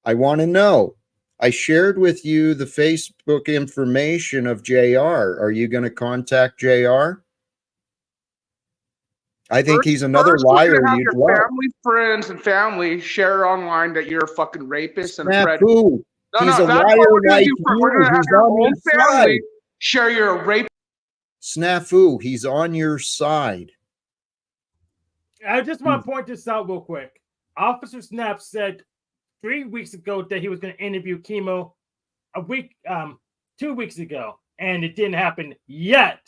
[SPEAKER 1] I want to know. I shared with you the Facebook information of JR. Are you going to contact JR? I think he's another
[SPEAKER 10] First, we're
[SPEAKER 1] liar
[SPEAKER 10] gonna have
[SPEAKER 1] you'd
[SPEAKER 10] your
[SPEAKER 1] love.
[SPEAKER 10] family, friends, and family share online that you're a fucking rapist and a predator.
[SPEAKER 1] Snafu.
[SPEAKER 10] No,
[SPEAKER 1] He's a
[SPEAKER 10] that's
[SPEAKER 1] liar
[SPEAKER 10] what we're gonna
[SPEAKER 1] like
[SPEAKER 10] do first. We're
[SPEAKER 1] you.
[SPEAKER 10] gonna have
[SPEAKER 1] He's
[SPEAKER 10] your
[SPEAKER 1] on
[SPEAKER 10] whole
[SPEAKER 1] your
[SPEAKER 10] family
[SPEAKER 1] side.
[SPEAKER 10] share you're a rapist.
[SPEAKER 1] Snafu, he's on your side.
[SPEAKER 3] I just want to point this out real quick. Officer Snap said 3 weeks ago that he was going to interview Chemo 2 weeks ago, and it didn't happen yet.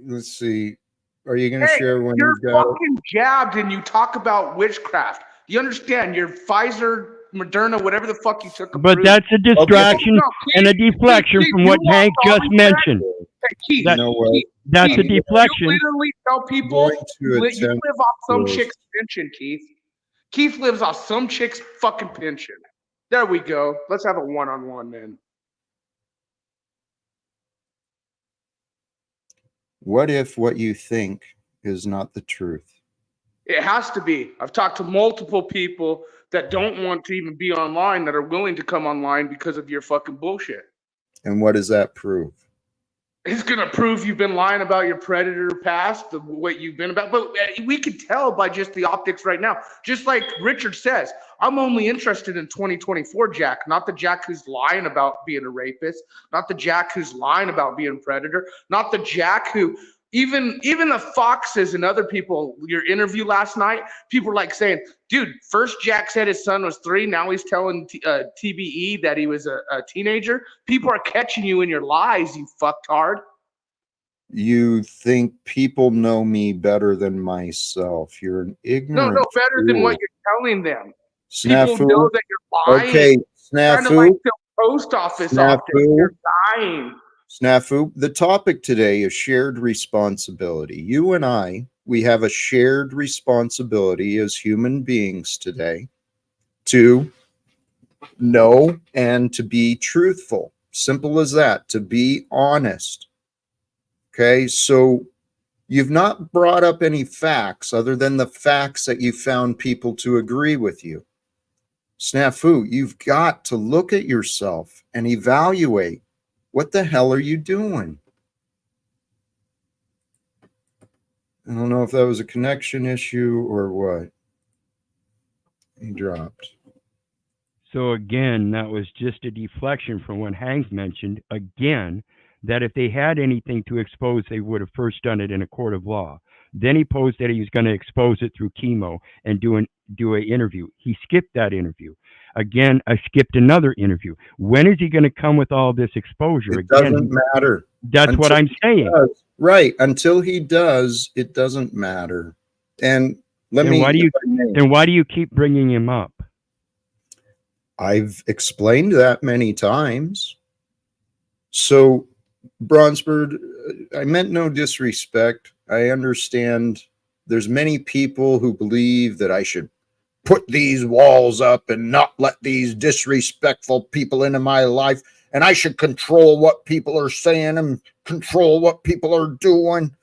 [SPEAKER 1] Let's see. Are you going to
[SPEAKER 10] Hey,
[SPEAKER 1] share when
[SPEAKER 10] you're
[SPEAKER 1] you got it?
[SPEAKER 10] fucking jabbed and you talk about witchcraft. You understand? You're Pfizer, Moderna, whatever the fuck you took.
[SPEAKER 5] But that's a distraction
[SPEAKER 10] No,
[SPEAKER 5] and a
[SPEAKER 10] Keith,
[SPEAKER 5] deflection
[SPEAKER 10] Keith,
[SPEAKER 5] from
[SPEAKER 10] you
[SPEAKER 5] what
[SPEAKER 10] want
[SPEAKER 5] Hank
[SPEAKER 10] all
[SPEAKER 5] just
[SPEAKER 10] these
[SPEAKER 5] mentioned.
[SPEAKER 10] Hey, Keith,
[SPEAKER 5] That-
[SPEAKER 1] You know what?
[SPEAKER 5] That's a
[SPEAKER 10] Keith,
[SPEAKER 5] deflection.
[SPEAKER 10] You literally tell people
[SPEAKER 1] going to
[SPEAKER 10] you
[SPEAKER 1] attempt
[SPEAKER 10] live off some
[SPEAKER 1] to-
[SPEAKER 10] chick's pension, Keith. Keith lives off some chick's fucking pension. There we go. Let's have a one-on-one, man.
[SPEAKER 1] What if what you think is not the truth?
[SPEAKER 10] It has to be. I've talked to multiple people that don't want to even be online that are willing to come online because of your fucking bullshit.
[SPEAKER 1] And what does that prove?
[SPEAKER 10] It's gonna prove you've been lying about your predator past, what you've been about. But we can tell by just the optics right now. Just like Richard says, I'm only interested in 2024 Jack, not the Jack who's lying about being a rapist, not the Jack who's lying about being a predator, not the Jack who even the Foxes and other people. Your interview last night, people were like saying, "Dude, first Jack said his son was 3. Now he's telling TBE that he was a teenager." People are catching you in your lies, you fucktard.
[SPEAKER 1] You think people know me better than myself. You're an ignorant.
[SPEAKER 10] No, better than what
[SPEAKER 1] fool.
[SPEAKER 10] you're telling them. People
[SPEAKER 1] Snafu.
[SPEAKER 10] know that you're lying.
[SPEAKER 1] Okay,
[SPEAKER 10] Kind of
[SPEAKER 1] Snafu.
[SPEAKER 10] like the post office optic.
[SPEAKER 1] Snafu.
[SPEAKER 10] You're lying.
[SPEAKER 1] Snafu. The topic today is shared responsibility. You and I, we have a shared responsibility as human beings today to know and to be truthful. Simple as that, to be honest. Okay, so you've not brought up any facts other than the facts that you found people to agree with you. Snafu, you've got to look at yourself and evaluate. What the hell are you doing? I don't know if that was a connection issue or what. He dropped.
[SPEAKER 5] So again, that was just a deflection from what Hanks mentioned. Again, that if they had anything to expose, they would have first done it in a court of law. Then he posed that he was going to expose it through chemo and do an interview. He skipped that interview. Again, I skipped another interview. When is he going to come with all this exposure?
[SPEAKER 1] It doesn't matter.
[SPEAKER 5] That's what I'm saying.
[SPEAKER 1] Right. Until he does, it doesn't matter. And
[SPEAKER 5] then why do you keep bringing him up?
[SPEAKER 1] I've explained that many times. So, Bronzebird, I meant no disrespect. I understand there's many people who believe that I should put these walls up and not let these disrespectful people into my life, and I should control what people are saying and control what people are doing.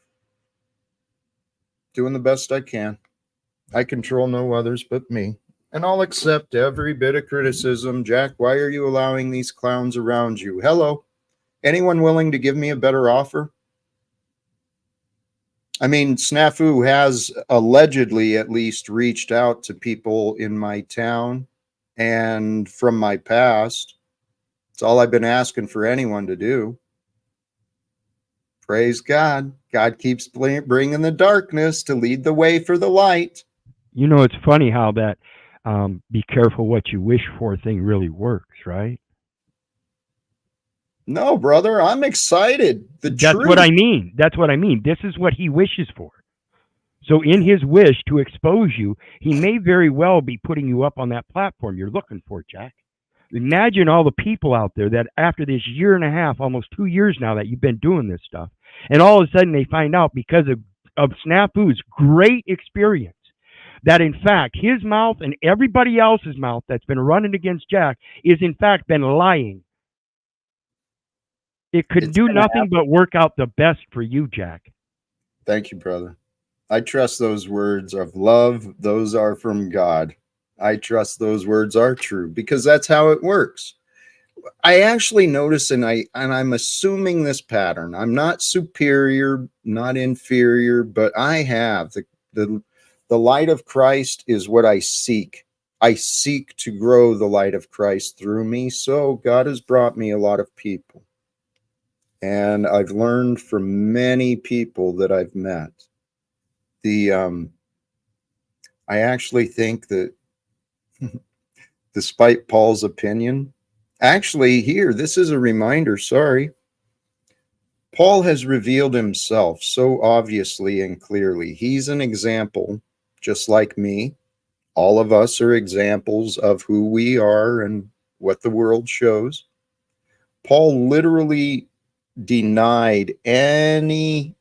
[SPEAKER 1] Doing the best I can. I control no others but me. And I'll accept every bit of criticism. Jack, why are you allowing these clowns around you? Hello. Anyone willing to give me a better offer? I mean, Snafu has allegedly at least reached out to people in my town and from my past. It's all I've been asking for anyone to do. Praise God. God keeps bringing the darkness to lead the way for the light.
[SPEAKER 5] You know, it's funny how that be careful what you wish for thing really works, right?
[SPEAKER 1] No, brother, I'm excited.
[SPEAKER 5] That's what I mean. That's what I mean. This is what he wishes for. So in his wish to expose you, he may very well be putting you up on that platform you're looking for, Jack. Imagine all the people out there that after this year and a half, almost 2 years now that you've been doing this stuff, and all of a sudden they find out because of Snafu's great experience that in fact his mouth and everybody else's mouth that's been running against Jack is in fact been lying. It could do nothing but work out the best for you, Jack.
[SPEAKER 1] Thank you, brother. I trust those words of love. Those are from God. I trust those words are true because that's how it works. I actually notice, and I'm assuming this pattern. I'm not superior, not inferior, but I have the light of Christ is what I seek. I seek to grow the light of Christ through me. So God has brought me a lot of people. And I've learned from many people that I've met. I actually think that despite Paul's opinion, actually here, this is a reminder, sorry. Paul has revealed himself so obviously and clearly. He's an example, just like me. All of us are examples of who we are and what the world shows. Paul literally denied any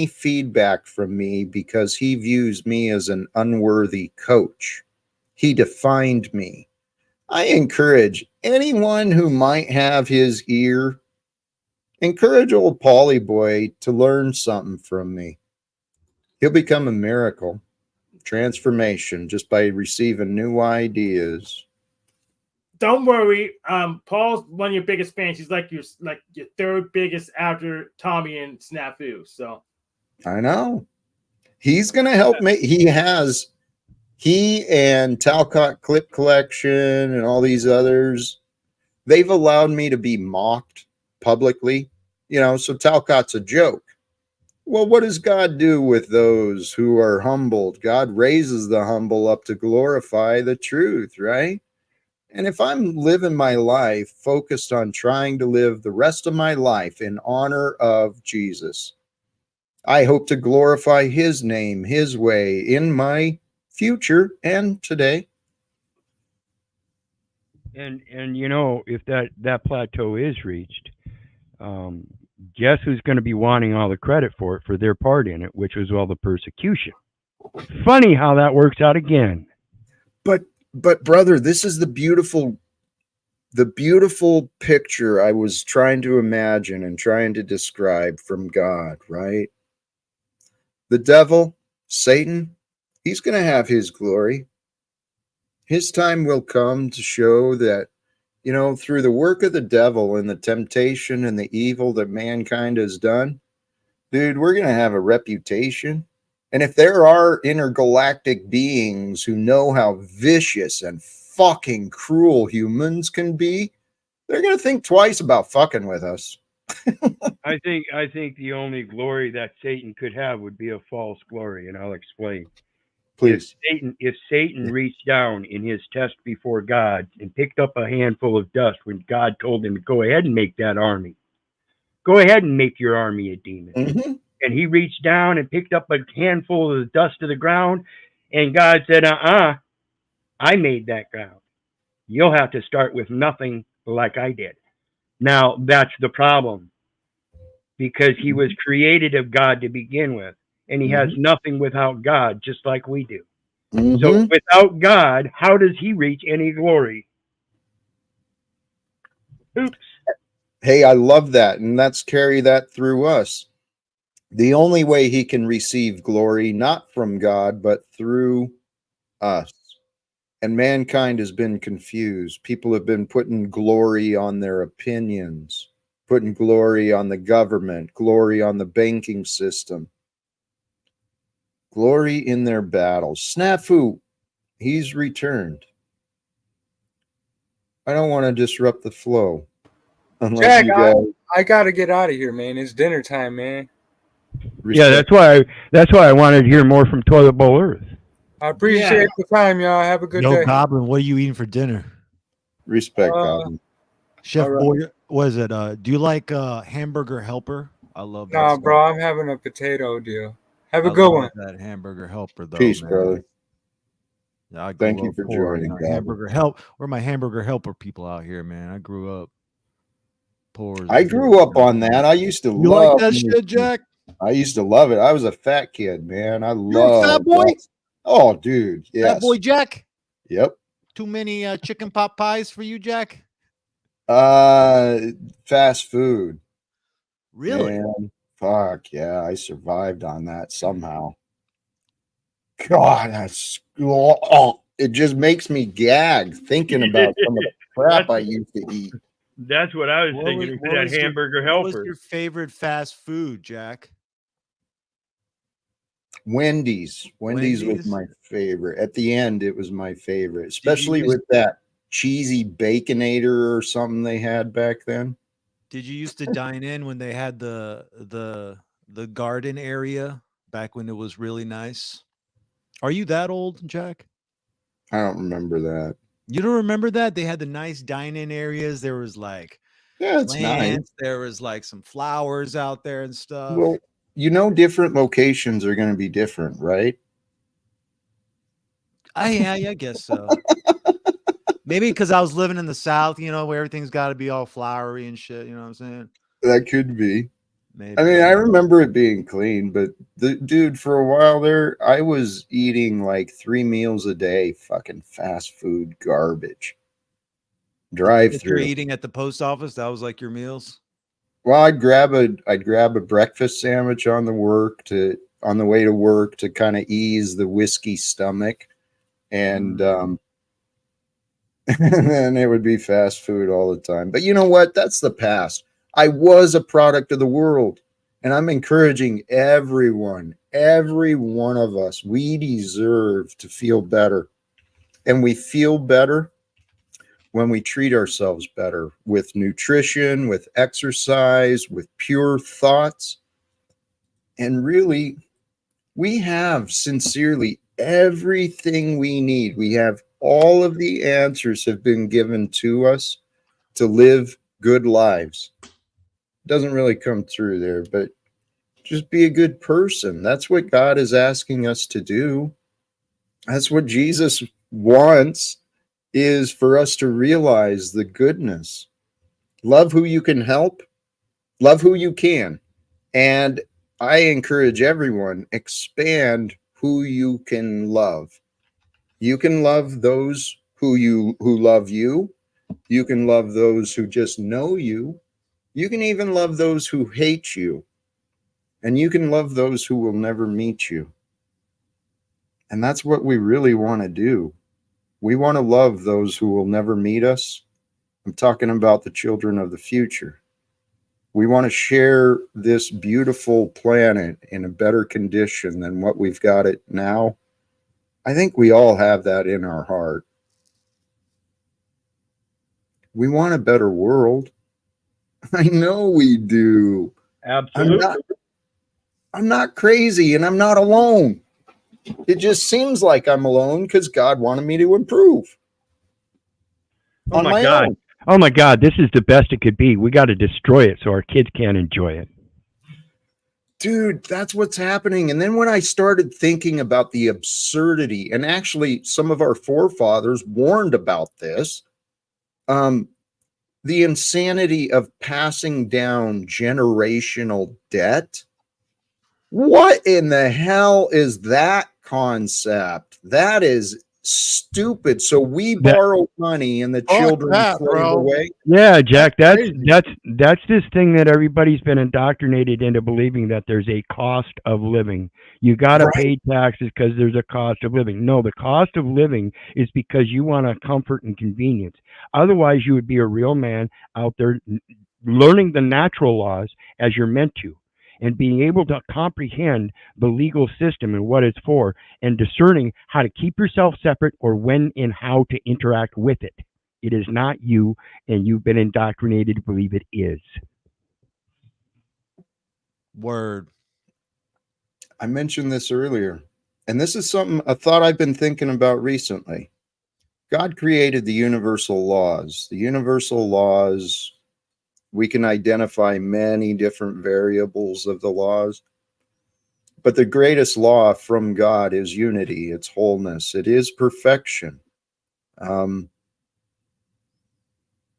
[SPEAKER 1] feedback from me because he views me as an unworthy coach. He defined me. I encourage anyone who might have his ear, encourage old Paulie boy to learn something from me. He'll become a miracle, transformation, just by receiving new ideas.
[SPEAKER 3] Don't worry. Paul's one of your biggest fans. He's like your third biggest after Tommy and Snafu. So
[SPEAKER 1] I know. He's gonna help me. He and Talcott Clip Collection and all these others, they've allowed me to be mocked publicly. You know, so Talcott's a joke. Well, what does God do with those who are humbled? God raises the humble up to glorify the truth, right? And if I'm living my life focused on trying to live the rest of my life in honor of Jesus, I hope to glorify his name, his way in my future and today.
[SPEAKER 5] And you know, if that plateau is reached, guess who's going to be wanting all the credit for it, for their part in it, which was all the persecution. Funny how that works out again.
[SPEAKER 1] But brother, this is the beautiful the beautiful picture I was trying to imagine and trying to describe from God, right? The devil, Satan, he's going to have his glory. His time will come to show that, you know, through the work of the devil and the temptation and the evil that mankind has done, dude, we're going to have a reputation. And if there are intergalactic beings who know how vicious and fucking cruel humans can be, they're going to think twice about fucking with us.
[SPEAKER 5] I think the only glory that Satan could have would be a false glory, and I'll explain.
[SPEAKER 1] Please.
[SPEAKER 5] If Satan reached down in his test before God and picked up a handful of dust when God told him to go ahead and make that army, go ahead and make your army of demons.
[SPEAKER 1] Mm-hmm.
[SPEAKER 5] And he reached down and picked up a handful of the dust of the ground, and God said, I made that ground. You'll have to start with nothing like I did. Now, that's the problem, because he was created of God to begin with, and he has nothing without God, just like we do. So without God, how does he reach any glory? Oops.
[SPEAKER 1] Hey, I love that. And let's carry that through us. The only way he can receive glory, not from God, but through us. And mankind has been confused. People have been putting glory on their opinions, putting glory on the government, glory on the banking system, glory in their battles. Snafu, he's returned. I don't want to disrupt the flow. Unless
[SPEAKER 6] Jack,
[SPEAKER 1] you guys
[SPEAKER 6] I gotta get out of here, man. It's dinner time, man.
[SPEAKER 5] Yeah, that's why I wanted to hear more from Toilet Bowl Earth.
[SPEAKER 6] I appreciate the time, y'all. Have a good
[SPEAKER 9] Yo,
[SPEAKER 6] day.
[SPEAKER 9] Goblin, what are you eating for dinner?
[SPEAKER 1] Respect, Goblin.
[SPEAKER 9] Chef
[SPEAKER 6] all right.
[SPEAKER 9] Boy, what is it? Do you like Hamburger Helper? I love that.
[SPEAKER 6] Nah,
[SPEAKER 9] stuff.
[SPEAKER 6] bro, I'm having a potato deal. Have a
[SPEAKER 9] I
[SPEAKER 6] good
[SPEAKER 9] love
[SPEAKER 6] one.
[SPEAKER 9] that Hamburger Helper, though.
[SPEAKER 1] Peace,
[SPEAKER 9] man.
[SPEAKER 1] brother.
[SPEAKER 9] Yeah, I
[SPEAKER 1] Thank
[SPEAKER 9] grew
[SPEAKER 1] you
[SPEAKER 9] up
[SPEAKER 1] for
[SPEAKER 9] poor,
[SPEAKER 1] joining, Goblin.
[SPEAKER 9] Hamburger Help. Where my Hamburger Helper people out here, man? I grew up poor. As
[SPEAKER 1] I
[SPEAKER 9] a
[SPEAKER 1] grew
[SPEAKER 9] kid,
[SPEAKER 1] up on that. I used to
[SPEAKER 9] You
[SPEAKER 1] love
[SPEAKER 9] like that shit, Jack?
[SPEAKER 1] I used to love it. I was a fat kid, man. I
[SPEAKER 9] You were a fat
[SPEAKER 1] love
[SPEAKER 9] boy?
[SPEAKER 1] that. Oh, dude. Yes.
[SPEAKER 9] Fat boy Jack?
[SPEAKER 1] Yep.
[SPEAKER 9] Too many chicken pot pies for you, Jack?
[SPEAKER 1] Fast food.
[SPEAKER 9] Really?
[SPEAKER 1] Man, fuck yeah. I survived on that somehow. God, that's it just makes me gag thinking about some of the crap I used to eat.
[SPEAKER 5] That's what I was thinking. That Hamburger Helper.
[SPEAKER 9] What was your favorite fast food, Jack?
[SPEAKER 1] Wendy's. Wendy's was
[SPEAKER 9] Wendy's?
[SPEAKER 1] my favorite. At the end, it was my favorite, especially with that cheesy baconator or something they had back then.
[SPEAKER 9] Did you used to dine in when they had the garden area back when it was really nice? Are you that old, Jack?
[SPEAKER 1] I don't remember that.
[SPEAKER 9] You don't remember that? They had the nice dine-in areas. There was like
[SPEAKER 1] it's
[SPEAKER 9] plants,
[SPEAKER 1] nice.
[SPEAKER 9] there was like some flowers out there and stuff.
[SPEAKER 1] Well, you know, different locations are going to be different, right?
[SPEAKER 9] I guess so. Maybe because I was living in the South, you know, where everything's got to be all flowery and shit. You know what I'm saying?
[SPEAKER 1] That could be.
[SPEAKER 9] Maybe.
[SPEAKER 1] I mean, I remember it being clean, but dude, for a while there, I was eating like 3 meals a day, fucking fast food garbage. Drive
[SPEAKER 9] You're
[SPEAKER 1] through.
[SPEAKER 9] eating at the post office. That was like your meals.
[SPEAKER 1] Well, I'd grab a breakfast sandwich on the way to work to kind of ease the whiskey stomach, and and then it would be fast food all the time. But you know what? That's the past. I was a product of the world, and I'm encouraging everyone, every one of us, we deserve to feel better. And we feel better when we treat ourselves better with nutrition, with exercise, with pure thoughts. And really, we have sincerely everything we need. We have all of the answers have been given to us to live good lives. Doesn't really come through there, but just be a good person. That's what God is asking us to do. That's what Jesus wants, is for us to realize the goodness. Love who you can help, love who you can. And I encourage everyone, expand who you can love. You can love those who love you, You can love those who just know you. You can even love those who hate you. And you can love those who will never meet you. And that's what we really want to do. We want to love those who will never meet us. I'm talking about the children of the future. We want to share this beautiful planet in a better condition than what we've got it now. I think we all have that in our heart. We want a better world. I know we do.
[SPEAKER 5] Absolutely.
[SPEAKER 1] I'm not crazy, and I'm not alone. It just seems like I'm alone because God wanted me to improve.
[SPEAKER 5] Oh
[SPEAKER 1] on
[SPEAKER 5] my
[SPEAKER 1] my
[SPEAKER 5] God.
[SPEAKER 1] own.
[SPEAKER 5] Oh my God. This is the best it could be. We got to destroy it so our kids can't enjoy it.
[SPEAKER 1] Dude, that's what's happening. And then when I started thinking about the absurdity, and actually some of our forefathers warned about this, the insanity of passing down generational debt. What in the hell is that concept? That is stupid. So we borrow money and the children
[SPEAKER 11] that,
[SPEAKER 1] slave
[SPEAKER 11] bro.
[SPEAKER 1] away.
[SPEAKER 5] Yeah, Jack, that's
[SPEAKER 11] crazy.
[SPEAKER 5] this thing that everybody's been indoctrinated into believing that there's a cost of living. You got to pay taxes because there's a cost of living. No, the cost of living is because you want a comfort and convenience. Otherwise, you would be a real man out there learning the natural laws as you're meant to, and being able to comprehend the legal system and what it's for, and discerning how to keep yourself separate or when and how to interact with it. It is not you, and you've been indoctrinated to believe it is.
[SPEAKER 9] Word.
[SPEAKER 1] I mentioned this earlier, and this is a thought I've been thinking about recently. God created the universal laws. The universal laws, we can identify many different variables of the laws, but the greatest law from God is unity, it's wholeness, it is perfection.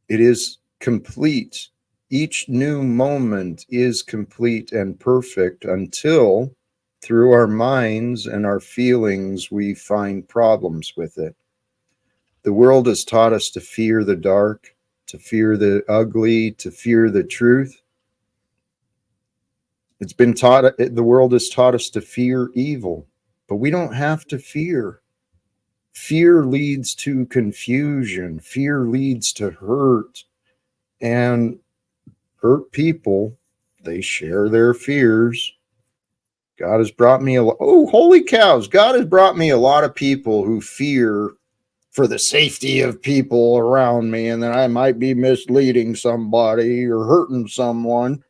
[SPEAKER 1] It is complete. Each new moment is complete and perfect until, through our minds and our feelings, we find problems with it. The world has taught us to fear the dark, to fear the ugly, to fear the truth. It's been taught, the world has taught us to fear evil, but we don't have to fear. Fear leads to confusion. Fear leads to hurt. And hurt people, they share their fears. God has brought me holy cows. God has brought me a lot of people who fear for the safety of people around me and that I might be misleading somebody or hurting someone.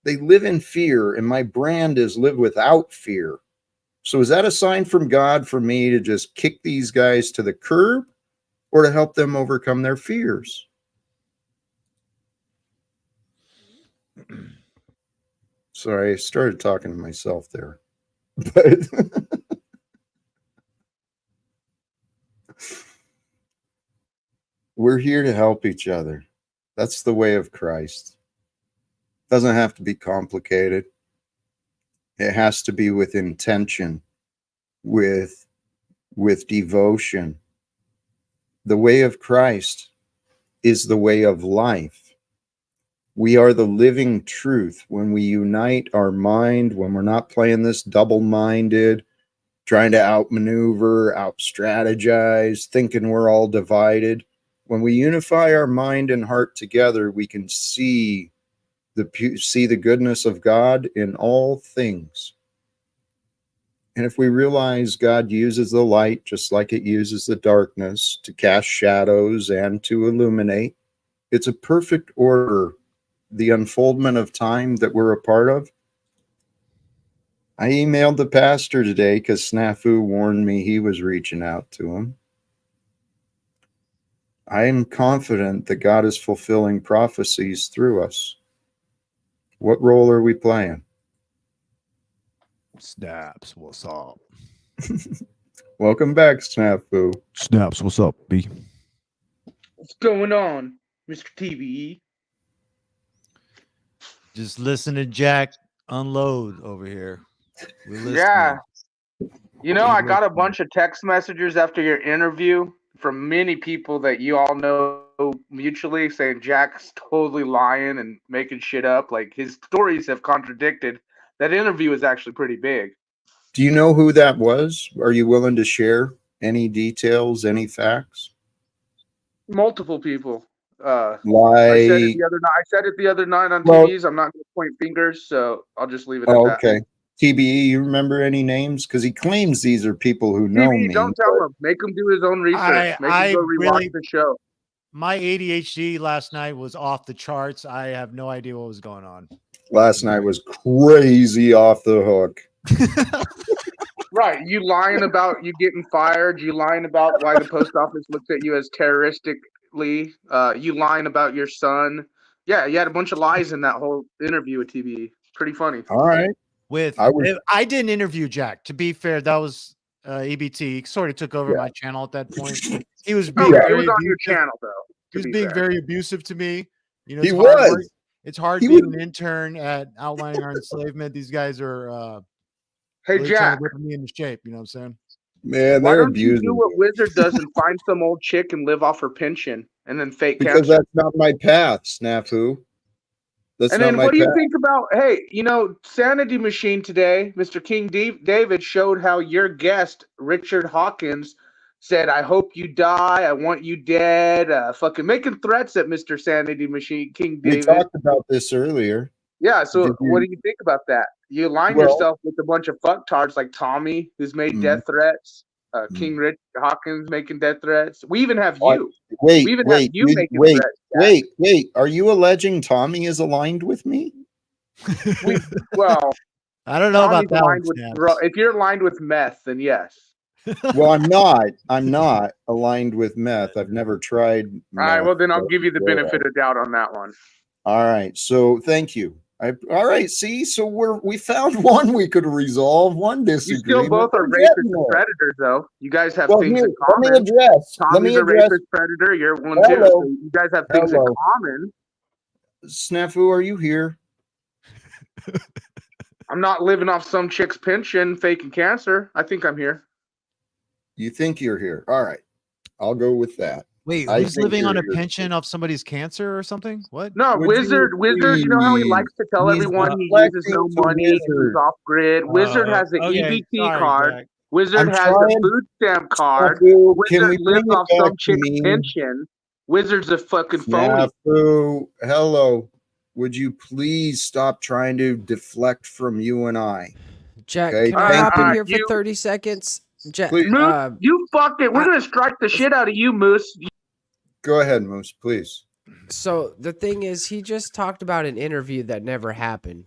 [SPEAKER 1] They live in fear, and my brand is live without fear. So is that a sign from God for me to just kick these guys to the curb or to help them overcome their fears? Sorry, I started talking to myself there. But we're here to help each other. That's the way of Christ. It doesn't have to be complicated. It has to be with intention, with devotion. The way of Christ is the way of life. We are the living truth when we unite our mind, when we're not playing this double-minded, trying to outmaneuver, out-strategize, thinking we're all divided. When we unify our mind and heart together, we can see the goodness of God in all things. And if we realize God uses the light just like it uses the darkness to cast shadows and to illuminate, it's a perfect order, the unfoldment of time that we're a part of. I emailed the pastor today because Snafu warned me he was reaching out to him. I am confident that God is fulfilling prophecies through us. What role are we playing?
[SPEAKER 11] Snaps, what's up?
[SPEAKER 1] Welcome back, Snafu.
[SPEAKER 11] Snaps, what's up, B?
[SPEAKER 10] What's going on, Mr. TVE?
[SPEAKER 9] Just listen to Jack unload over here. We're listening.
[SPEAKER 10] Yeah. You know, I got a
[SPEAKER 9] listening.
[SPEAKER 10] bunch of text messages after your interview from many people that you all know mutually, saying Jack's totally lying and making shit up. Like his stories have contradicted. That interview is actually pretty big.
[SPEAKER 1] Do you know who that was? Are you willing to share any details, any facts?
[SPEAKER 10] Multiple people. I said it
[SPEAKER 1] Like,
[SPEAKER 10] the other night. I said it the other night on
[SPEAKER 1] well,
[SPEAKER 10] TVs. I'm not going to point fingers, so I'll just leave it at
[SPEAKER 1] oh,
[SPEAKER 10] that.
[SPEAKER 1] okay. TBE, you remember any names? Because he claims these are people who know
[SPEAKER 10] TVE,
[SPEAKER 1] me.
[SPEAKER 10] don't tell him. Make him do his own research. Make him go rewatch the show.
[SPEAKER 9] My ADHD last night was off the charts. I have no idea what was going on.
[SPEAKER 1] Last night was crazy off the hook.
[SPEAKER 10] Right. You lying about you getting fired. You lying about why the post office looks at you as terroristically. You lying about your son. Yeah, you had a bunch of lies in that whole interview with TVE. Pretty funny.
[SPEAKER 1] All right.
[SPEAKER 9] I didn't interview Jack. To be fair, that was EBT. He sort of took over my channel at that point. He was being
[SPEAKER 10] Okay, it
[SPEAKER 9] very
[SPEAKER 10] was on your
[SPEAKER 9] abusive.
[SPEAKER 10] channel though.
[SPEAKER 9] He was being very abusive to me. You know,
[SPEAKER 1] He
[SPEAKER 9] it's hard
[SPEAKER 1] was.
[SPEAKER 9] work. It's hard
[SPEAKER 1] He
[SPEAKER 9] being
[SPEAKER 1] was.
[SPEAKER 9] an intern at outlining our enslavement. These guys are
[SPEAKER 10] Hey,
[SPEAKER 9] really trying
[SPEAKER 10] Jack.
[SPEAKER 9] to whip me into shape. You know what I'm saying?
[SPEAKER 1] Man,
[SPEAKER 10] Why
[SPEAKER 1] they're
[SPEAKER 10] don't you do
[SPEAKER 1] abusing
[SPEAKER 10] what Wizard does and find some old chick and live off her pension and then fake
[SPEAKER 1] because
[SPEAKER 10] cancer?
[SPEAKER 1] that's not my path, Snafu. That's
[SPEAKER 10] And
[SPEAKER 1] not
[SPEAKER 10] then
[SPEAKER 1] my
[SPEAKER 10] what do you
[SPEAKER 1] path.
[SPEAKER 10] think about, hey, you know, Sanity Machine today, Mr. King David showed how your guest, Richard Hawkins, said, I hope you die. I want you dead. Fucking making threats at Mr. Sanity Machine, King
[SPEAKER 1] We
[SPEAKER 10] David.
[SPEAKER 1] talked about this earlier.
[SPEAKER 10] Yeah, so
[SPEAKER 1] Did
[SPEAKER 10] what
[SPEAKER 1] you-
[SPEAKER 10] do you think about that? You align
[SPEAKER 1] Well-
[SPEAKER 10] yourself with a bunch of fucktards like Tommy, who's made death threats, King Rich Hawkins making death threats. We even have you.
[SPEAKER 1] Wait,
[SPEAKER 10] we even
[SPEAKER 1] wait,
[SPEAKER 10] have you making
[SPEAKER 1] wait,
[SPEAKER 10] threats. Jack.
[SPEAKER 1] wait. Are you alleging Tommy is aligned with me?
[SPEAKER 10] Well,
[SPEAKER 9] I don't know
[SPEAKER 10] Tommy's
[SPEAKER 9] about that one,
[SPEAKER 10] aligned with
[SPEAKER 9] Snaps.
[SPEAKER 10] if you're aligned with meth, then yes.
[SPEAKER 1] Well, I'm not. I'm not aligned with meth. I've never tried.
[SPEAKER 10] All right,
[SPEAKER 1] meth,
[SPEAKER 10] well then I'll
[SPEAKER 1] but-
[SPEAKER 10] give you the benefit of doubt on that one.
[SPEAKER 1] All right. So thank you. All right. See, so we found one we could resolve, one
[SPEAKER 10] You
[SPEAKER 1] disagreement.
[SPEAKER 10] still both are
[SPEAKER 1] We're
[SPEAKER 10] racist
[SPEAKER 1] getting
[SPEAKER 10] and
[SPEAKER 1] there.
[SPEAKER 10] predators, though. You guys have
[SPEAKER 1] Well,
[SPEAKER 10] things
[SPEAKER 1] here,
[SPEAKER 10] in common.
[SPEAKER 1] let me address.
[SPEAKER 10] Tommy's a racist predator. You're one too.
[SPEAKER 1] Hello.
[SPEAKER 10] So you guys have things in
[SPEAKER 1] Hello.
[SPEAKER 10] common.
[SPEAKER 1] Snafu, are you here?
[SPEAKER 10] I'm not living off some chick's pension, faking cancer. I think I'm here.
[SPEAKER 1] You think you're here? All right. I'll go with that.
[SPEAKER 9] Wait,
[SPEAKER 1] I
[SPEAKER 9] who's
[SPEAKER 1] think
[SPEAKER 9] living on a
[SPEAKER 1] you're here.
[SPEAKER 9] pension of somebody's cancer or something? What?
[SPEAKER 10] No,
[SPEAKER 1] Would
[SPEAKER 10] Wizard. You know how he
[SPEAKER 1] please?
[SPEAKER 10] likes to tell
[SPEAKER 1] He's
[SPEAKER 10] everyone he uses no
[SPEAKER 1] deflecting to
[SPEAKER 10] money, and he's
[SPEAKER 1] Wizard.
[SPEAKER 10] off grid. Wizard has the
[SPEAKER 9] okay,
[SPEAKER 10] EBT
[SPEAKER 9] sorry,
[SPEAKER 10] card.
[SPEAKER 9] Jack.
[SPEAKER 10] Wizard
[SPEAKER 1] I'm
[SPEAKER 10] has
[SPEAKER 1] trying-
[SPEAKER 10] the food stamp card.
[SPEAKER 1] Snafu, can
[SPEAKER 10] Wizard
[SPEAKER 1] we
[SPEAKER 10] lives
[SPEAKER 1] bring it
[SPEAKER 10] off
[SPEAKER 1] back
[SPEAKER 10] some
[SPEAKER 1] to
[SPEAKER 10] chick's
[SPEAKER 1] me?
[SPEAKER 10] pension. Wizard's a fucking phony.
[SPEAKER 1] Snafu, hello. Would you please stop trying to deflect from you and I?
[SPEAKER 2] Jack,
[SPEAKER 1] Okay,
[SPEAKER 2] can I
[SPEAKER 1] thank
[SPEAKER 2] hop in
[SPEAKER 1] you.
[SPEAKER 2] here for 30 seconds? Jack,
[SPEAKER 1] Please.
[SPEAKER 10] Moose, you fucked it. We're gonna strike the shit out of you, Moose.
[SPEAKER 1] Go ahead, Moose, please.
[SPEAKER 2] so the thing is, he just talked about an interview that never happened.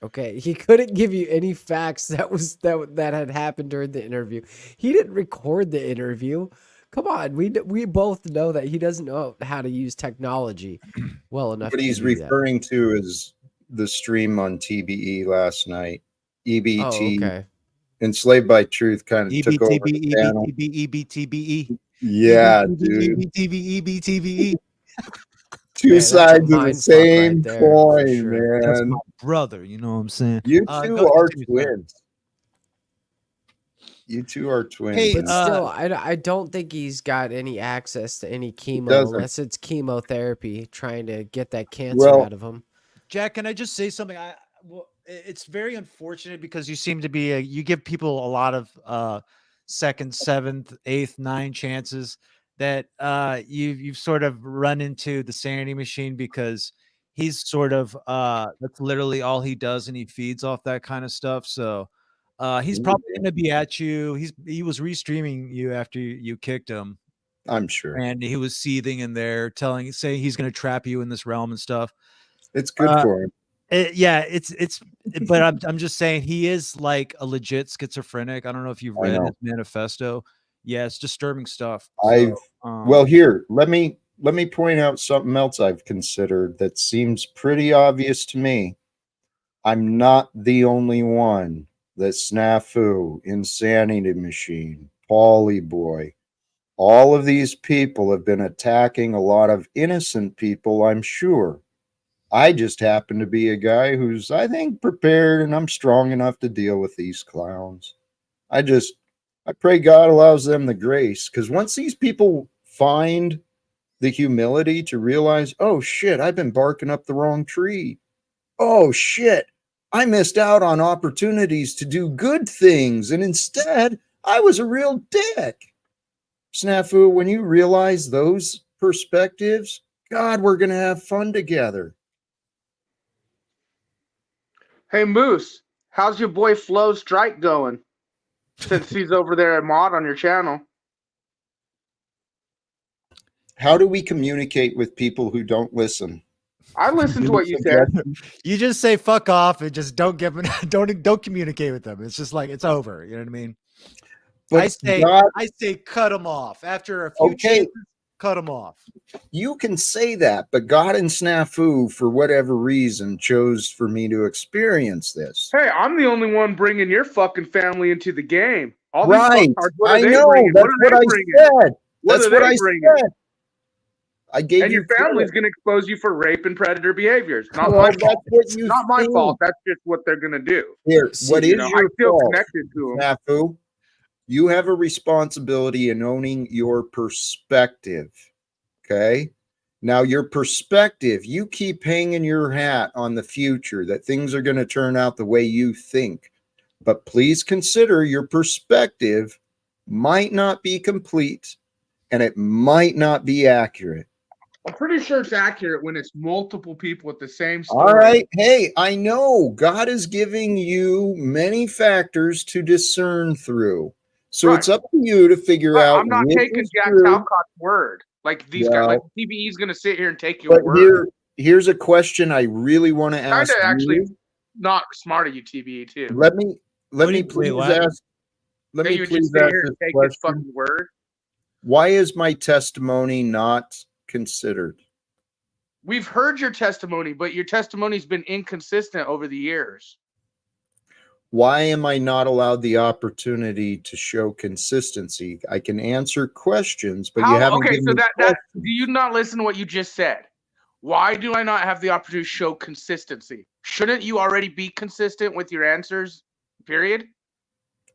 [SPEAKER 2] Okay, he couldn't give you any facts that had happened during the interview. He didn't record the interview. Come on, we both know that he doesn't know how to use technology well enough.
[SPEAKER 1] What
[SPEAKER 2] to
[SPEAKER 1] he's
[SPEAKER 2] do that.
[SPEAKER 1] referring to is the stream on TBE last night. EBT,
[SPEAKER 2] Oh, okay.
[SPEAKER 1] Enslaved by Truth, kind of took over the channel.
[SPEAKER 9] EBTBE.
[SPEAKER 1] Yeah, dude.
[SPEAKER 9] EBTBE.
[SPEAKER 1] Two
[SPEAKER 2] Man, that's a
[SPEAKER 1] sides of the
[SPEAKER 2] mind fuck
[SPEAKER 1] same
[SPEAKER 2] right there, for
[SPEAKER 1] coin,
[SPEAKER 2] sure.
[SPEAKER 9] That's
[SPEAKER 1] man.
[SPEAKER 9] my brother. You know what I'm saying?
[SPEAKER 1] You
[SPEAKER 9] Go
[SPEAKER 1] two are
[SPEAKER 9] continue, sir.
[SPEAKER 1] twins. You two are twins.
[SPEAKER 9] Hey,
[SPEAKER 2] But
[SPEAKER 1] man.
[SPEAKER 2] still, I don't think he's got any access to any chemo
[SPEAKER 1] doesn't.
[SPEAKER 2] unless it's chemotherapy, trying to get that cancer
[SPEAKER 1] Well-
[SPEAKER 2] out of him.
[SPEAKER 9] Jack, can I just say something? It's very unfortunate because you seem to be you give people a lot of second, seventh, eighth, 9 chances that you've sort of run into the Sanity Machine because he's sort of that's literally all he does and he feeds off that kind of stuff. So he's probably going to be at you. He was restreaming you after you kicked him,
[SPEAKER 1] I'm sure.
[SPEAKER 9] and he was seething in there, saying he's going to trap you in this realm and stuff.
[SPEAKER 1] It's good for him.
[SPEAKER 9] But I'm just saying he is like a legit schizophrenic. I don't know if you've
[SPEAKER 1] I
[SPEAKER 9] read
[SPEAKER 1] know.
[SPEAKER 9] his manifesto. Yeah, it's disturbing stuff.
[SPEAKER 1] Well, here, let me point out something else I've considered that seems pretty obvious to me. I'm not the only one that Snafu, Insanity Machine, Pauly Boy, all of these people have been attacking a lot of innocent people, I'm sure. I just happen to be a guy who's, I think, prepared, and I'm strong enough to deal with these clowns. I pray God allows them the grace, because once these people find the humility to realize, oh shit, I've been barking up the wrong tree. Oh shit, I missed out on opportunities to do good things, and instead I was a real dick. Snafu, when you realize those perspectives, God, we're going to have fun together.
[SPEAKER 10] Hey Moose, how's your boy Flo Strike going? Since he's over there at Mod on your channel.
[SPEAKER 1] How do we communicate with people who don't listen?
[SPEAKER 10] I listened to what you said.
[SPEAKER 9] You just say fuck off and just don't give them, don't communicate with them. It's just like it's over. You know what I mean?
[SPEAKER 1] But
[SPEAKER 9] I say cut them off after a few chances. Cut them off.
[SPEAKER 1] You can say that, but God and Snafu, for whatever reason, chose for me to experience this.
[SPEAKER 10] Hey, I'm the only one bringing your fucking family into the game. All
[SPEAKER 1] right.
[SPEAKER 10] These what are
[SPEAKER 1] I
[SPEAKER 10] they
[SPEAKER 1] know.
[SPEAKER 10] bringing?
[SPEAKER 1] That's
[SPEAKER 10] What are
[SPEAKER 1] what
[SPEAKER 10] they
[SPEAKER 1] I
[SPEAKER 10] bringing?
[SPEAKER 1] said.
[SPEAKER 10] What
[SPEAKER 1] That's
[SPEAKER 10] are
[SPEAKER 1] what
[SPEAKER 10] they
[SPEAKER 1] I
[SPEAKER 10] bringing?
[SPEAKER 1] said. I gave
[SPEAKER 10] and
[SPEAKER 1] you
[SPEAKER 10] your family's going to expose you for rape and predator behaviors. Not
[SPEAKER 1] Well,
[SPEAKER 10] my
[SPEAKER 1] that's
[SPEAKER 10] fault.
[SPEAKER 1] what you
[SPEAKER 10] Not my
[SPEAKER 1] think.
[SPEAKER 10] fault. That's just what they're going to do.
[SPEAKER 1] Here, what is
[SPEAKER 10] You know, I
[SPEAKER 1] your
[SPEAKER 10] feel
[SPEAKER 1] fault,
[SPEAKER 10] connected to them.
[SPEAKER 1] Snafu? You have a responsibility in owning your perspective. Okay. Now, your perspective, you keep hanging your hat on the future that things are going to turn out the way you think. But please consider your perspective might not be complete and it might not be accurate.
[SPEAKER 10] I'm pretty sure it's accurate when it's multiple people with the same story.
[SPEAKER 1] All right. Hey, I know God is giving you many factors to discern through. So
[SPEAKER 10] Right.
[SPEAKER 1] it's up to you to figure out.
[SPEAKER 10] I'm not
[SPEAKER 1] which
[SPEAKER 10] taking
[SPEAKER 1] is
[SPEAKER 10] Jack
[SPEAKER 1] true.
[SPEAKER 10] Talcott's word. Like these guys, like
[SPEAKER 1] Well,
[SPEAKER 10] TBE is going to sit here and take your
[SPEAKER 1] But
[SPEAKER 10] word.
[SPEAKER 1] here's a question I really want to
[SPEAKER 10] Kind
[SPEAKER 1] ask
[SPEAKER 10] of actually
[SPEAKER 1] you.
[SPEAKER 10] not smart of you, TBE too.
[SPEAKER 1] Let me please ask. Let
[SPEAKER 10] That
[SPEAKER 1] me
[SPEAKER 10] you would
[SPEAKER 1] please
[SPEAKER 10] just sit
[SPEAKER 1] ask
[SPEAKER 10] here
[SPEAKER 1] this
[SPEAKER 10] and take his
[SPEAKER 1] question.
[SPEAKER 10] fucking word.
[SPEAKER 1] Why is my testimony not considered?
[SPEAKER 10] We've heard your testimony, but your testimony's been inconsistent over the years.
[SPEAKER 1] Why am I not allowed the opportunity to show consistency? I can answer questions, but you haven't
[SPEAKER 10] Okay,
[SPEAKER 1] given
[SPEAKER 10] so
[SPEAKER 1] me
[SPEAKER 10] that do you not listen to what you just said? Why do I not have the opportunity to show consistency? Shouldn't you already be consistent with your answers? Period.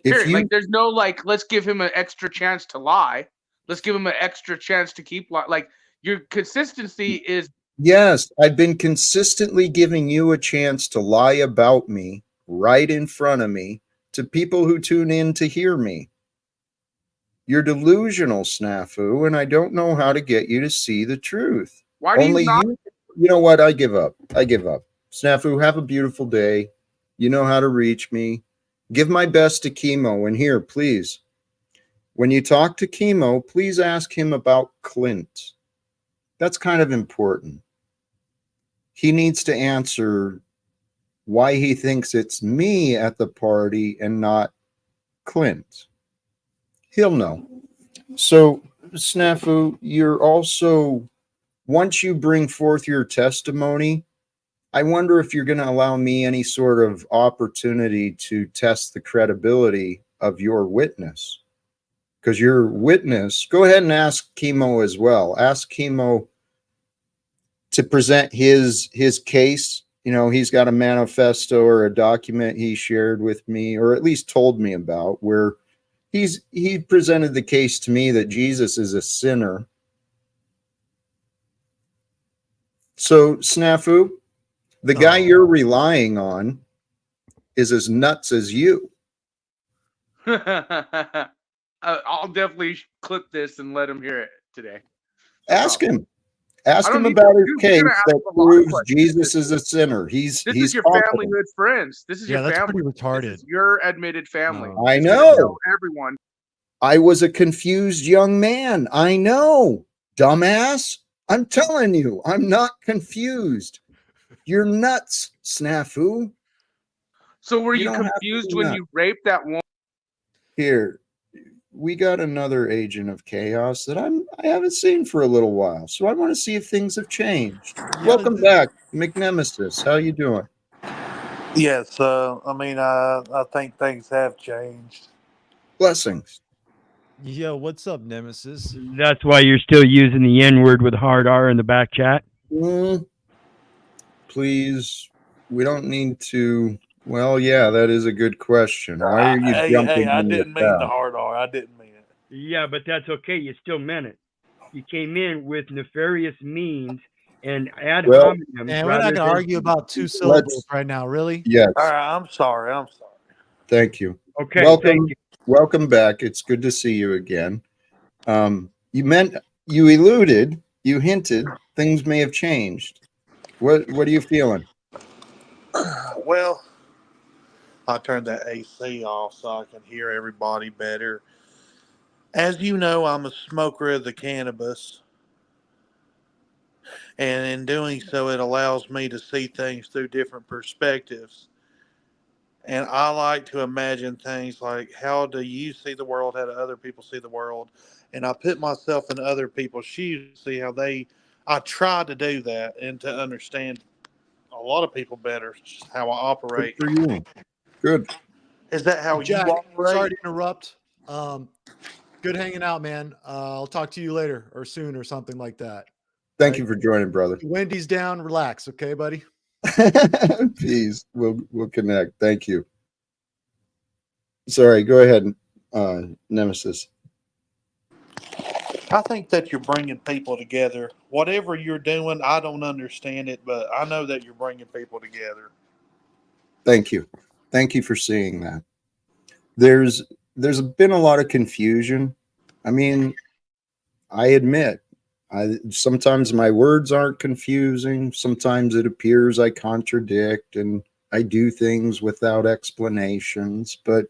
[SPEAKER 10] Period. Like there's no like, let's give him an extra chance to lie. Let's give him an extra chance to keep like your consistency is.
[SPEAKER 1] Yes, I've been consistently giving you a chance to lie about me right in front of me to people who tune in to hear me. You're delusional, Snafu, and I don't know how to get you to see the truth.
[SPEAKER 10] Why do
[SPEAKER 1] Only
[SPEAKER 10] you not?
[SPEAKER 1] You know what? I give up. I give up. Snafu, have a beautiful day. You know how to reach me. Give my best to Chemo. And here, please, when you talk to Chemo, please ask him about Clint. That's kind of important. He needs to answer why he thinks it's me at the party and not Clint. He'll know. So, Snafu, you're also, once you bring forth your testimony, I wonder if you're going to allow me any sort of opportunity to test the credibility of your witness. Because your witness, go ahead and ask Chemo as well. Ask Chemo to present his case. You know, he's got a manifesto or a document he shared with me, or at least told me about, where he presented the case to me that Jesus is a sinner. So, Snafu, the guy you're relying on is as nuts as you.
[SPEAKER 10] I'll definitely clip this and let him hear it today.
[SPEAKER 1] Ask him. Ask him
[SPEAKER 10] need
[SPEAKER 1] about
[SPEAKER 10] to.
[SPEAKER 1] his
[SPEAKER 10] You're
[SPEAKER 1] case
[SPEAKER 10] gonna ask
[SPEAKER 1] that
[SPEAKER 10] him a lot of
[SPEAKER 1] proves
[SPEAKER 10] questions.
[SPEAKER 1] Jesus is a sinner.
[SPEAKER 10] This
[SPEAKER 1] He's
[SPEAKER 10] is your
[SPEAKER 1] confident.
[SPEAKER 10] family hood friends. This is your
[SPEAKER 9] that's
[SPEAKER 10] family.
[SPEAKER 9] pretty retarded.
[SPEAKER 10] This is your admitted family.
[SPEAKER 1] I
[SPEAKER 10] He's gonna
[SPEAKER 1] know.
[SPEAKER 10] tell everyone.
[SPEAKER 1] I was a confused young man. I know, dumbass. I'm telling you, I'm not confused. You're nuts, Snafu.
[SPEAKER 10] So were you
[SPEAKER 1] don't have to
[SPEAKER 10] confused
[SPEAKER 1] be
[SPEAKER 10] when
[SPEAKER 1] nuts.
[SPEAKER 10] you raped that woman?
[SPEAKER 1] Here, we got another agent of chaos that I haven't seen for a little while. So I want to see if things have changed. Welcome back, McNemesis. How you doing?
[SPEAKER 12] Yes, I think things have changed.
[SPEAKER 1] Blessings.
[SPEAKER 9] Yo, what's up, Nemesis?
[SPEAKER 5] That's why you're still using the N-word with hard R in the back chat?
[SPEAKER 1] Please, we don't need to. Well, yeah, that is a good question. Why are you jumping
[SPEAKER 12] I
[SPEAKER 1] in
[SPEAKER 12] didn't
[SPEAKER 1] with
[SPEAKER 12] mean the
[SPEAKER 1] that?
[SPEAKER 12] hard R. I didn't mean it.
[SPEAKER 5] Yeah, but that's okay. You still meant it. You came in with nefarious means and ad
[SPEAKER 1] Well,
[SPEAKER 5] hominem
[SPEAKER 9] Man, we're not
[SPEAKER 5] rather
[SPEAKER 9] going to
[SPEAKER 5] than.
[SPEAKER 9] argue about two syllables right now, really.
[SPEAKER 1] Yes.
[SPEAKER 12] All right, I'm sorry. I'm sorry.
[SPEAKER 1] Thank you.
[SPEAKER 5] Okay,
[SPEAKER 1] Welcome.
[SPEAKER 5] thank you.
[SPEAKER 1] Welcome back. It's good to see you again. You alluded, you hinted things may have changed. What are you feeling?
[SPEAKER 12] Well, I turned that AC off so I can hear everybody better. As you know, I'm a smoker of the cannabis, and in doing so, it allows me to see things through different perspectives. And I like to imagine things like, how do you see the world? How do other people see the world? And I put myself in other people's shoes to see how I try to do that and to understand a lot of people better, just how I
[SPEAKER 1] Good
[SPEAKER 12] operate.
[SPEAKER 1] for you. Good.
[SPEAKER 12] Is that how
[SPEAKER 9] Jack,
[SPEAKER 12] you operate?
[SPEAKER 9] sorry to interrupt. Good hanging out, man. I'll talk to you later or soon or something like that.
[SPEAKER 1] Thank you for joining, brother.
[SPEAKER 9] Wendy's down. Relax, okay, buddy?
[SPEAKER 1] Peace. We'll connect. Thank you. Sorry, go ahead, Nemesis.
[SPEAKER 12] I think that you're bringing people together. Whatever you're doing, I don't understand it, but I know that you're bringing people together.
[SPEAKER 1] Thank you. Thank you for seeing that. There's been a lot of confusion. I mean, I admit, sometimes my words aren't confusing. Sometimes it appears I contradict and I do things without explanations, but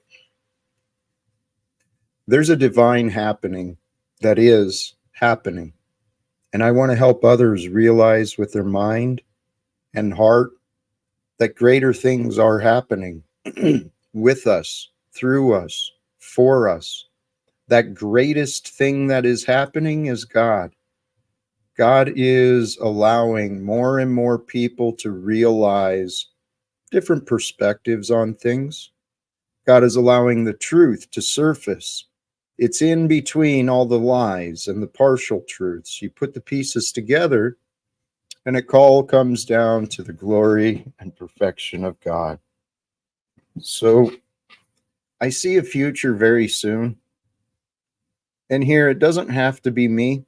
[SPEAKER 1] there's a divine happening that is happening. And I want to help others realize with their mind and heart that greater things are happening with us, through us, for us. That greatest thing that is happening is God. God is allowing more and more people to realize different perspectives on things. God is allowing the truth to surface. It's in between all the lies and the partial truths. You put the pieces together, and it all comes down to the glory and perfection of God. So I see a future very soon. And here, it doesn't have to be me,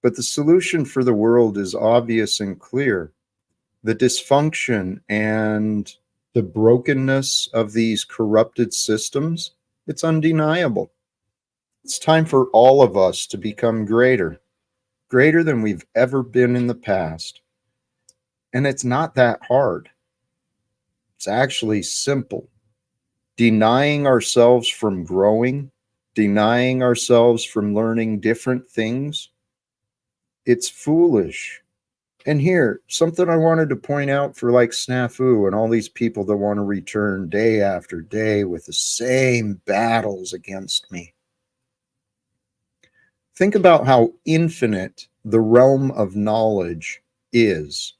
[SPEAKER 1] but the solution for the world is obvious and clear. The dysfunction and the brokenness of these corrupted systems, it's undeniable. It's time for all of us to become greater than we've ever been in the past. And it's not that hard. It's actually simple. Denying ourselves from growing, denying ourselves from learning different things, it's foolish. And here, something I wanted to point out for like Snafu and all these people that want to return day after day with the same battles against me. Think about how infinite the realm of knowledge is.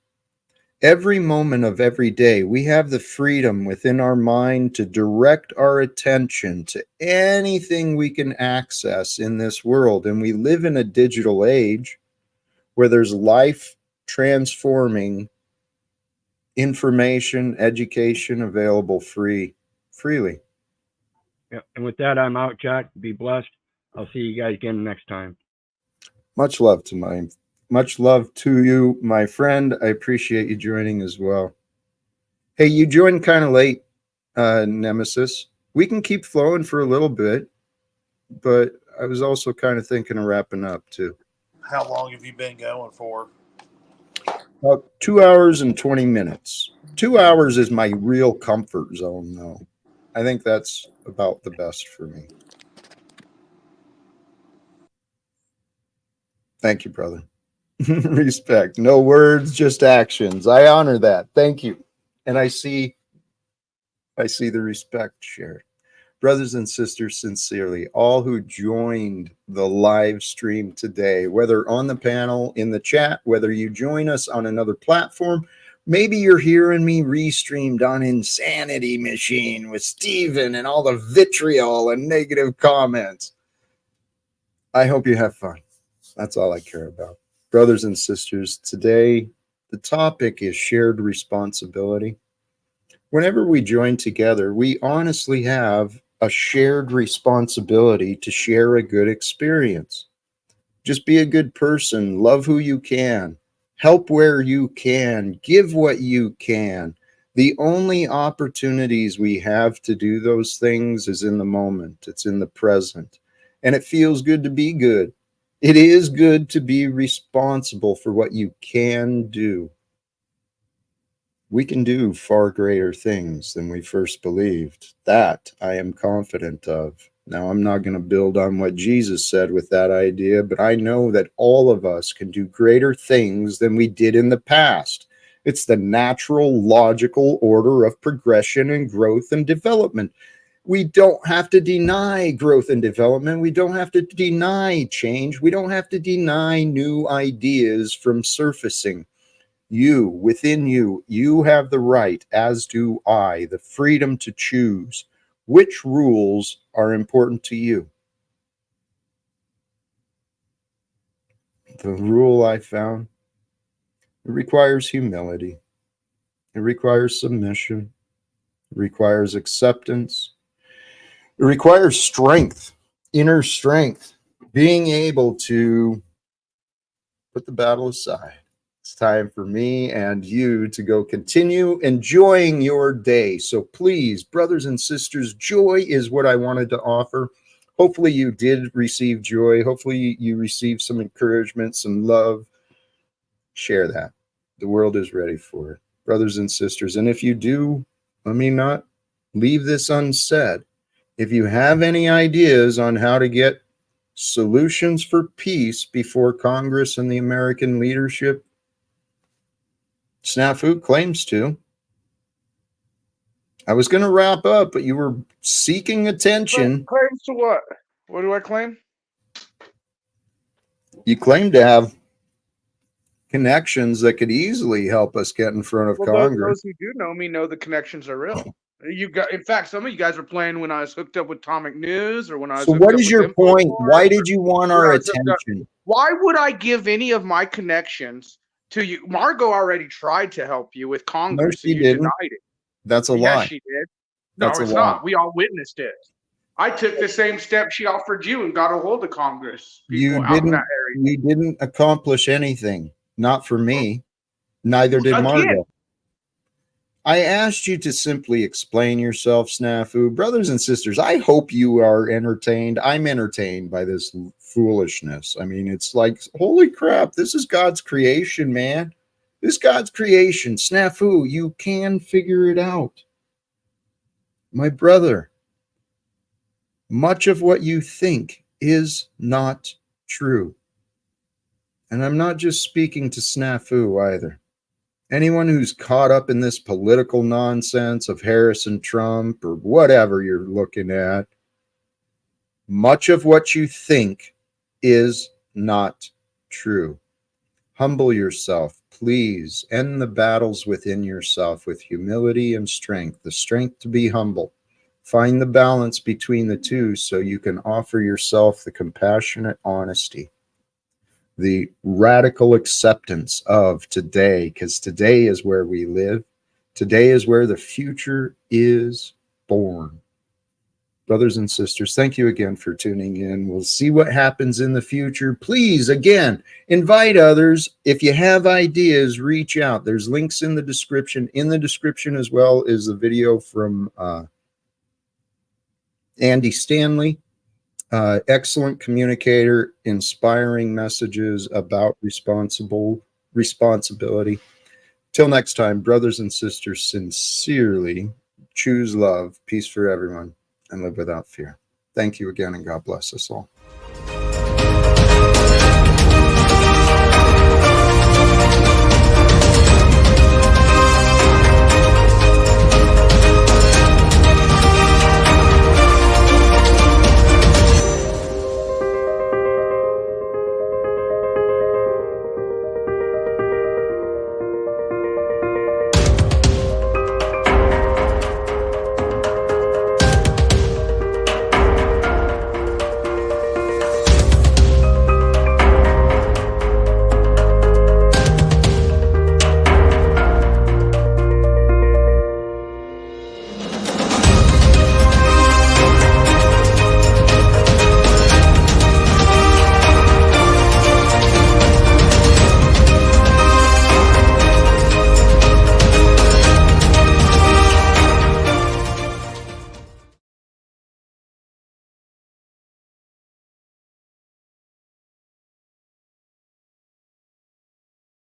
[SPEAKER 1] Every moment of every day, we have the freedom within our mind to direct our attention to anything we can access in this world. And we live in a digital age where there's life transforming information, education available freely.
[SPEAKER 5] Yeah, and with that, I'm out, Jack. Be blessed. I'll see you guys again next time.
[SPEAKER 1] Much love to you, my friend. I appreciate you joining as well. Hey, you joined kind of late, Nemesis. We can keep flowing for a little bit, but I was also kind of thinking of wrapping up too.
[SPEAKER 12] How long have you been going for?
[SPEAKER 1] About 2 hours and 20 minutes. 2 hours is my real comfort zone, though. I think that's about the best for me. Thank you, brother. Respect. No words, just actions. I honor that. Thank you. And I see the respect shared. Brothers and sisters, sincerely, all who joined the live stream today, whether on the panel, in the chat, whether you join us on another platform, maybe you're hearing me restreamed on Insanity Machine with Steven and all the vitriol and negative comments. I hope you have fun. That's all I care about. Brothers and sisters, today the topic is shared responsibility. Whenever we join together, we honestly have a shared responsibility to share a good experience. Just be a good person. Love who you can. Help where you can. Give what you can. The only opportunities we have to do those things is in the moment. It's in the present. And it feels good to be good. It is good to be responsible for what you can do. We can do far greater things than we first believed. That I am confident of. Now, I'm not going to build on what Jesus said with that idea, but I know that all of us can do greater things than we did in the past. It's the natural, logical order of progression and growth and development. We don't have to deny growth and development. We don't have to deny change. We don't have to deny new ideas from surfacing. You, within you, you have the right, as do I, the freedom to choose which rules are important to you. The rule I found, it requires humility. It requires submission. It requires acceptance. It requires strength, inner strength, being able to put the battle aside. It's time for me and you to go continue enjoying your day. So please, brothers and sisters, joy is what I wanted to offer. Hopefully you did receive joy. Hopefully you received some encouragement, some love. Share that. The world is ready for it, brothers and sisters. And if you do, let me not leave this unsaid. If you have any ideas on how to get solutions for peace before Congress and the American leadership, Snafu claims to. I was going to wrap up, but you were seeking attention.
[SPEAKER 10] Claims to what? What do I claim?
[SPEAKER 1] You claim to have connections that could easily help us get in front of Congress.
[SPEAKER 10] Those who do know me know the connections are real. You got, in fact, some of you guys were playing when I was hooked up with Atomic News, or when I was.
[SPEAKER 1] So what is your point? Why did you want our attention?
[SPEAKER 10] Why would I give any of my connections to you? Margot already tried to help you with Congress.
[SPEAKER 1] No, she
[SPEAKER 10] and you
[SPEAKER 1] didn't.
[SPEAKER 10] denied it.
[SPEAKER 1] That's a lie.
[SPEAKER 10] Yes, she did.
[SPEAKER 1] That's
[SPEAKER 10] no, it's not. We all witnessed it. I took the same step she offered you and got a hold of Congress.
[SPEAKER 1] You didn't accomplish anything. Not for me. Neither did Margot. I asked you to simply explain yourself, Snafu. Brothers and sisters, I hope you are entertained. I'm entertained by this foolishness. I mean, it's like, holy crap, this is God's creation, man. This is God's creation. Snafu, you can figure it out. My brother, much of what you think is not true. And I'm not just speaking to Snafu either. Anyone who's caught up in this political nonsense of Harris and Trump or whatever you're looking at, much of what you think is not true. Humble yourself, please. End the battles within yourself with humility and strength, the strength to be humble. Find the balance between the two so you can offer yourself the compassionate honesty, the radical acceptance of today, because today is where we live. Today is where the future is born. Brothers and sisters, thank you again for tuning in. We'll see what happens in the future. Please, again, invite others. If you have ideas, reach out. There's links in the description. In the description as well is the video from Andy Stanley. Excellent communicator, inspiring messages about responsibility. Till next time, brothers and sisters, sincerely choose love, peace for everyone, and live without fear. Thank you again, and God bless us all.